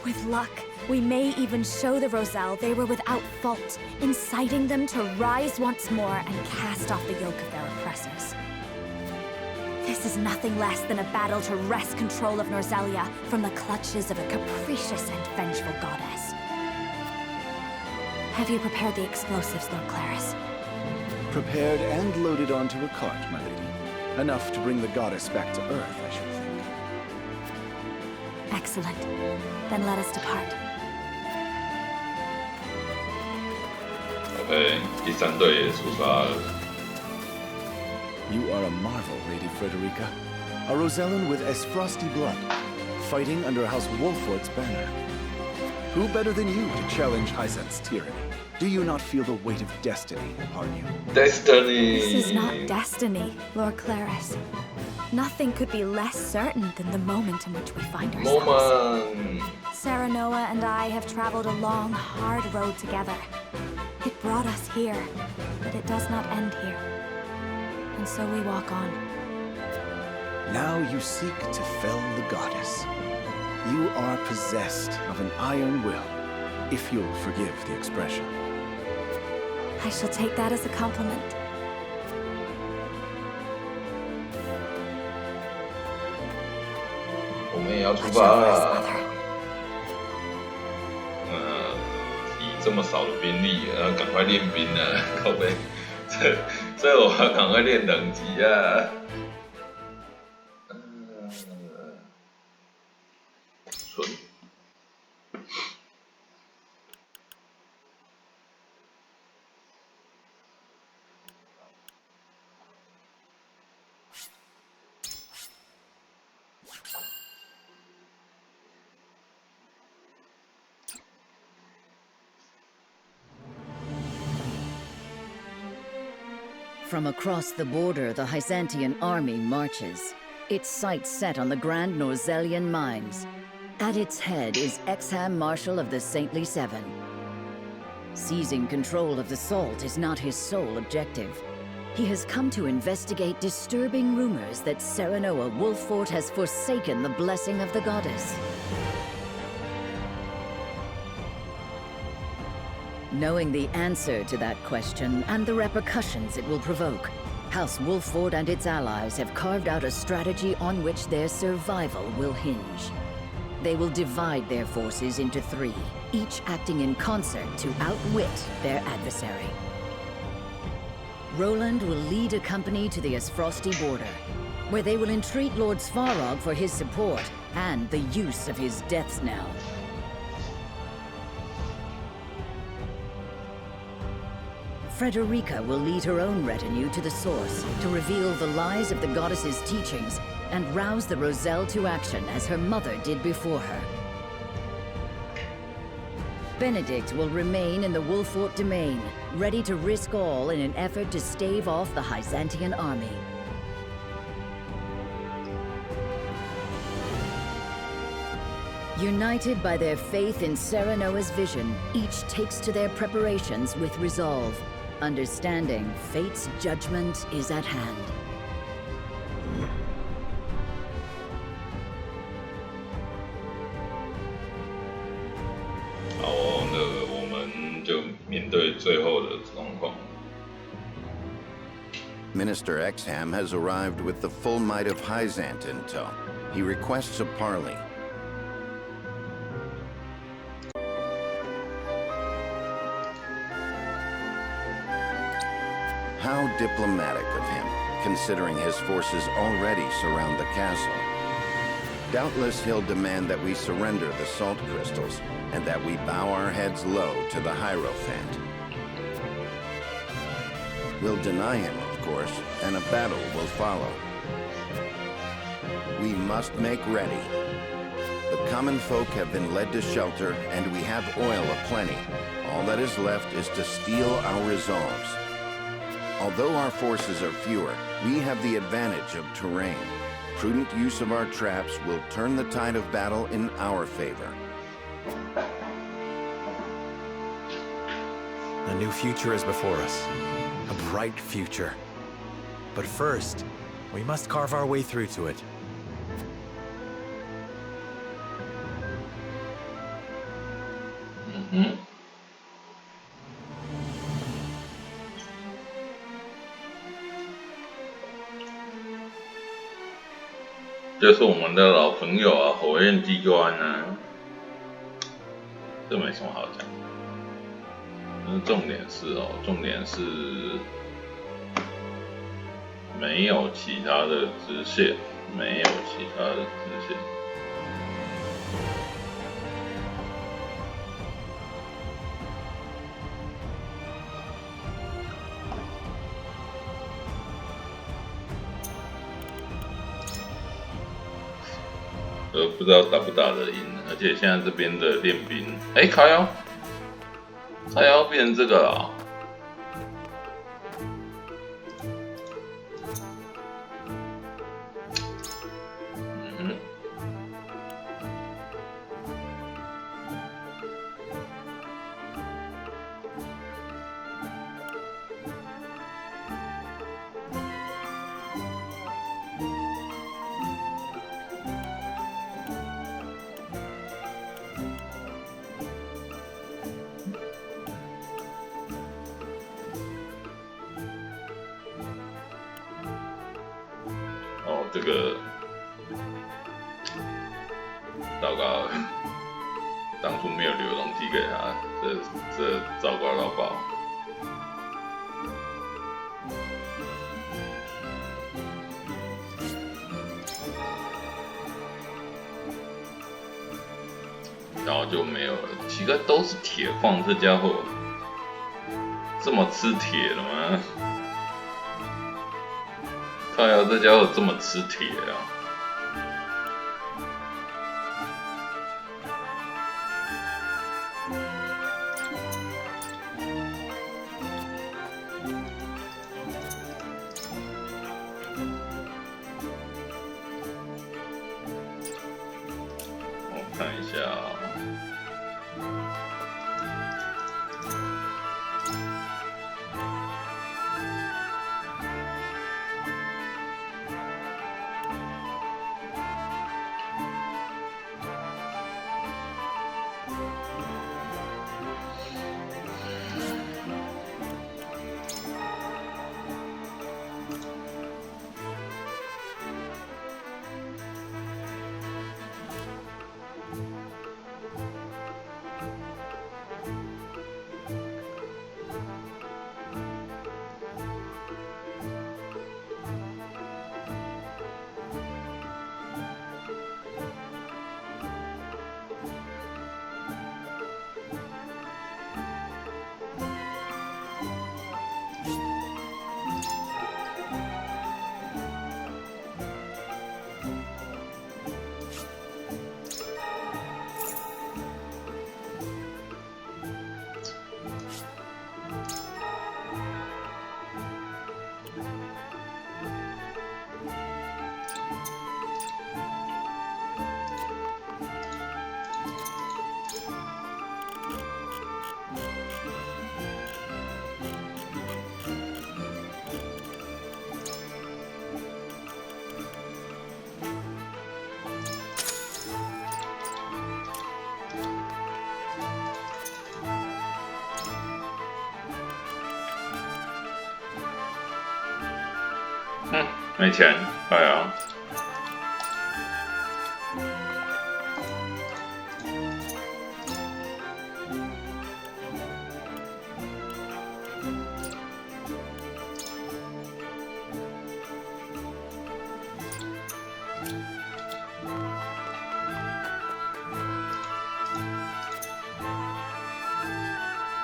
With luck, we may even show the Roselle they were without fault, inciting them to rise once more and cast off the yoke of their oppressors. This is nothing less than a battle to wrest control of Norzelia from the clutches of a capricious and vengeful goddess. Have you prepared the explosives, Lord Claris? Prepared and loaded onto a cart, my lady. Enough to bring the goddess back to Earth, I should think. Excellent. Then let us depart. OK， 第三队也出发了。 You are a marvel, Lady Frederica. A Rosellan with Esfrosti blood, fighting under House Wolfort's banner. Who better than you to challenge Hyzant's tyranny? Do you not feel the weight of destiny upon you? Destiny! This is not destiny, Lord Claris. Nothing could be less certain than the moment in which we find ourselves. Moment! Serenoa and I have traveled a long, hard road together. It brought us here, but it does not end here. And so we walk on. Now you seek to fell the goddess. You are possessed of an iron will, if you'll forgive the expression. I shall take that as a compliment. 我们也要出发了。以这么少的兵力，赶快练兵啊！靠北，这我要赶快练等级啊！存。From across the border, the Byzantine army marches, its sights set on the Grand Norzelian mines. At its head is Exham Marshal of the Saintly Seven. Seizing control of the Salt is not his sole objective. He has come to investigate disturbing rumors that Serenoa Wolffort has forsaken the blessing of the goddess. Knowing the answer to that question and the repercussions it will provoke, House Wolffort and its allies have carved out a strategy on which their survival will hinge. They will divide their forces into three, each acting in concert to outwit their adversary. Roland will lead a company to the Asfrosti border, where they will entreat Lord Svarog for his support and the use of his death's knell. Frederica will lead her own retinue to the source to reveal the lies of the goddess's teachings and rouse the Roselle to action as her mother did before her. Benedict will remain in the Wolffort domain, ready to risk all in an effort to stave off the Byzantine army. United by their faith in Serenoa's vision, each takes to their preparations with resolve, understanding fate's judgment is at hand. 好哦，那我们就面对最后的状况。Minister Exham has arrived with the full might of Hyzant in tow. He requests a parley. How diplomatic of him, considering his forces already surround the castle. Doubtless he'll demand that we surrender the salt crystals, and that we bow our heads low to the Hierophant. We'll deny him, of course, and a battle will follow. We must make ready. The common folk have been led to shelter, and we have oil aplenty. All that is left is to steel our resolves. Although our forces are fewer, we have the advantage of terrain. Prudent use of our traps will turn the tide of battle in our favor. A new future is before us. A bright future. But first, we must carve our way through to it. Mm-hmm. 就是我们的老朋友啊，火焰机关啊，这没什么好讲。但是重点是没有其他的支线，没有其他的支线。不知道打不打得赢，而且现在这边的练兵，靠腰，他要变成这个啊、这个糟糕，当初没有留东西给他，这糟糕到爆。然后就没有了，奇怪，都是铁矿，这家伙这么吃铁了吗？靠呀，这家伙这么吃铁啊！我看一下啊。没钱，哎呀！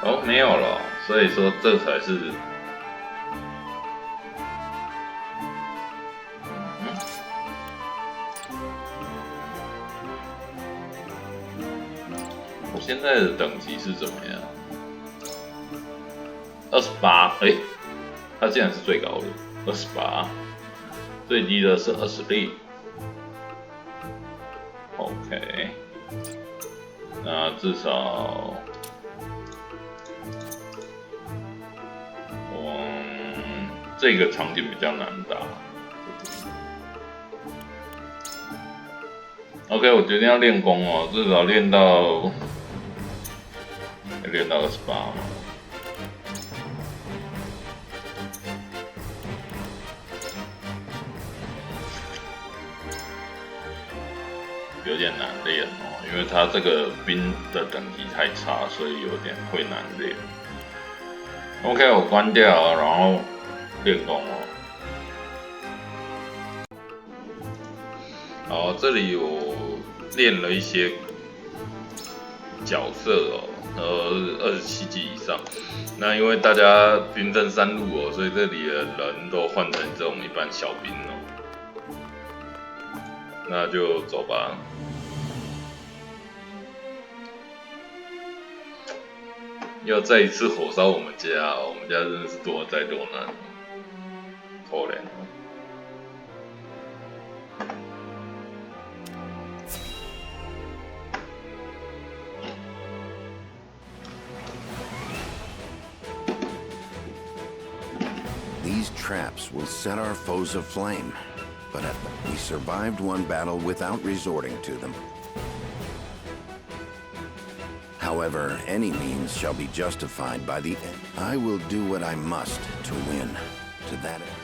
哦，没有了，所以说这才是。现在的等级是怎么样？28，哎，它竟然是最高的28，最低的是26。OK， 那至少，这个场景比较难打。OK， 我决定要练功哦，至少练到。练到28嘛，有点难练哦，因为他这个兵的等级太差，所以有点会难练。OK， 我关掉，然后练功哦。好，这里我练了一些角色哦。27级以上，那因为大家兵分3路哦，所以这里的人都换成这种一般小兵哦，那就走吧。要再一次火烧我们家哦，我们家真的是多灾多难，可怜。These traps will set our foes aflame, but we survived one battle without resorting to them. However, any means shall be justified by the end. I will do what I must to win. To that end.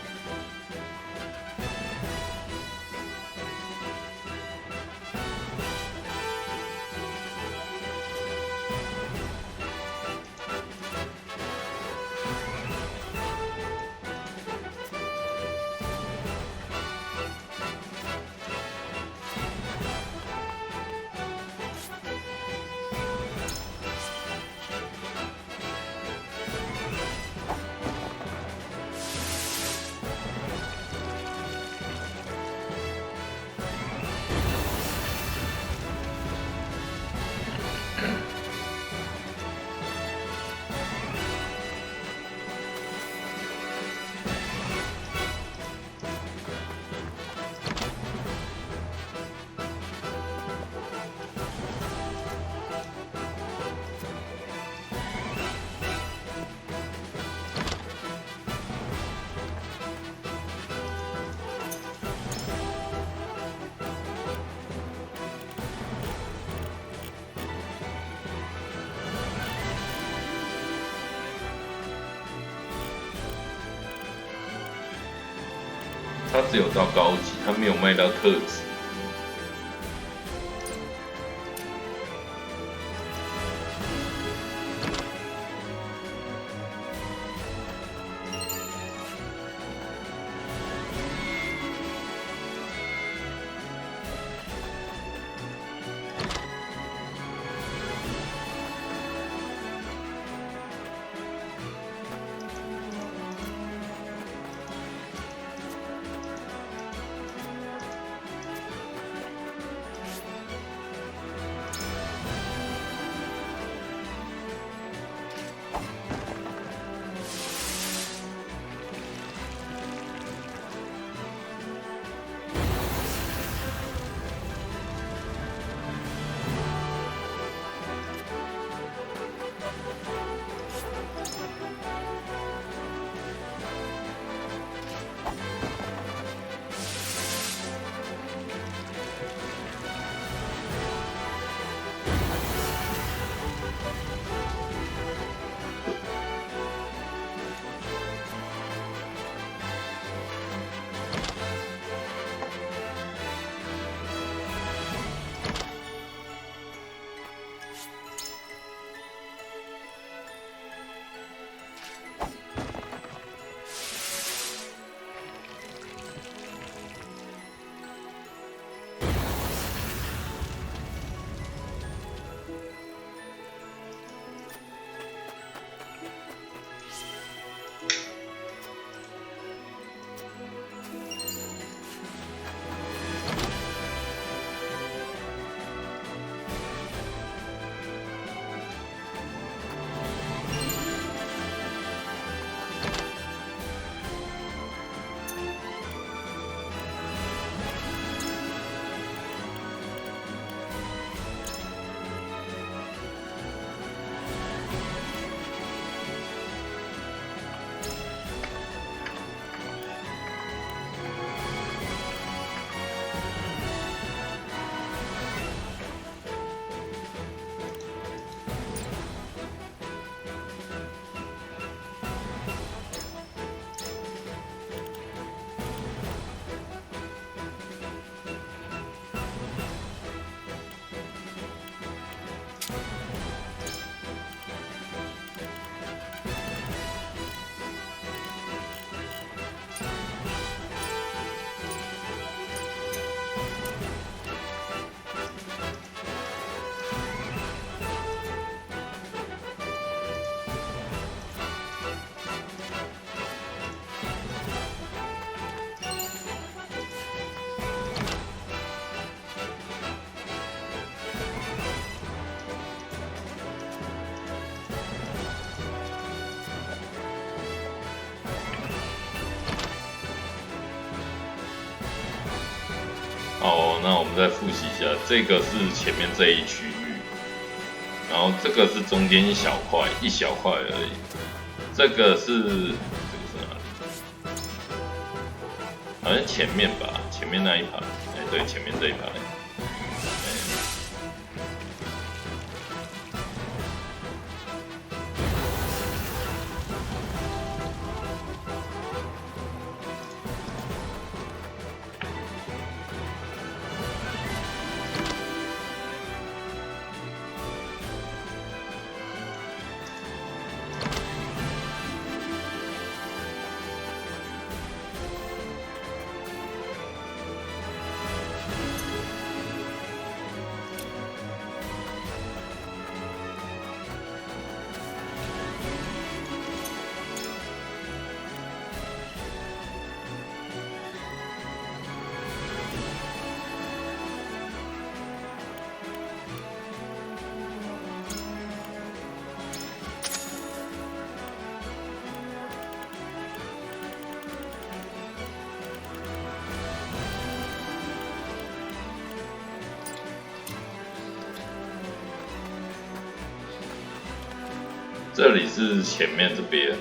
它只有到高级，它没有卖到特级。好，那我们再复习一下，这个是前面这一区域，然后这个是中间一小块而已，这个是哪里？好像前面吧，前面那一排，对，前面这一排。这里是前面这边，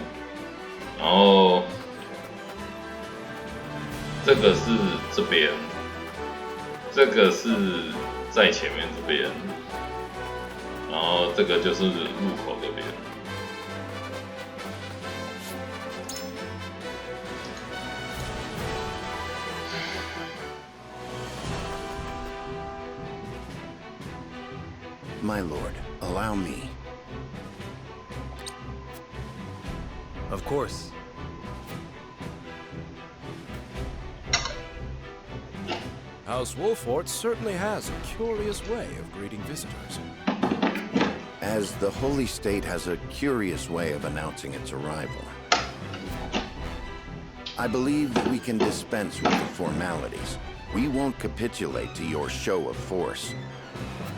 然后这个是这边，这个是在前面这边，然后这个就是入口这边。My lord, allow me. Of course. House Wolfort certainly has a curious way of greeting visitors. As the Holy State has a curious way of announcing its arrival. I believe we can dispense with the formalities. We won't capitulate to your show of force.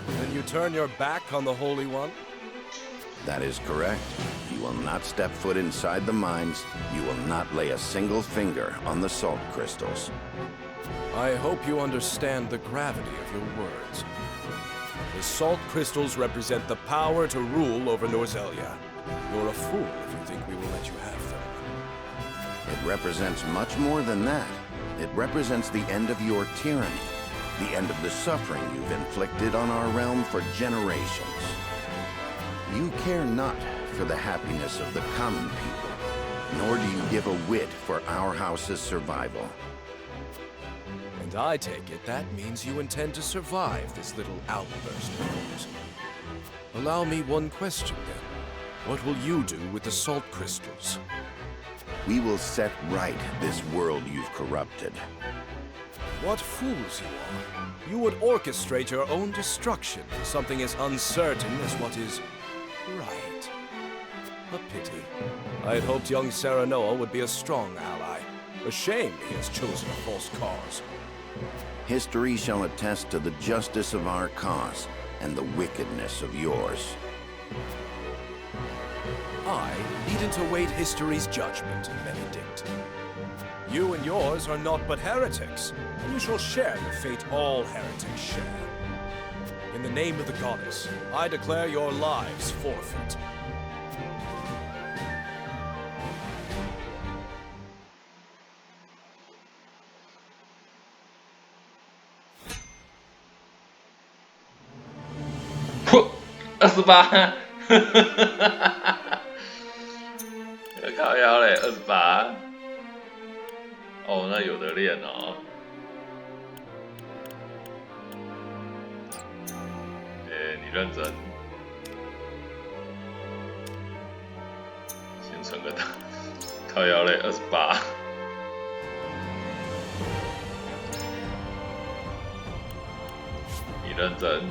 Then you turn your back on the Holy One? That is correct. You will not step foot inside the mines. You will not lay a single finger on the salt crystals. I hope you understand the gravity of your words. The salt crystals represent the power to rule over Norzelia. You're a fool if you think we will let you have them. It represents much more than that. It represents the end of your tyranny, the end of the suffering you've inflicted on our realm for generations. You care not for the happiness of the common people, nor do you give a whit for our house's survival. And I take it that means you intend to survive this little outburst of yours. Allow me one question then. What will you do with the salt crystals? We will set right this world you've corrupted. What fools you are. You would orchestrate your own destruction for something as uncertain as what is right. A pity. I had hoped young Serenoa would be a strong ally. A shame he has chosen a false cause. History shall attest to the justice of our cause and the wickedness of yours. I needn't await history's judgment, Benedict. You and yours are naught but heretics, and you shall share the fate all heretics share. In the name of the goddess, I declare your lives forfeit.28靠腰嘞，28。哦，那有的练哦。你认真。先存个档，靠腰嘞，28。你认真。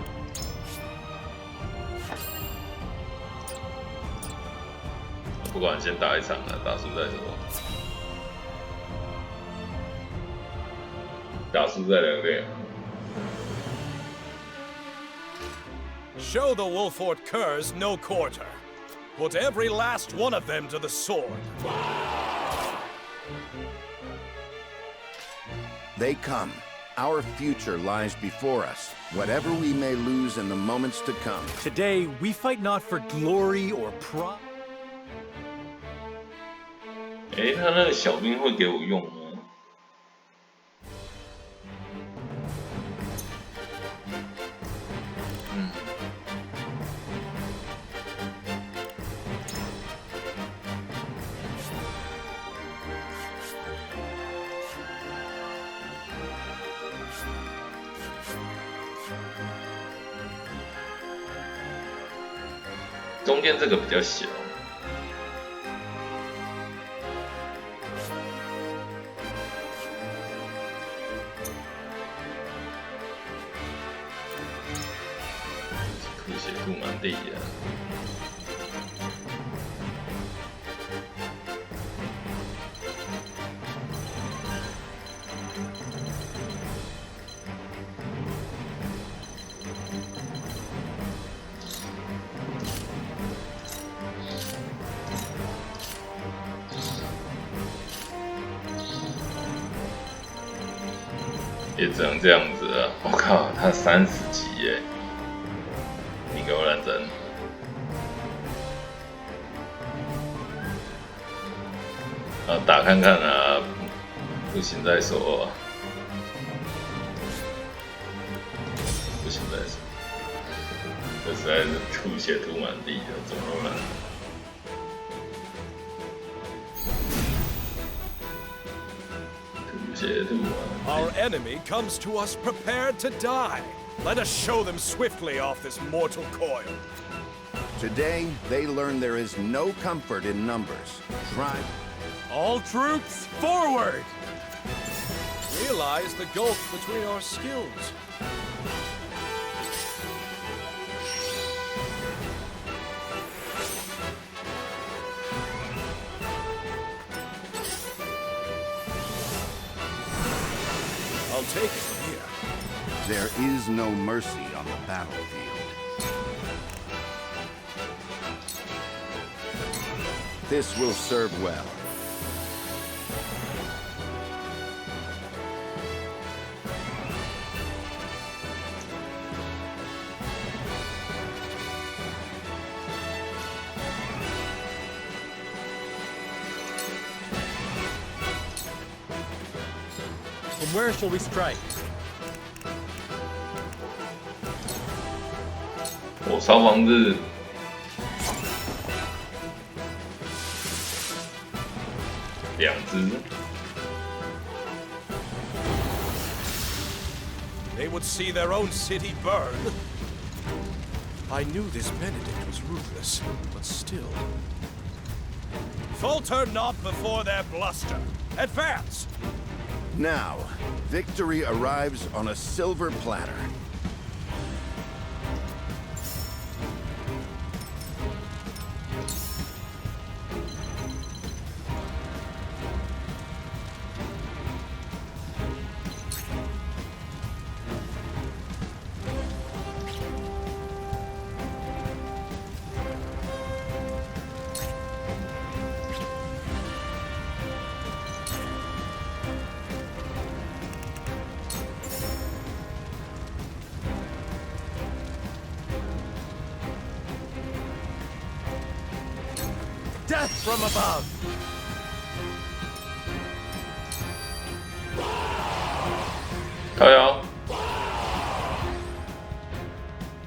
不管先打一场了，打输再说。打输再2练。Show the Wolfort curs no quarter. Put every last one of them to the sword. They come. Our future lies before us. Whatever we may lose in the moments to come. Today, we fight not for glory or pride. 他那个小兵会给我用吗？中间这个比较小。吐血吐满地的。也只能这样子了。我靠，他30级耶！你给我认真。打看看啊，不行再说。不行再说。这实在是吐血吐满地的，怎么那么难？ Our enemy comes to us prepared to die. Let us show them swiftly off this mortal coil. Today, they learn there is no comfort in numbers. Try. All troops, forward! Realize the gulf between our skills. I'll take it from here. There is no mercy on the battlefield. This will serve well. From where shall we strike? 火烧房子。2只。They would see their own city burn. I knew this Benedict was ruthless, but still. Falter not before their bluster. Advance! Now, victory arrives on a silver platter. Death from above!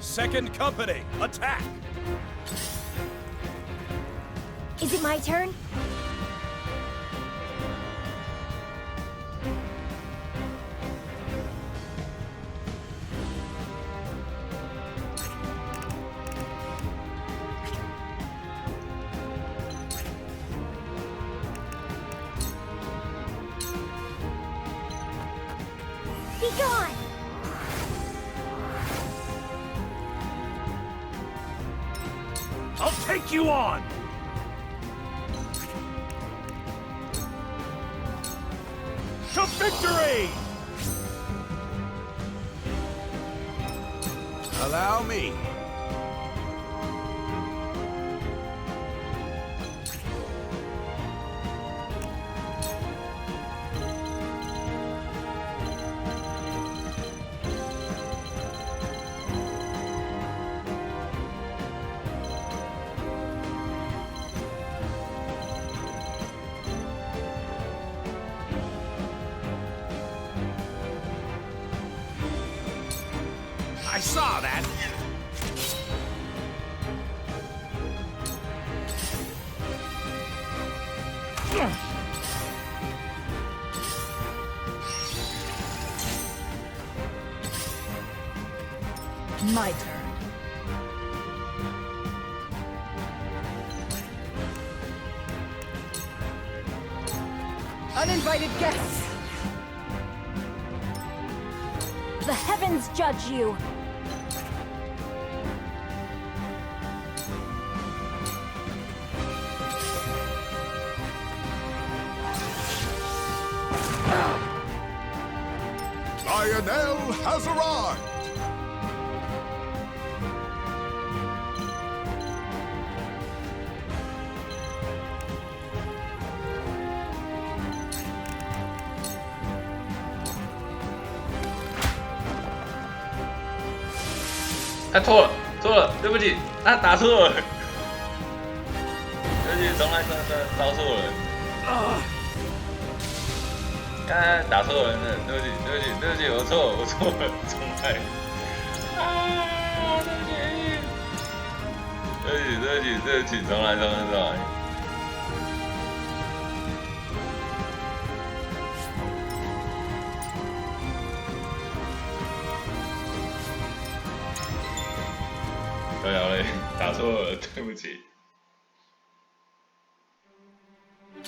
Second company, attack! Is it my turn? Be gone! I'll take you on! To victory! Allow me. I saw that. My turn. Uninvited guests! The heavens judge you! Lionel has arrived!错了，对不起，打错了，对不起，重来，招错了，刚刚打错人了，对不起，我错了，重来，对不起，重来。哎呀嘞，打错了，对不起。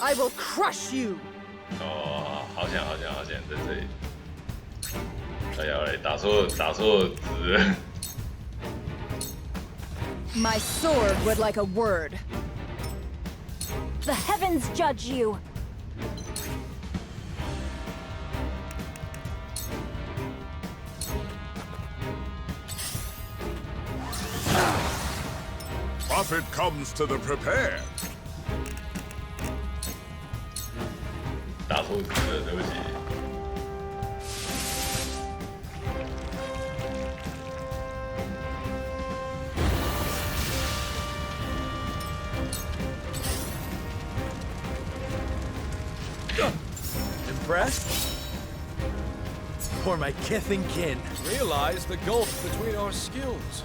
I will crush you. 哦，好险，在这里。哎呀嘞，打错字了。My sword would like a word. The heavens judge you. Profit comes to the prepared. 打错字了，对不起。Impressed? For my kith and kin. Realize the gulf between our skills.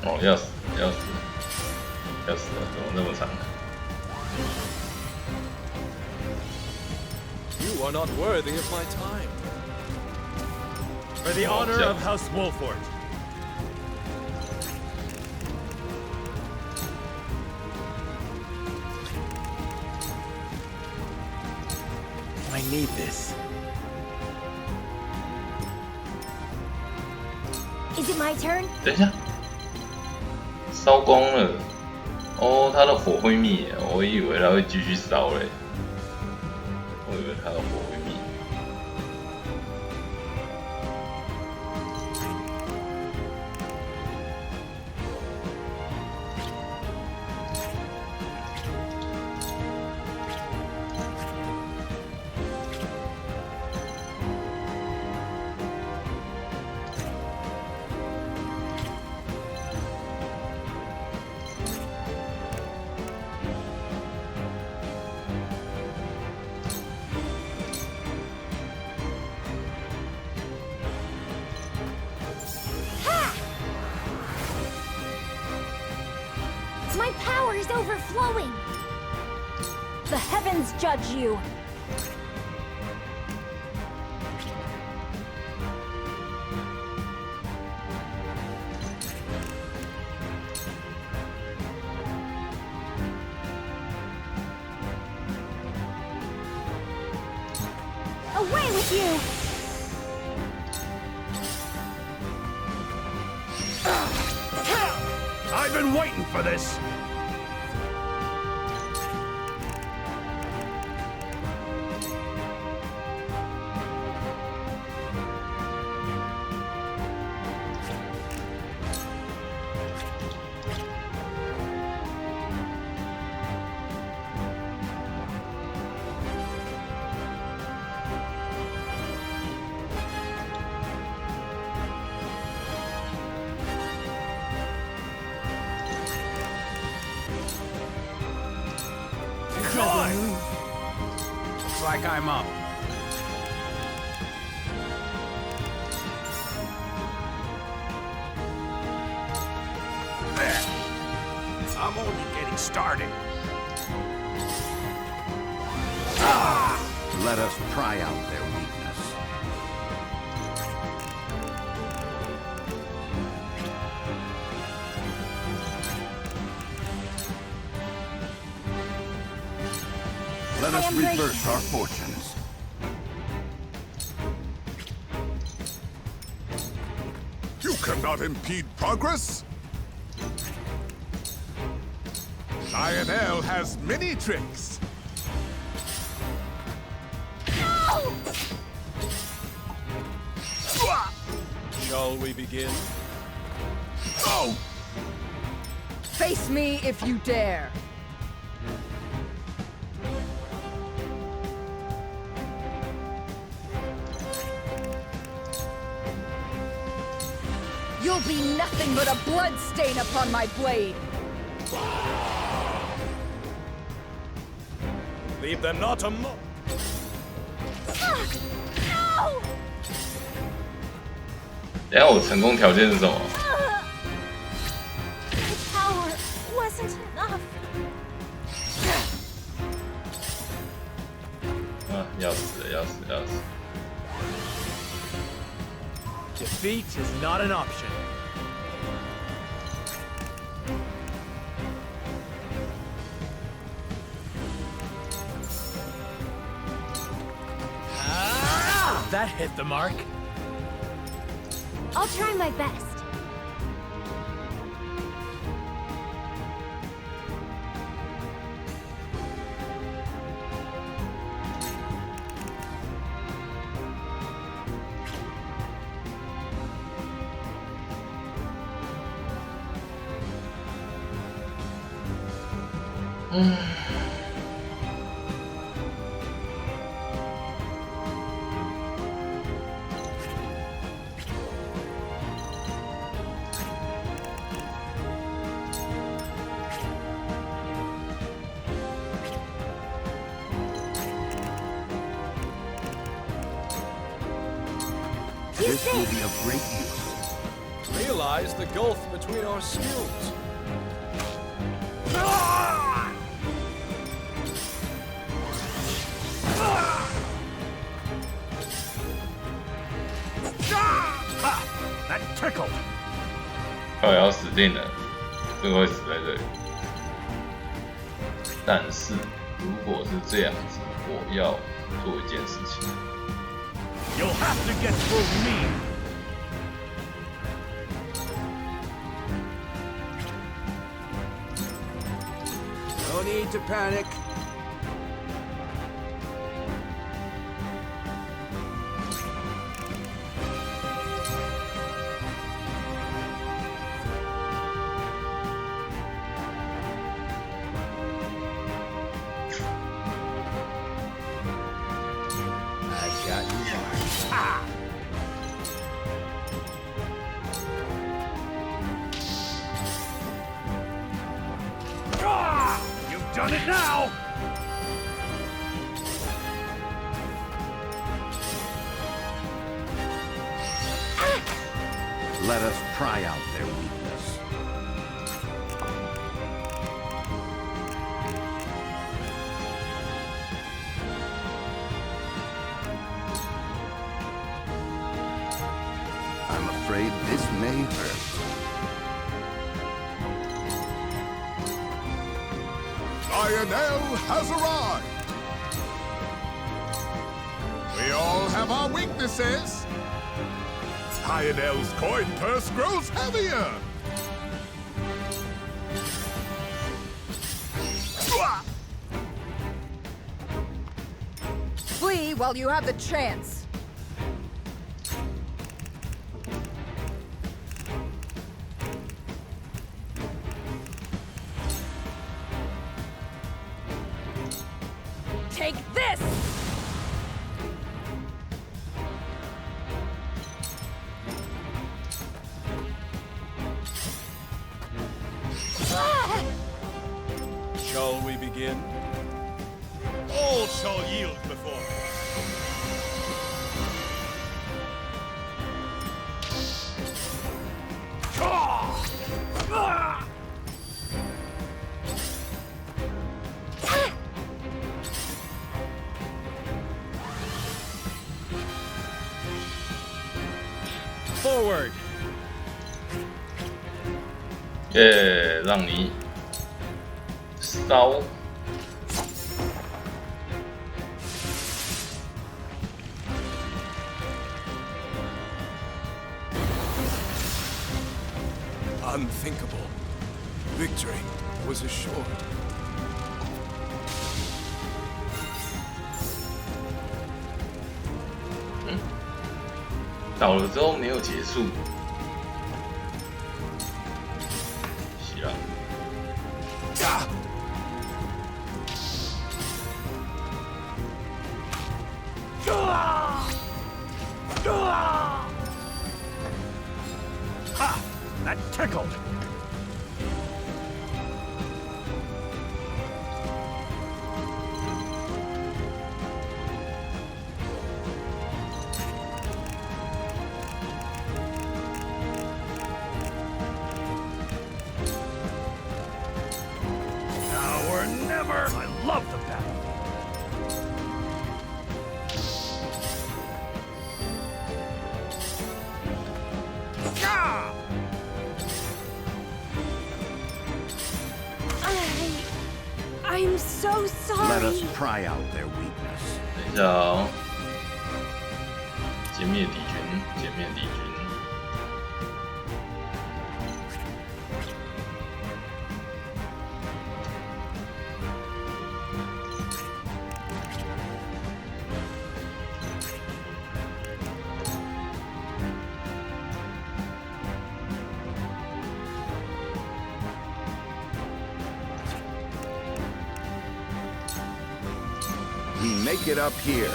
Oh, 要死了，怎么那么长？You are not worthy of my time. For the honor of House Wolfort. I need this. Is it my turn? 等一下，烧光了。哦，它的火会灭，我以为它会继续烧嘞。我以为它的火会灭。My power is overflowing. The heavens judge you. Away with you! I've been waiting for this. Looks like I'm up. There. I'm only getting started. Let us pry out their weakness. Let us reverse our fortunes. You cannot impede progress. Lionel has many tricks. No! Shall we begin? Oh! Face me if you dare. You'll be nothing but a bloodstain upon my blade. Leave them not a mo. No! 等一下我成功条件是什么？ Power 要死了，要死了，要死了。 Defeat is not an option. That hit the mark. I'll try my best. This will be of great use. Realize the gulf between our skills. That tickled. 快要死定了，这个会死在这里。但是如果是这样子，我要做一件事情。 You'll have to get through me. No need to panic. I got you marked. Ah! You've done it now! Let us try out their weakness. I'm afraid this may hurt. Lionel has arrived! We all have our weaknesses! Lionel's coin purse grows heavier! Flee while you have the chance. Take this! Shall we begin? All shall yield before me. Forward. 耶，让你烧。 Unthinkable. Victory was assured. 倒了之后没有结束。是啊。Ha! That tickled. Now or never. I love the battle. so sorry. Let us pry out their weakness. 等一下哦，歼灭敌军，歼灭敌军。We make it up here.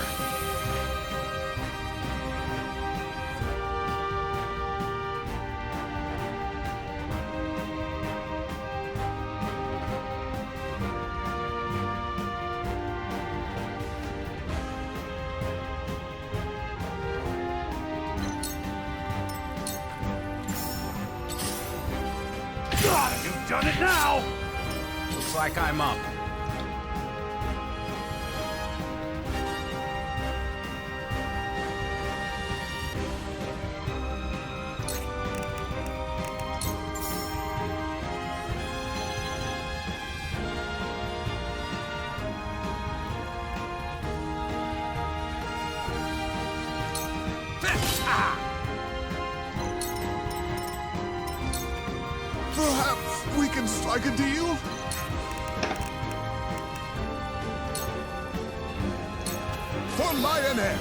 You've done it now! Looks like I'm up. Perhaps we can strike a deal? For Lionel!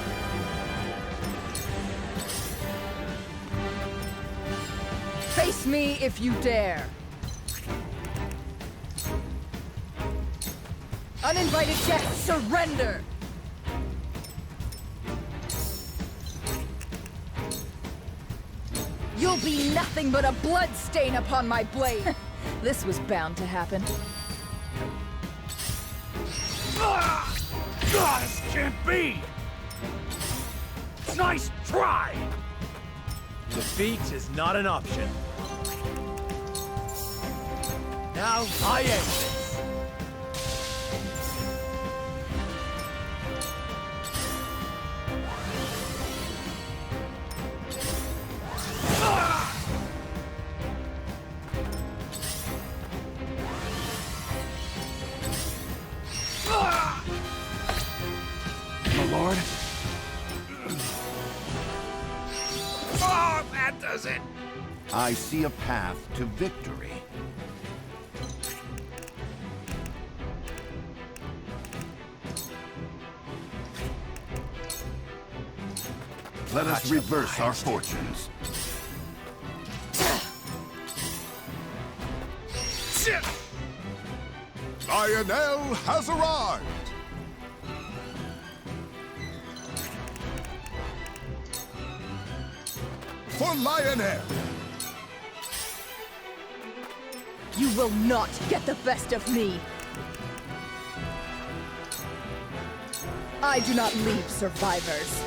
Face me if you dare. Uninvited guests, surrender! You'll be nothing but a blood stain upon my blade. This was bound to happen. This can't be! Nice try! Defeat is not an option. Now I end this. Lord? Oh, that does it! I see a path to victory. Let us reverse our fortunes. Lionel has arrived! For Lionel! You will not get the best of me! I do not leave survivors.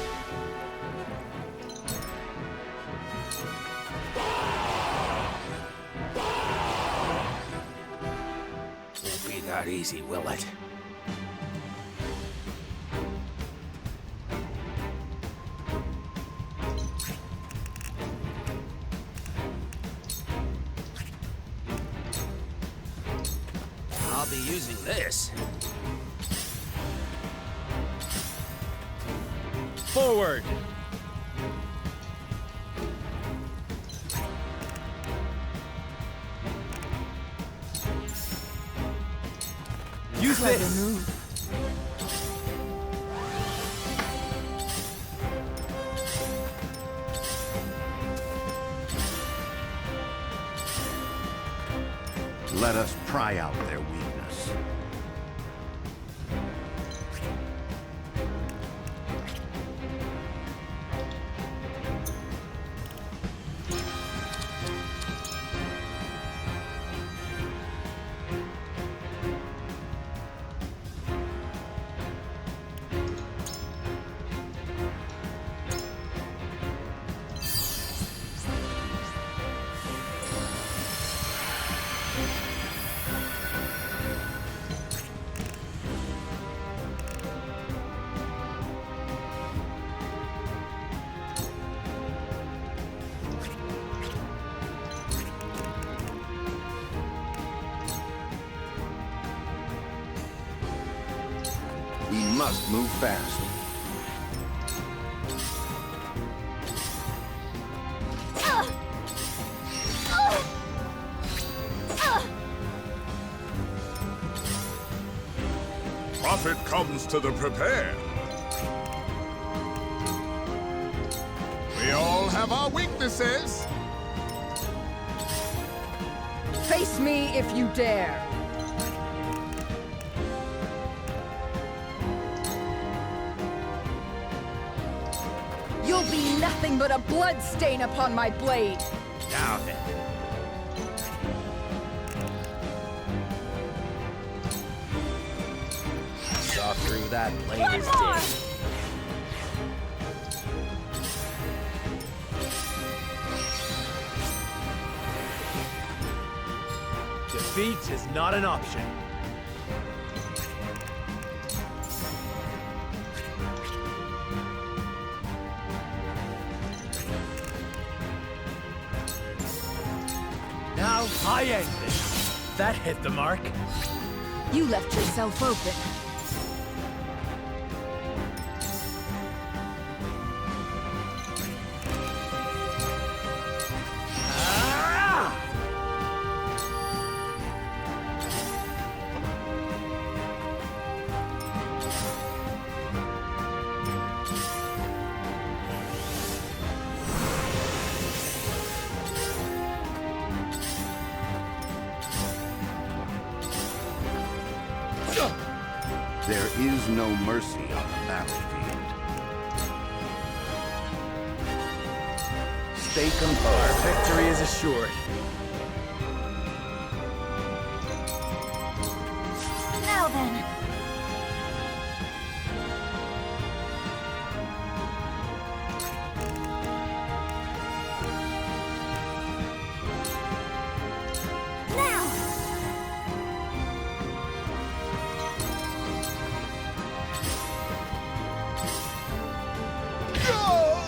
Won't be that easy, will it? I'll be using this. Forward! Use this! Let us pry out their weakness. must move fast. Profit comes to the prepared. We all have our weaknesses. Face me if you dare. You'll be nothing but a blood stain upon my blade. Now then. Saw through that blade One is more! dead. Defeat is not an option. Now I end this. That hit the mark. You left yourself open. There is no mercy on the battlefield. Stay composed. Our victory is assured. Now then.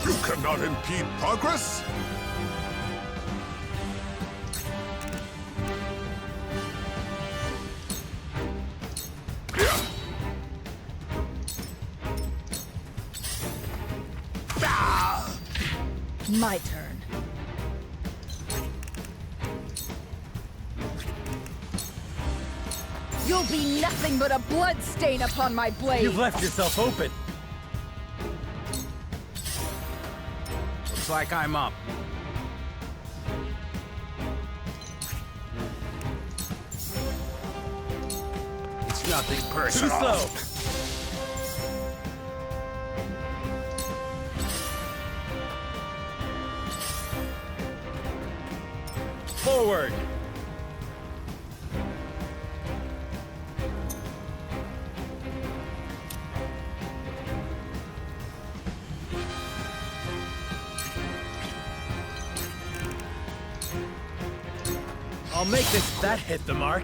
You cannot impede progress. My turn. You'll be nothing but a blood stain upon my blade. You've left yourself open. Looks like I'm up. It's nothing personal. Too slow. Forward. I'll make this. That hit the mark.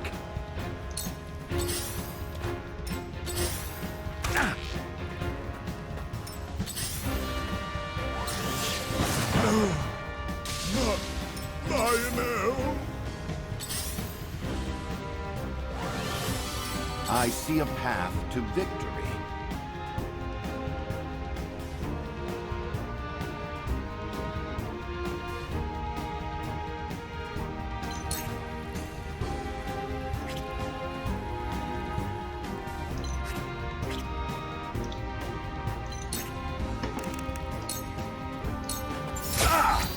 Lionel. I see a path to victory.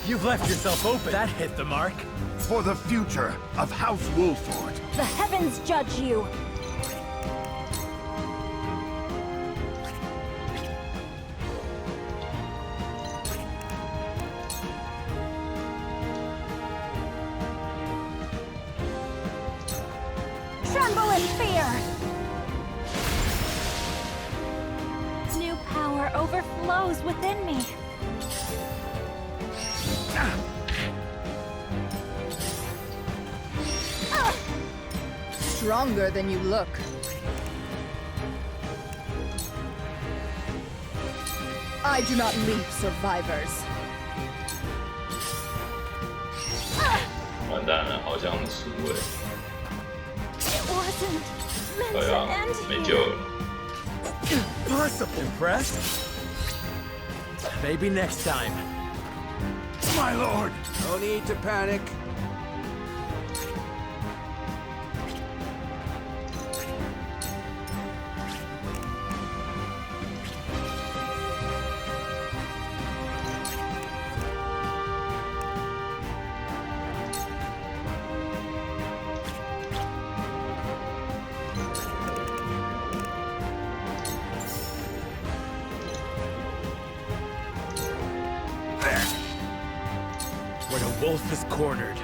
You've left yourself open. That hit the mark. For the future of House Wolford. The heavens judge you. Tremble in fear. New power overflows within me. Stronger than you look. I do not leave survivors. 完蛋了，好像输了。 It wasn't meant 对 to 啊 end， 没 here. 救了。Impossible. Impressed? Maybe next time. My lord! No need to panic. When a wolf is cornered.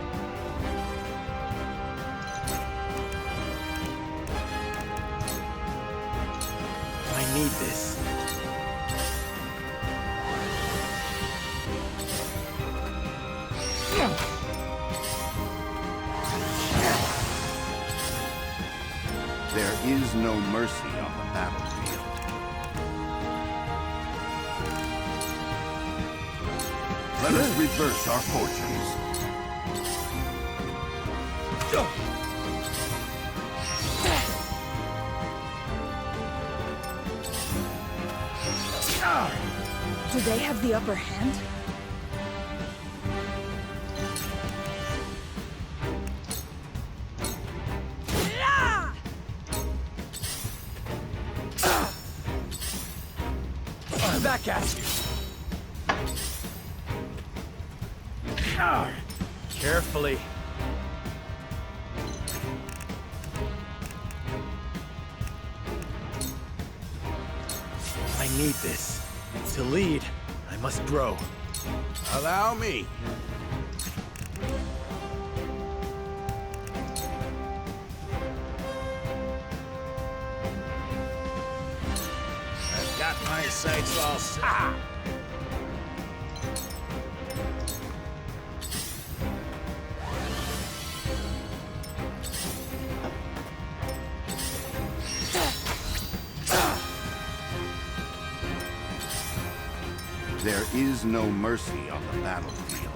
I need this. There is no mercy on the battlefield. Let us reverse our fortunes. Do they have the upper hand? Back at you. Carefully. I need this. To lead, I must grow. Allow me. I've got my sights all set. There is no mercy on the battlefield.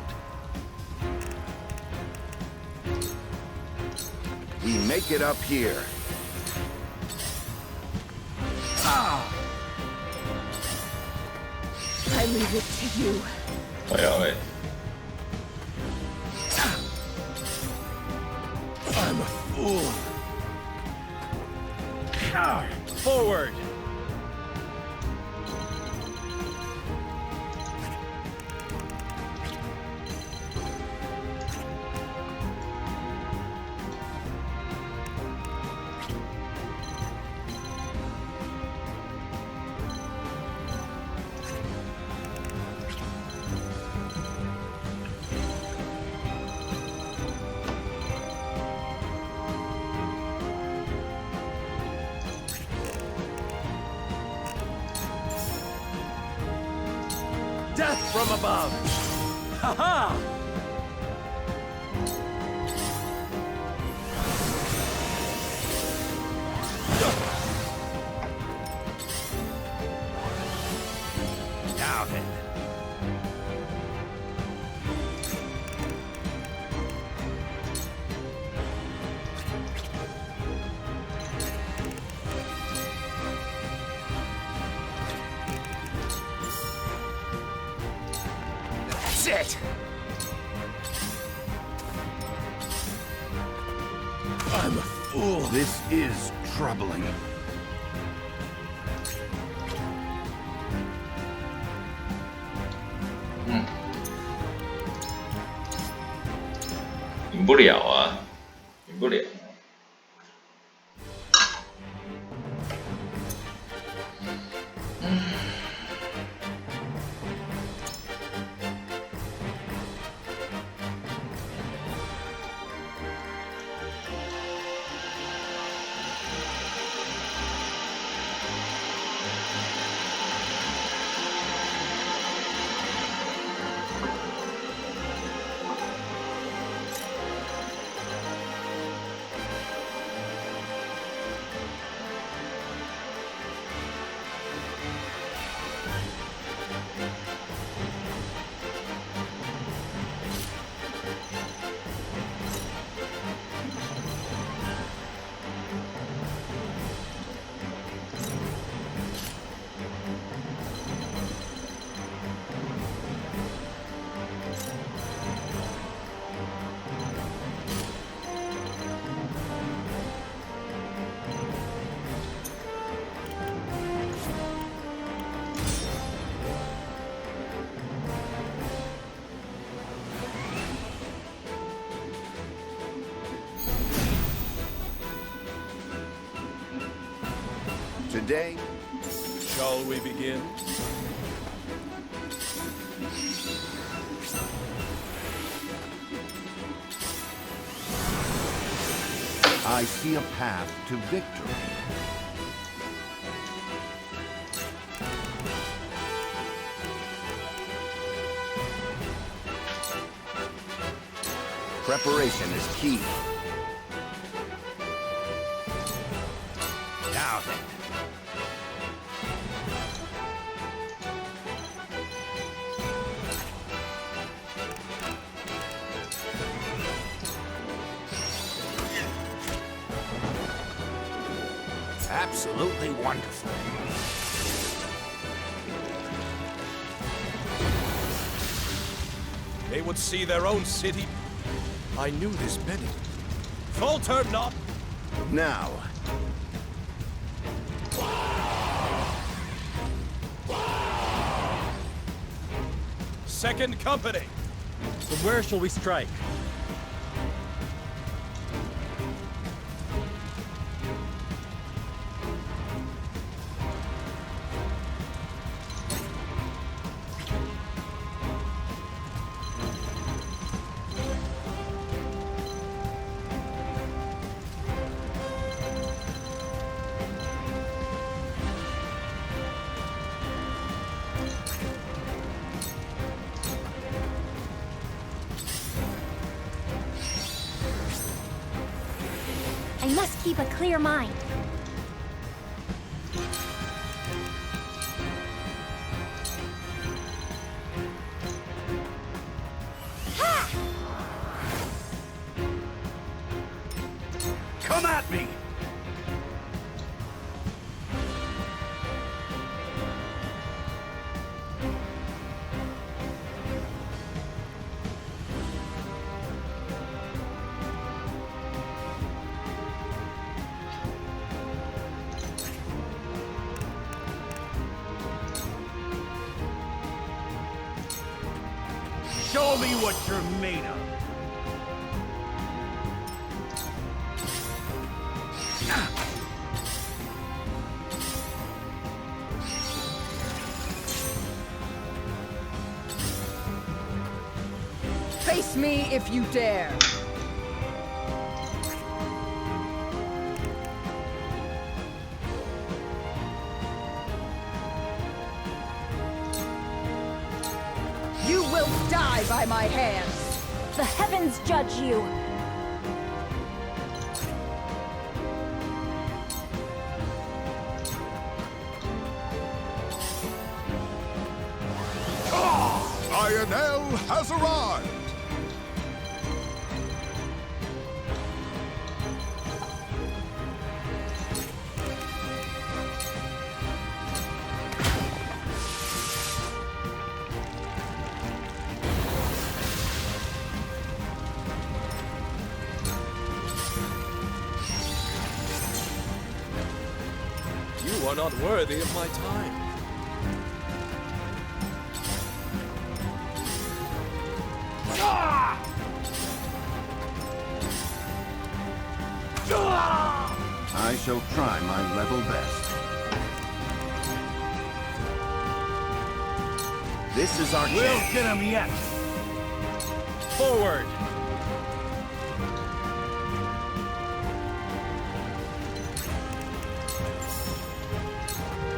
We make it up here. I leave it to you. I'm a fool. Forward. Death from above! Ha-ha! Now then. That's it! I'm a fool. This is troubling. Hmm. 赢不了啊，赢不了。Today, shall we begin? I see a path to victory. Preparation is key. Now then. Absolutely wonderful. They would see their own city. I knew this many. Falter not! Now. Second company! From where shall we strike? I must keep a clear mind. Ha! Come at me! Show me what you're made of. Face me if you dare. You will die by my hands. The heavens judge you. Lionel has arrived! You are not worthy of my time. I shall try my level best. This is our We'll chance. get him yet. Forward!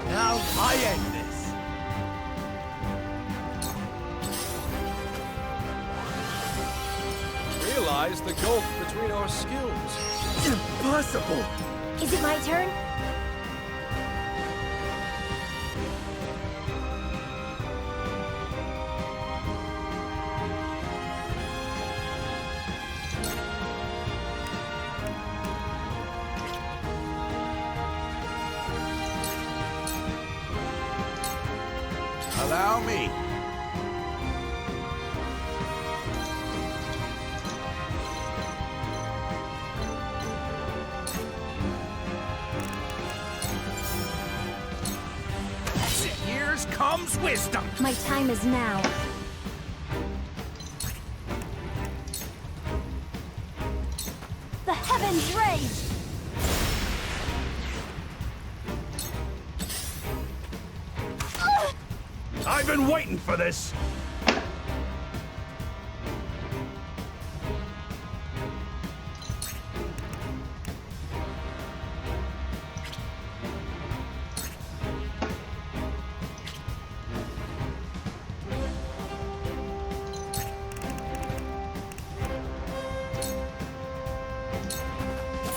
Now I end this. Realize the gulf between our skills. Impossible! Is it my turn? Allow me. Years comes wisdom. My time is now. The heavens rage! been waiting for this.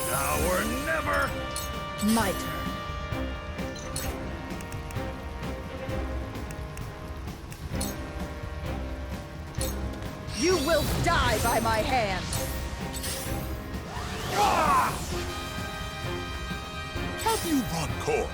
Now or never. My turn. You will die by my hand. Have you brought cork?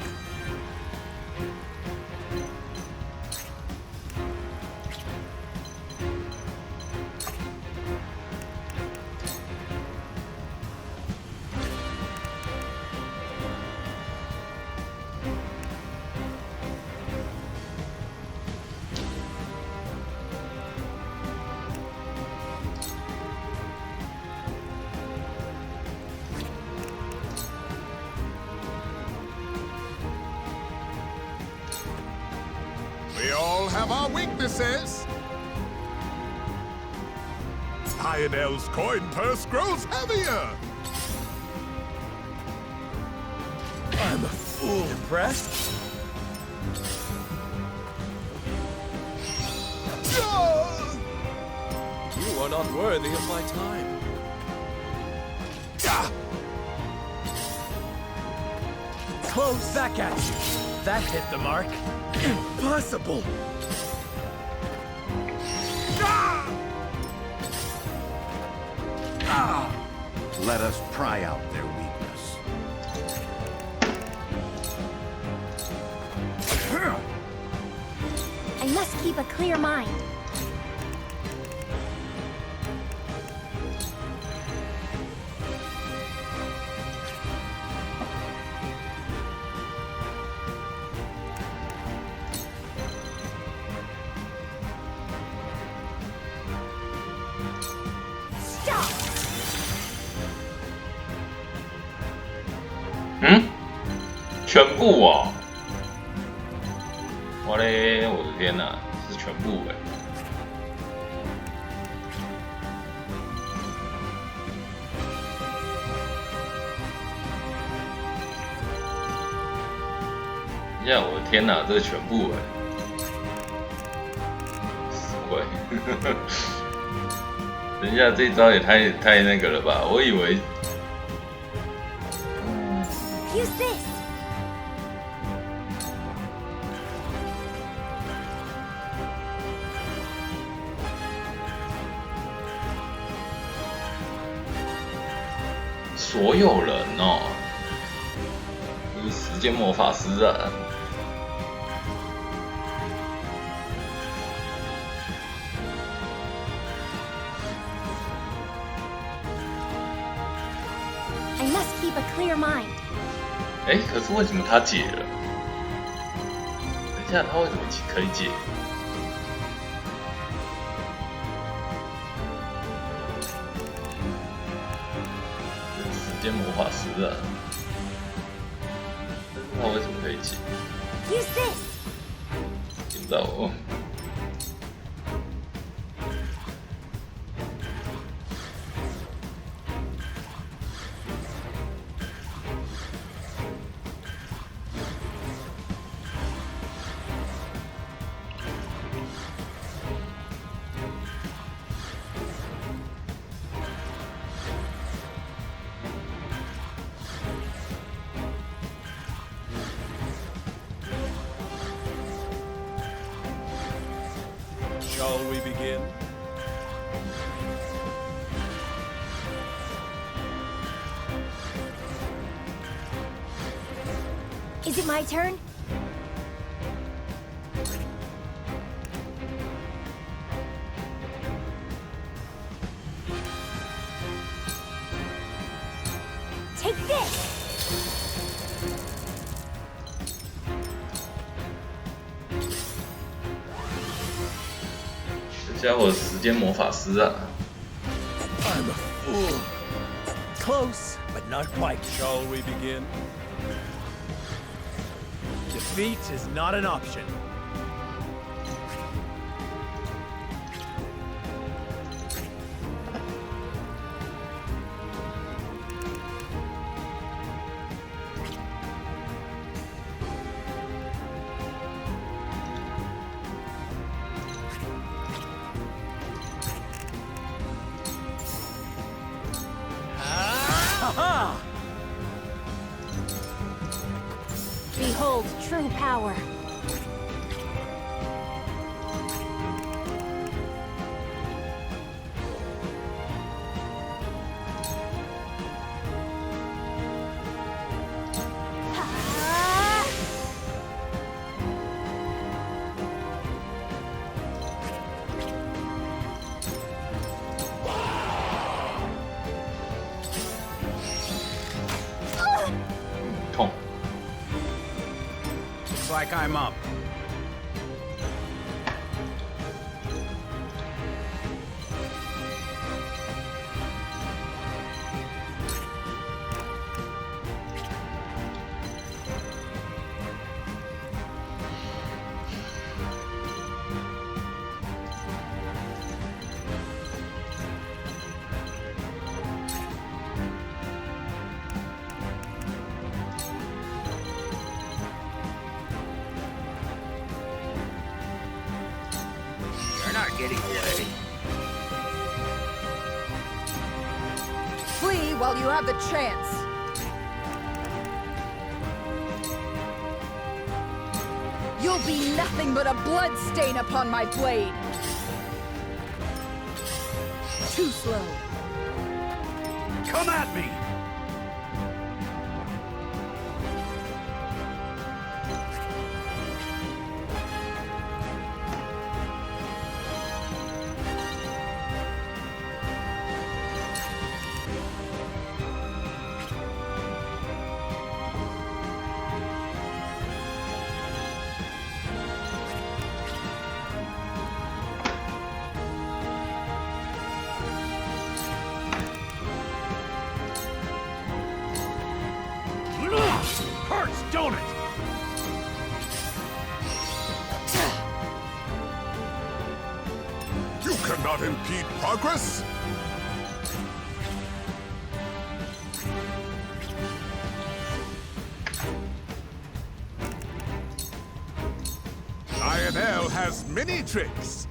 We all have our weaknesses. Lionel's coin purse grows heavier. I'm a fool. Impressed? You are not worthy of my time. Close back at you. That hit the mark. Impossible! Let us pry out their weakness. I must keep a clear mind. Stop! 全部哦！我嘞，我的天哪，是全部哎！等一下，我的天哪，这是全部哎！死鬼！等一下，这一招也太那个了吧？我以为。Use this! 所有人哦，这是时间魔法师啊！哎，可是为什么他解了？等一下，他为什么可以解？时间魔法师啊，他为什么可以解？听到哦。Shall we begin? Is it my turn? Take this! 这家伙时间魔法师啊 I'm a fool. Close, but not quite. Shall we begin? Defeat is not an option. power. Looks like I'm up. Getting away. Flee while you have the chance. You'll be nothing but a blood stain upon my blade. Too slow. Come at me! Hurts, don't it? You cannot impede progress! Lionel has many tricks.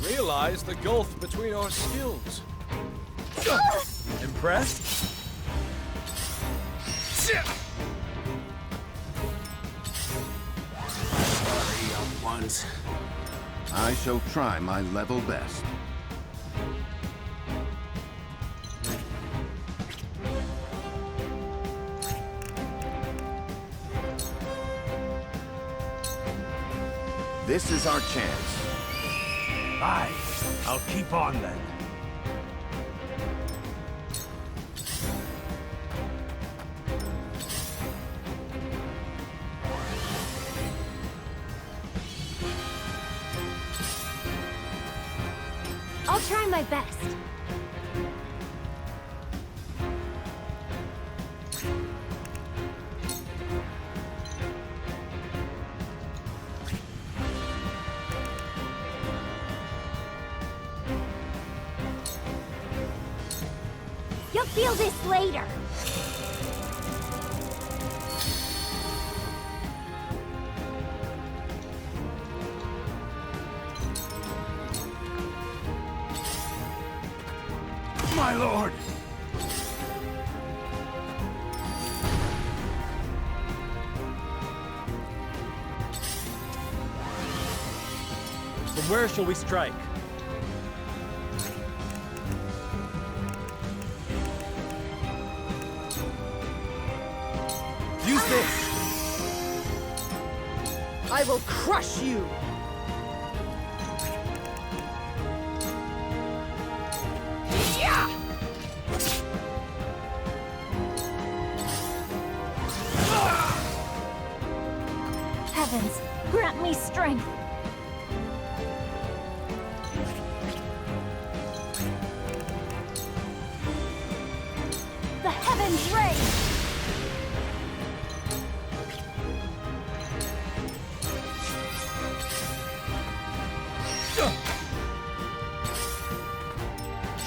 Realize the gulf between our skills. Impressed? Sorry, young ones. I shall try my level best. This is our chance. Aye, I'll keep on then. I'll try my best. You'll feel this later. My lord! From where shall we strike? Use this! I will crush you! Heavens, grant me strength. The heavens raise!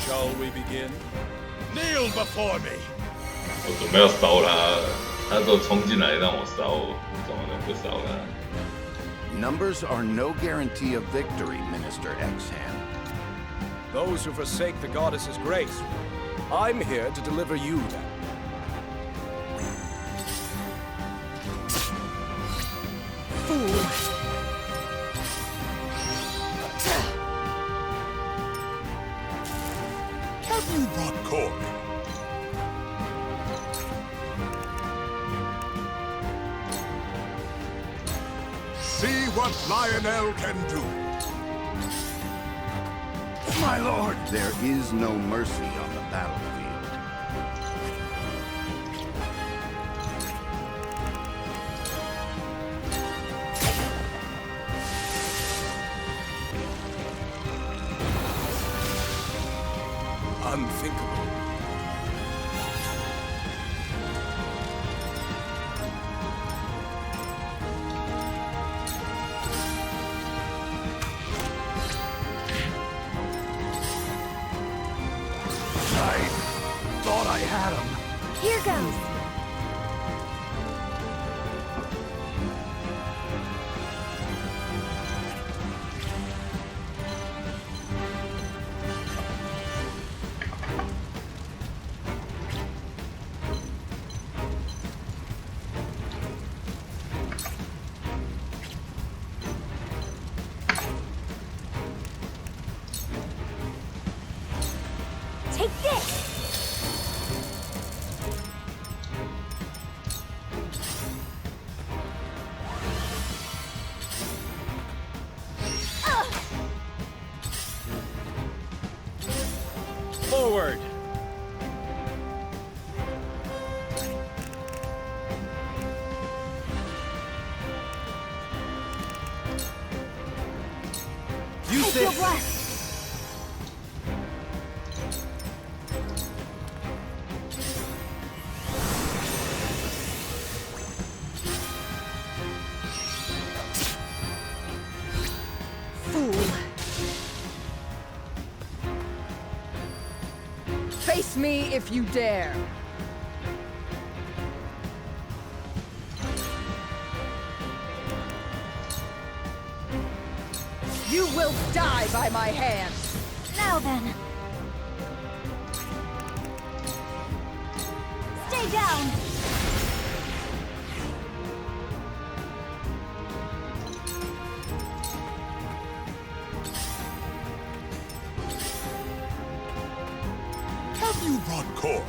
Shall we begin? Kneel before me! 我准备要烧他，他都冲进来让我烧，怎么能不烧他？ Numbers are no guarantee of victory, Minister Exham. Those who forsake the goddess's grace. I'm here to deliver you that. what Lionel can do. My lord! There is no mercy on the battlefield. Unthinkable. Thought I had him. Here goes. Take this! Forward! I feel blessed. Fool. Face me if you dare. You will die by my hand. Now then. Stay down. Have you brought coin?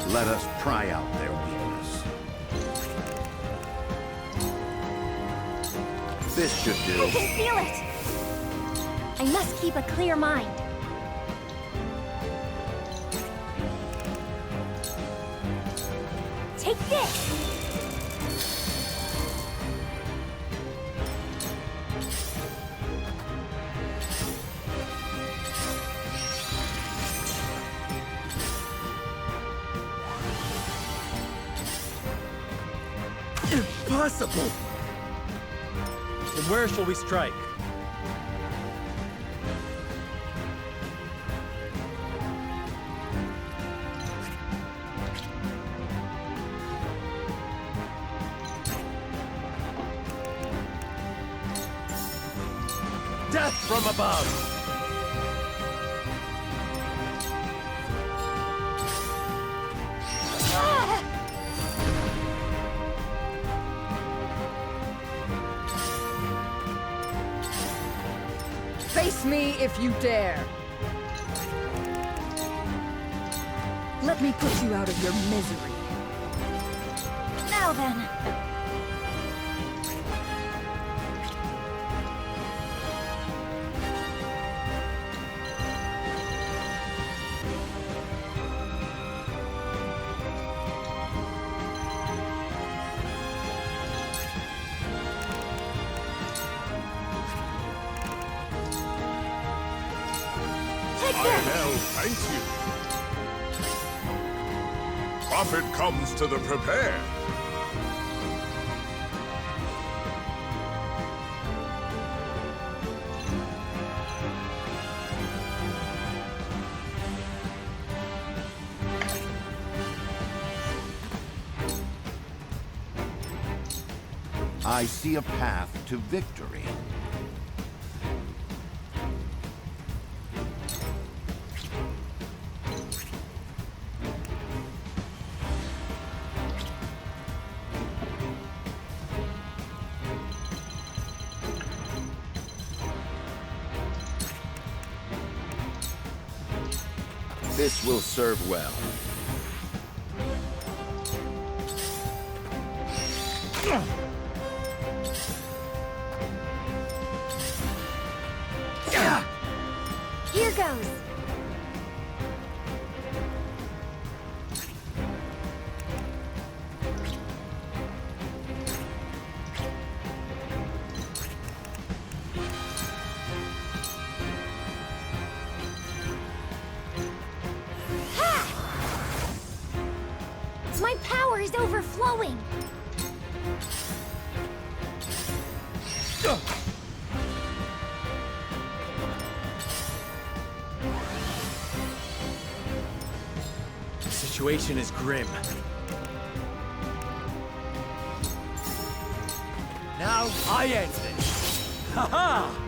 Let us pry out their weakness. This should do. I can feel it! I must keep a clear mind. Take this! Impossible! Then where shall we strike? Death from above! Face me if you dare. Let me put you out of your misery. Now then. Lionel thanks you. Profit comes to the prepared. I see a path to victory. This will serve well. Here goes. My power is overflowing! The situation is grim. Now I end this! Ha-ha!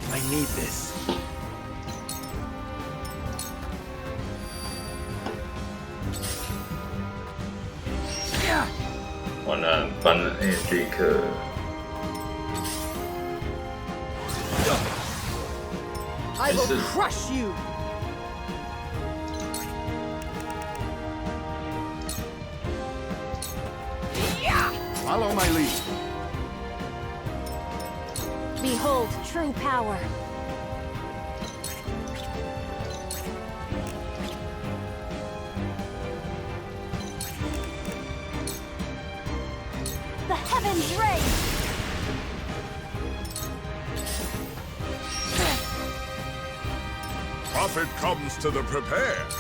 I need this. Yeah. 完了，搬了这个。I will crush you. Follow my lead. Behold true power. The heavens raise! Prophet comes to the prepared.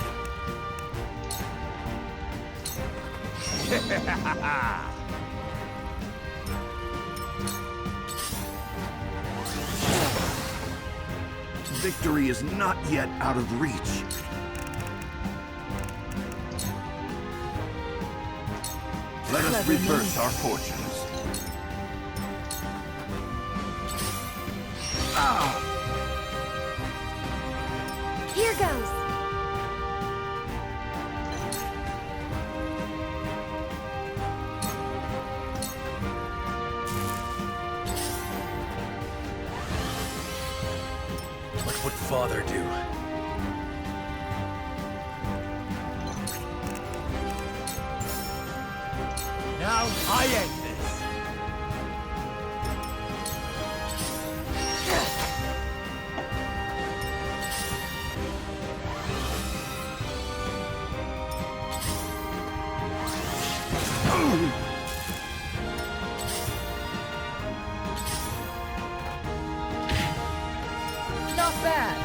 Victory is not yet out of reach. Let us reverse our fortunes. Here goes! What would Father do? Now I end this! Not bad.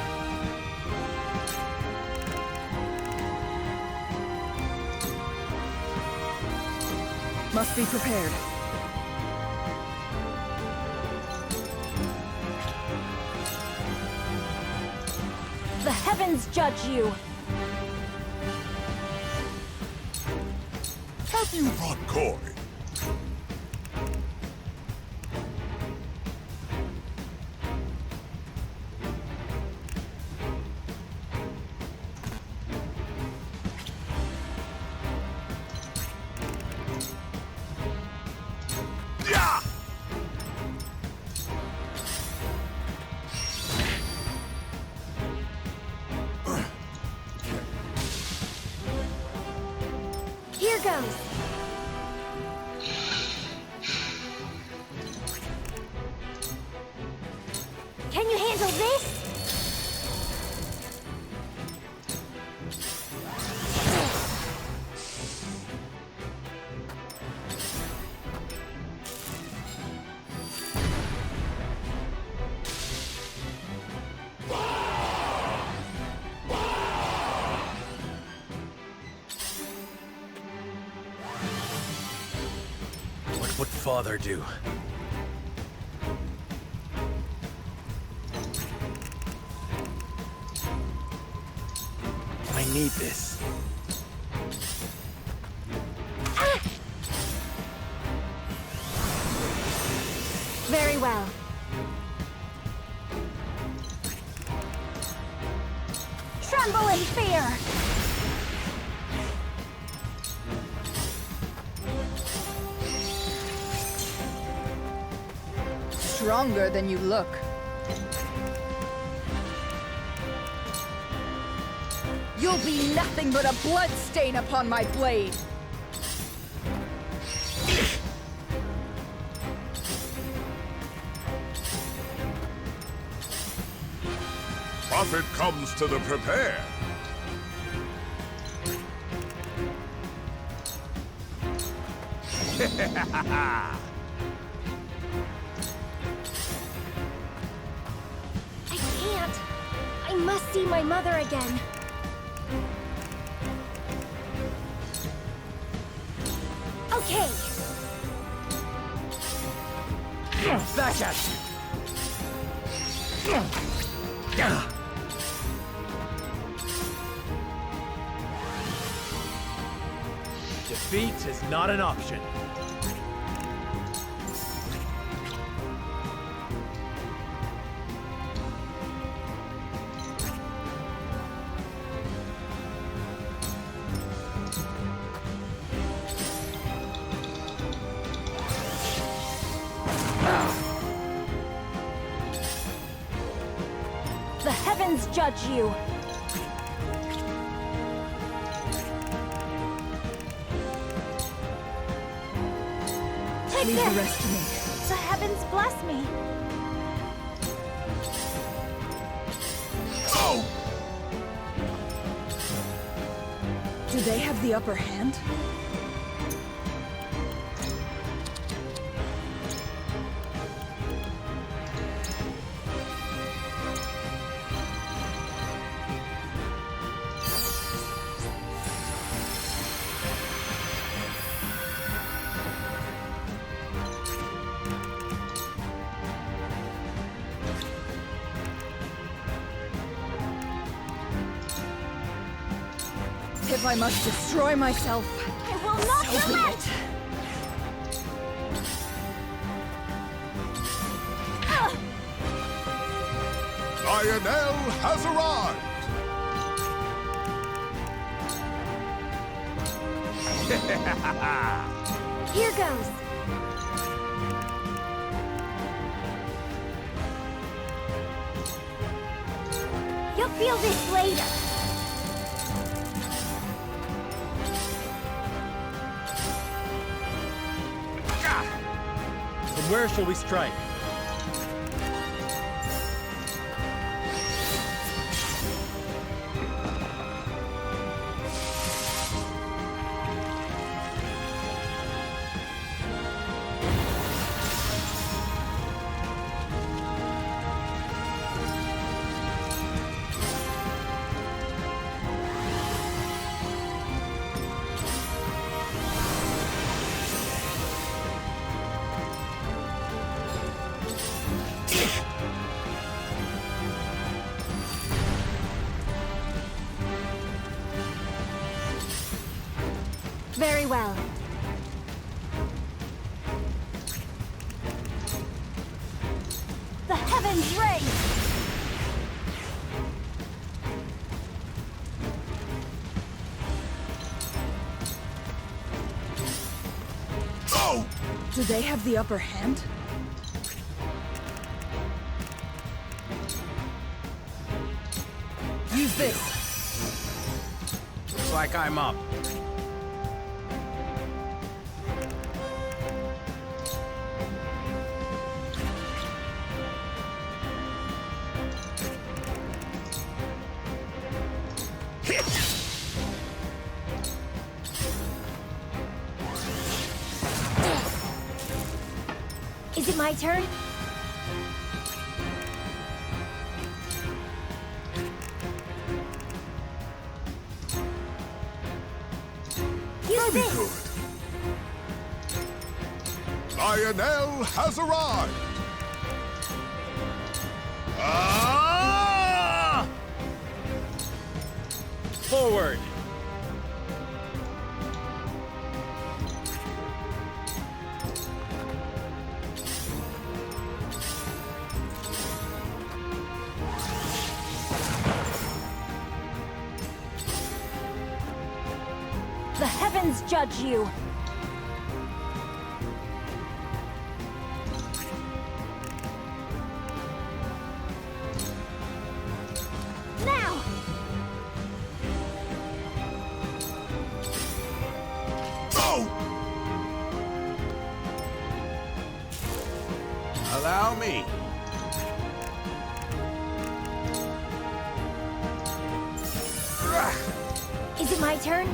Must be prepared. The heavens judge you. Have you brought coin? Here goes! Can you handle this? What would Father do? I need this. Very well. Tremble in fear! stronger than you look. You'll be nothing but a bloodstain upon my blade. Profit comes to the prepared. I can't. I must see my mother again. Okay. Back at you. Defeat is not an option. The heavens judge you. Take Leave this. the rest to me. The heavens bless me. Oh! Do they have the upper hand? If I must destroy myself, I will not so do be it. it. Lionel has arrived! Here goes. You'll feel this later. From where shall we strike? Very well. The heavens raise. Oh! Do they have the upper hand? Use this. Looks like I'm up. Is it my turn? Use this. Good. Lionel has arrived! Ah! Forward! The heavens judge you. Allow me. Is it my turn?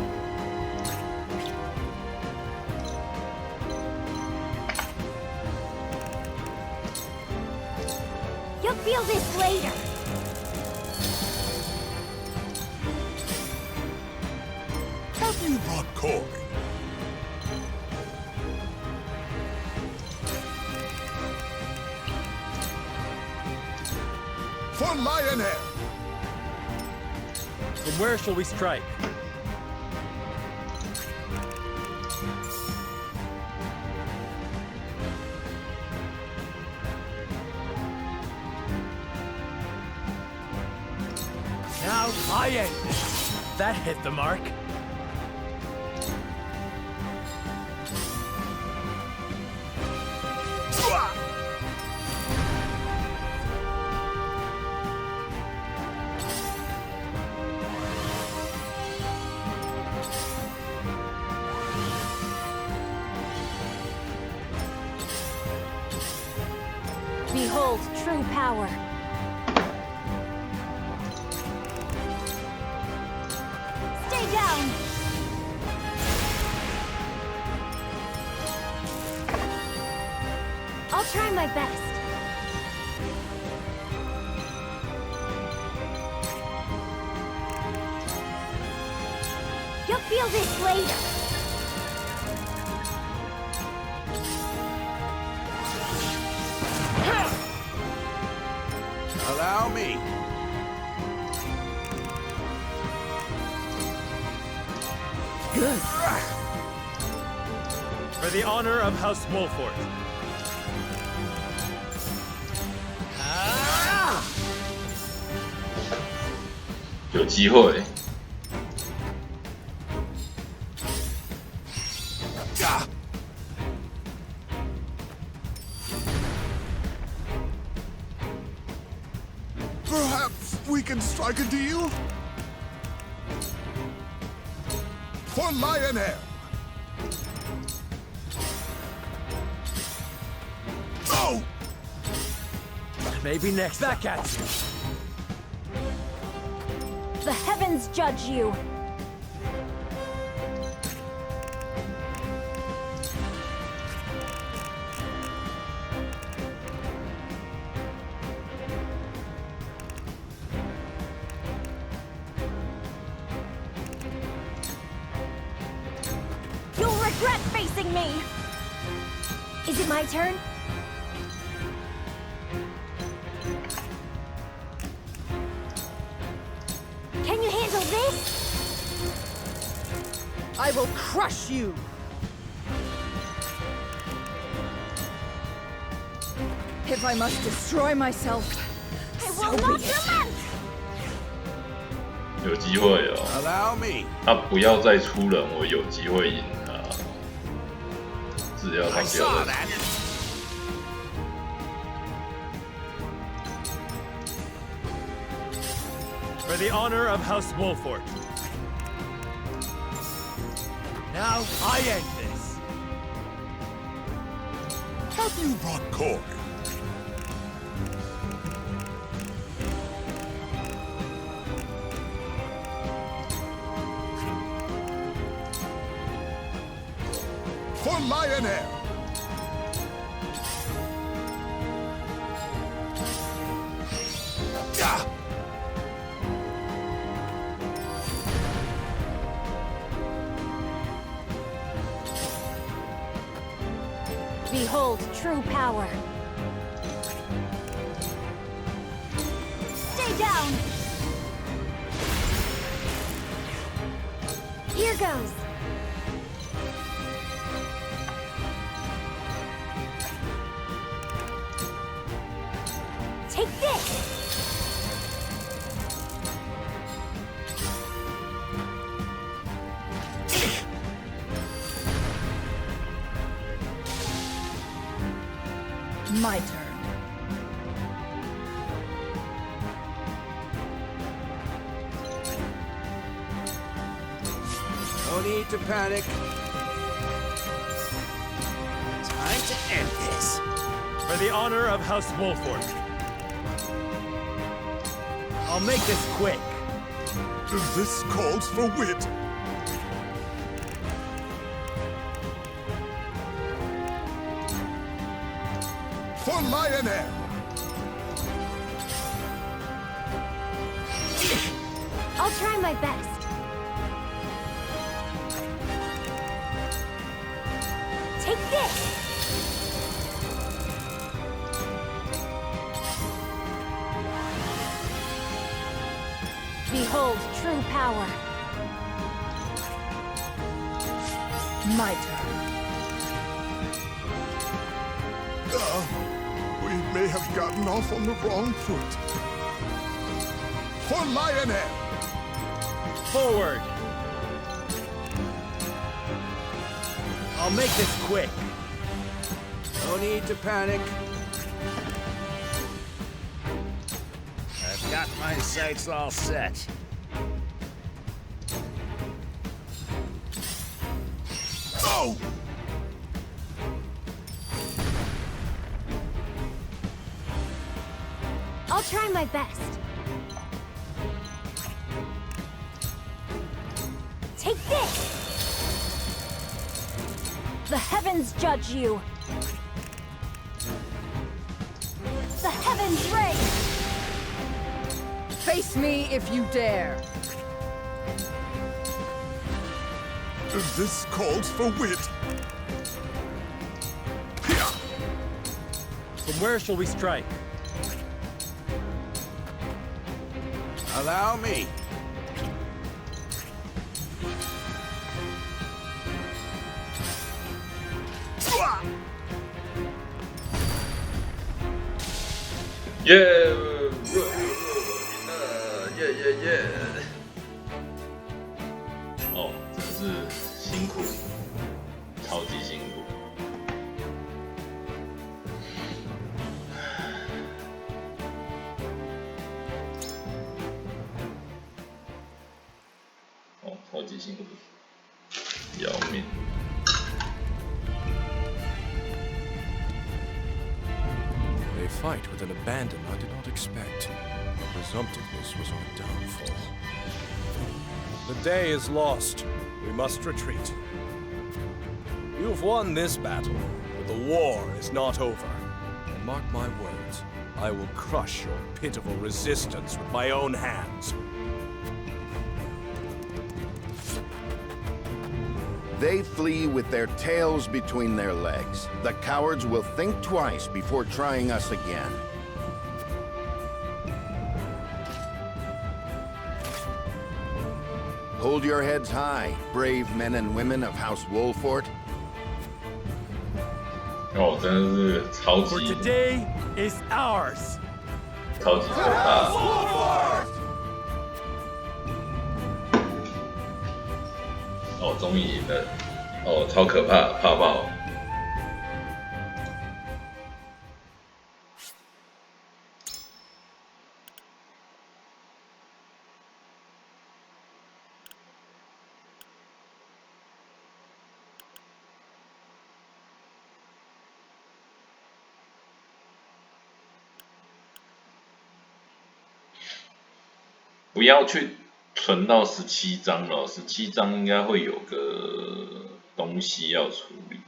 You'll feel this later. Have you brought Corey? For Lionhead! From where shall we strike? Now I end this. That hit the mark. Behold true power. Stay down! I'll try my best. You'll feel this later. Allow me. Good. For the honor of House Wolfort. 有机会。Perhaps we can strike a deal? For Lionhead! Oh! Maybe next. Back at you. The heavens judge you. You'll regret facing me. Is it my turn? Can you handle this? I will crush you! If I must destroy myself, I will not relent! 有机会哦。Allow me. 他不要再出人，我有机会赢他。只要他不要再出人。For the honor of House Wolfort. Now I end this. Have you brought Corey? For Lionhead! Behold true power. Stay down! Here goes. Take this! My turn. No need to panic. Time to end this. For the honor of House Wolford. I'll make this quick. This calls for wit. For Lionel! I'll try my best. Take this! Behold true power. My turn. We may have gotten off on the wrong foot. For Lionel! Forward! I'll make this quick. No need to panic. I've got my sights all set. Oh! I'll try my best. Take this! The heavens judge you! The heavens reign! Face me if you dare! This calls for wit. From where shall we strike? Allow me.耶！哦，真是辛苦，超级辛苦。哦，超级辛苦，要命。They fight with an abandon I did not expect. Presumptiveness was our downfall. The day is lost. We must retreat. You've won this battle, but the war is not over. And mark my words, I will crush your pitiful resistance with my own hands. They flee with their tails between their legs. The cowards will think twice before trying us again. Hold your heads high, brave men and women of House Wolford. 哦，真的是超级 For today is ours. 超级可怕。哦，终于赢了！哦，超可怕，怕爆！不要去存到17章了，17章应该会有个东西要处理。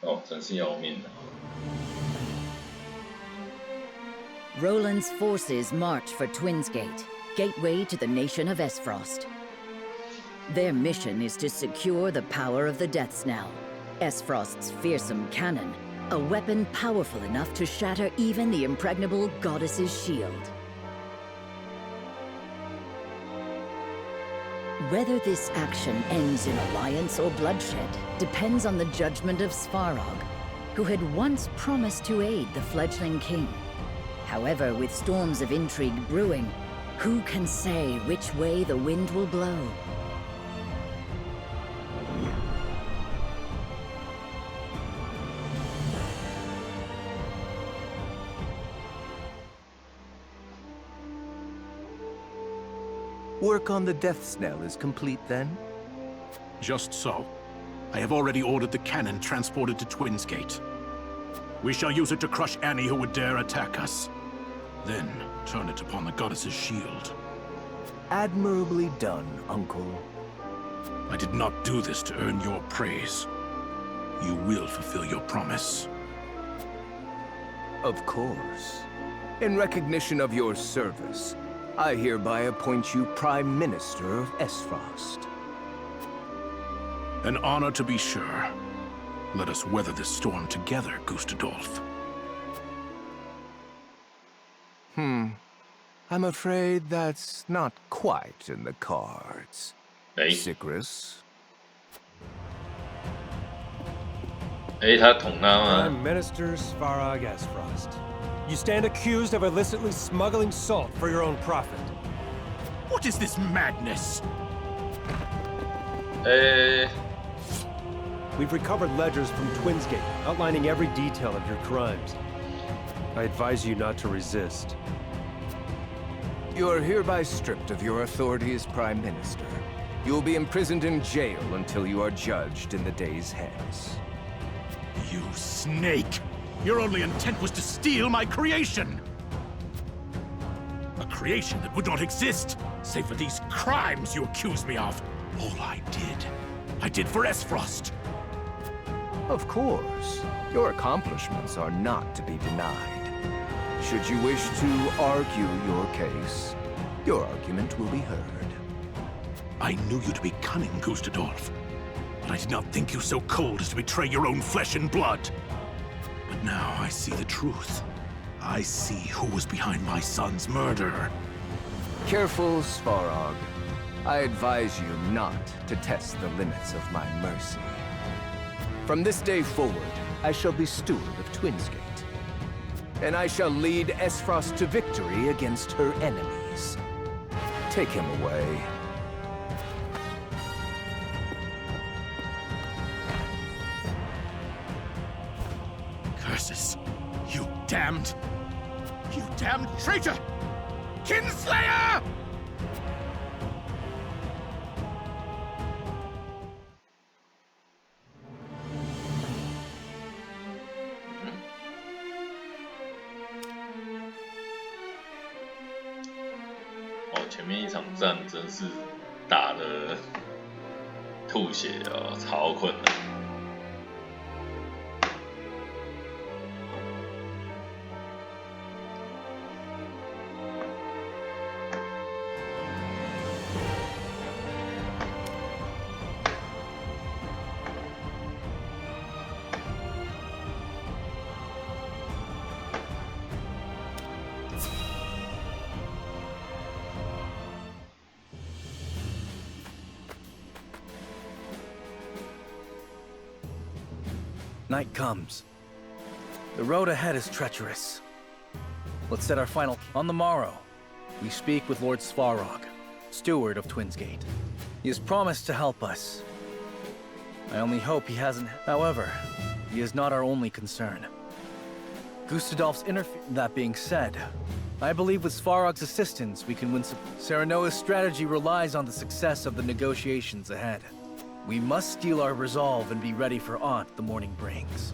哦，真是要命的。Roland's forces march for Twinsgate, gateway to the nation of Esfrost. Their mission is to secure the power of the Death Snell, Esfrost's fearsome cannon, a weapon powerful enough to shatter even the impregnable goddess's shield. Whether this action ends in alliance or bloodshed depends on the judgment of Svarog, who had once promised to aid the fledgling king. However, with storms of intrigue brewing, who can say which way the wind will blow? Work on the death knell is complete then? Just so. I have already ordered the cannon transported to Twins Gate. We shall use it to crush any who would dare attack us. Then turn it upon the goddess's shield. Admirably done, Uncle. I did not do this to earn your praise. You will fulfill your promise. Of course. In recognition of your service, I hereby appoint you Prime Minister of Esfrost. An honor to be sure. Let us weather this storm together, Gustadolf. I'm afraid that's not quite in the cards. Hey. Sigrus? 他捅他吗？ Prime Minister Svarog Esfrost. You stand accused of illicitly smuggling salt for your own profit. What is this madness? We've recovered ledgers from Twinsgate, outlining every detail of your crimes. I advise you not to resist. You are hereby stripped of your authority as Prime Minister. You will be imprisoned in jail until you are judged in the days hence. You snake! Your only intent was to steal my creation! A creation that would not exist, save for these crimes you accuse me of. All I did for Esfrost. Of course. Your accomplishments are not to be denied. Should you wish to argue your case, your argument will be heard. I knew you to be cunning, Gustadolf. But I did not think you so cold as to betray your own flesh and blood. But now I see the truth. I see who was behind my son's murder. Careful, Svarog. I advise you not to test the limits of my mercy. From this day forward, I shall be steward of Twinsgate. And I shall lead Esfrost to victory against her enemies. Take him away. Curses! You damned traitor! Kinslayer!前面一场战真是打了吐血哦，超困难。Night comes. The road ahead is treacherous. Let's set our final... On the morrow, we speak with Lord Svarog, steward of Twinsgate. He has promised to help us. I only hope he hasn't... However, he is not our only concern. Gustadolf's That being said, I believe with Svarog's assistance, we can win some... Serenoa's strategy relies on the success of the negotiations ahead. We must steel our resolve and be ready for aught the morning brings.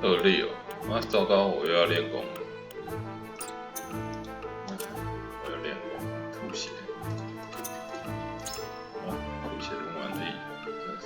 2力哦，啊糟糕，我又要练功了，我要练功，吐血，啊，吐血用完力，真是。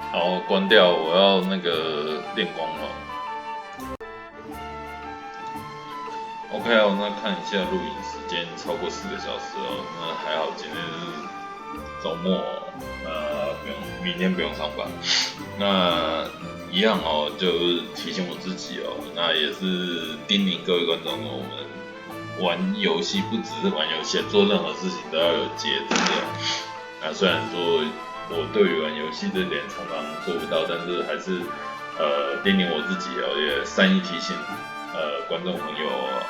好，关掉，我要那个练功了。OK 哦，那看一下录影时间超过4个小时哦，那还好今天是周末哦，那不用，明天不用上班。那一样哦，就是提醒我自己哦，那也是叮咛各位观众哦，我们玩游戏不只是玩游戏，做任何事情都要有节制哦。那虽然说我对于玩游戏这点常常做不到，但是还是叮咛我自己哦，也善意提醒观众朋友哦。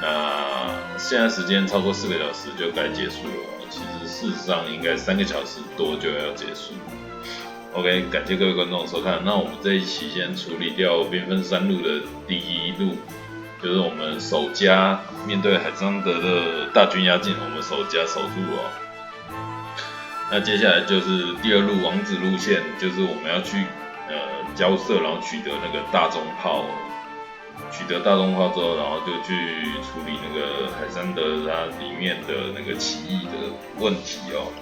那现在时间超过4个小时就该结束了哦，其实事实上应该3个小时多就要结束。OK， 感谢各位观众的收看。那我们这一期先处理掉缤纷山路的第1路，就是我们守家面对海桑德的大军压境，我们守家守住哦。那接下来就是第2路王子路线，就是我们要去交涉，然后取得那个大钟炮。取得大钟炮之后，然后就去处理那个海桑德它里面的那个起义的问题哦。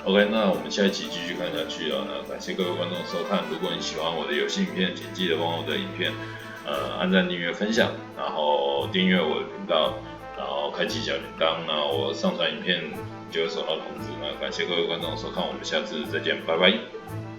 OK， 那我们下一期继续看下去哦。那感谢各位观众收看，如果你喜欢我的游戏影片，请记得帮我的影片按赞、订阅、分享，然后订阅我的频道，然后开启小铃铛，那我上传影片就会收到通知。那感谢各位观众收看，我们下次再见，拜拜。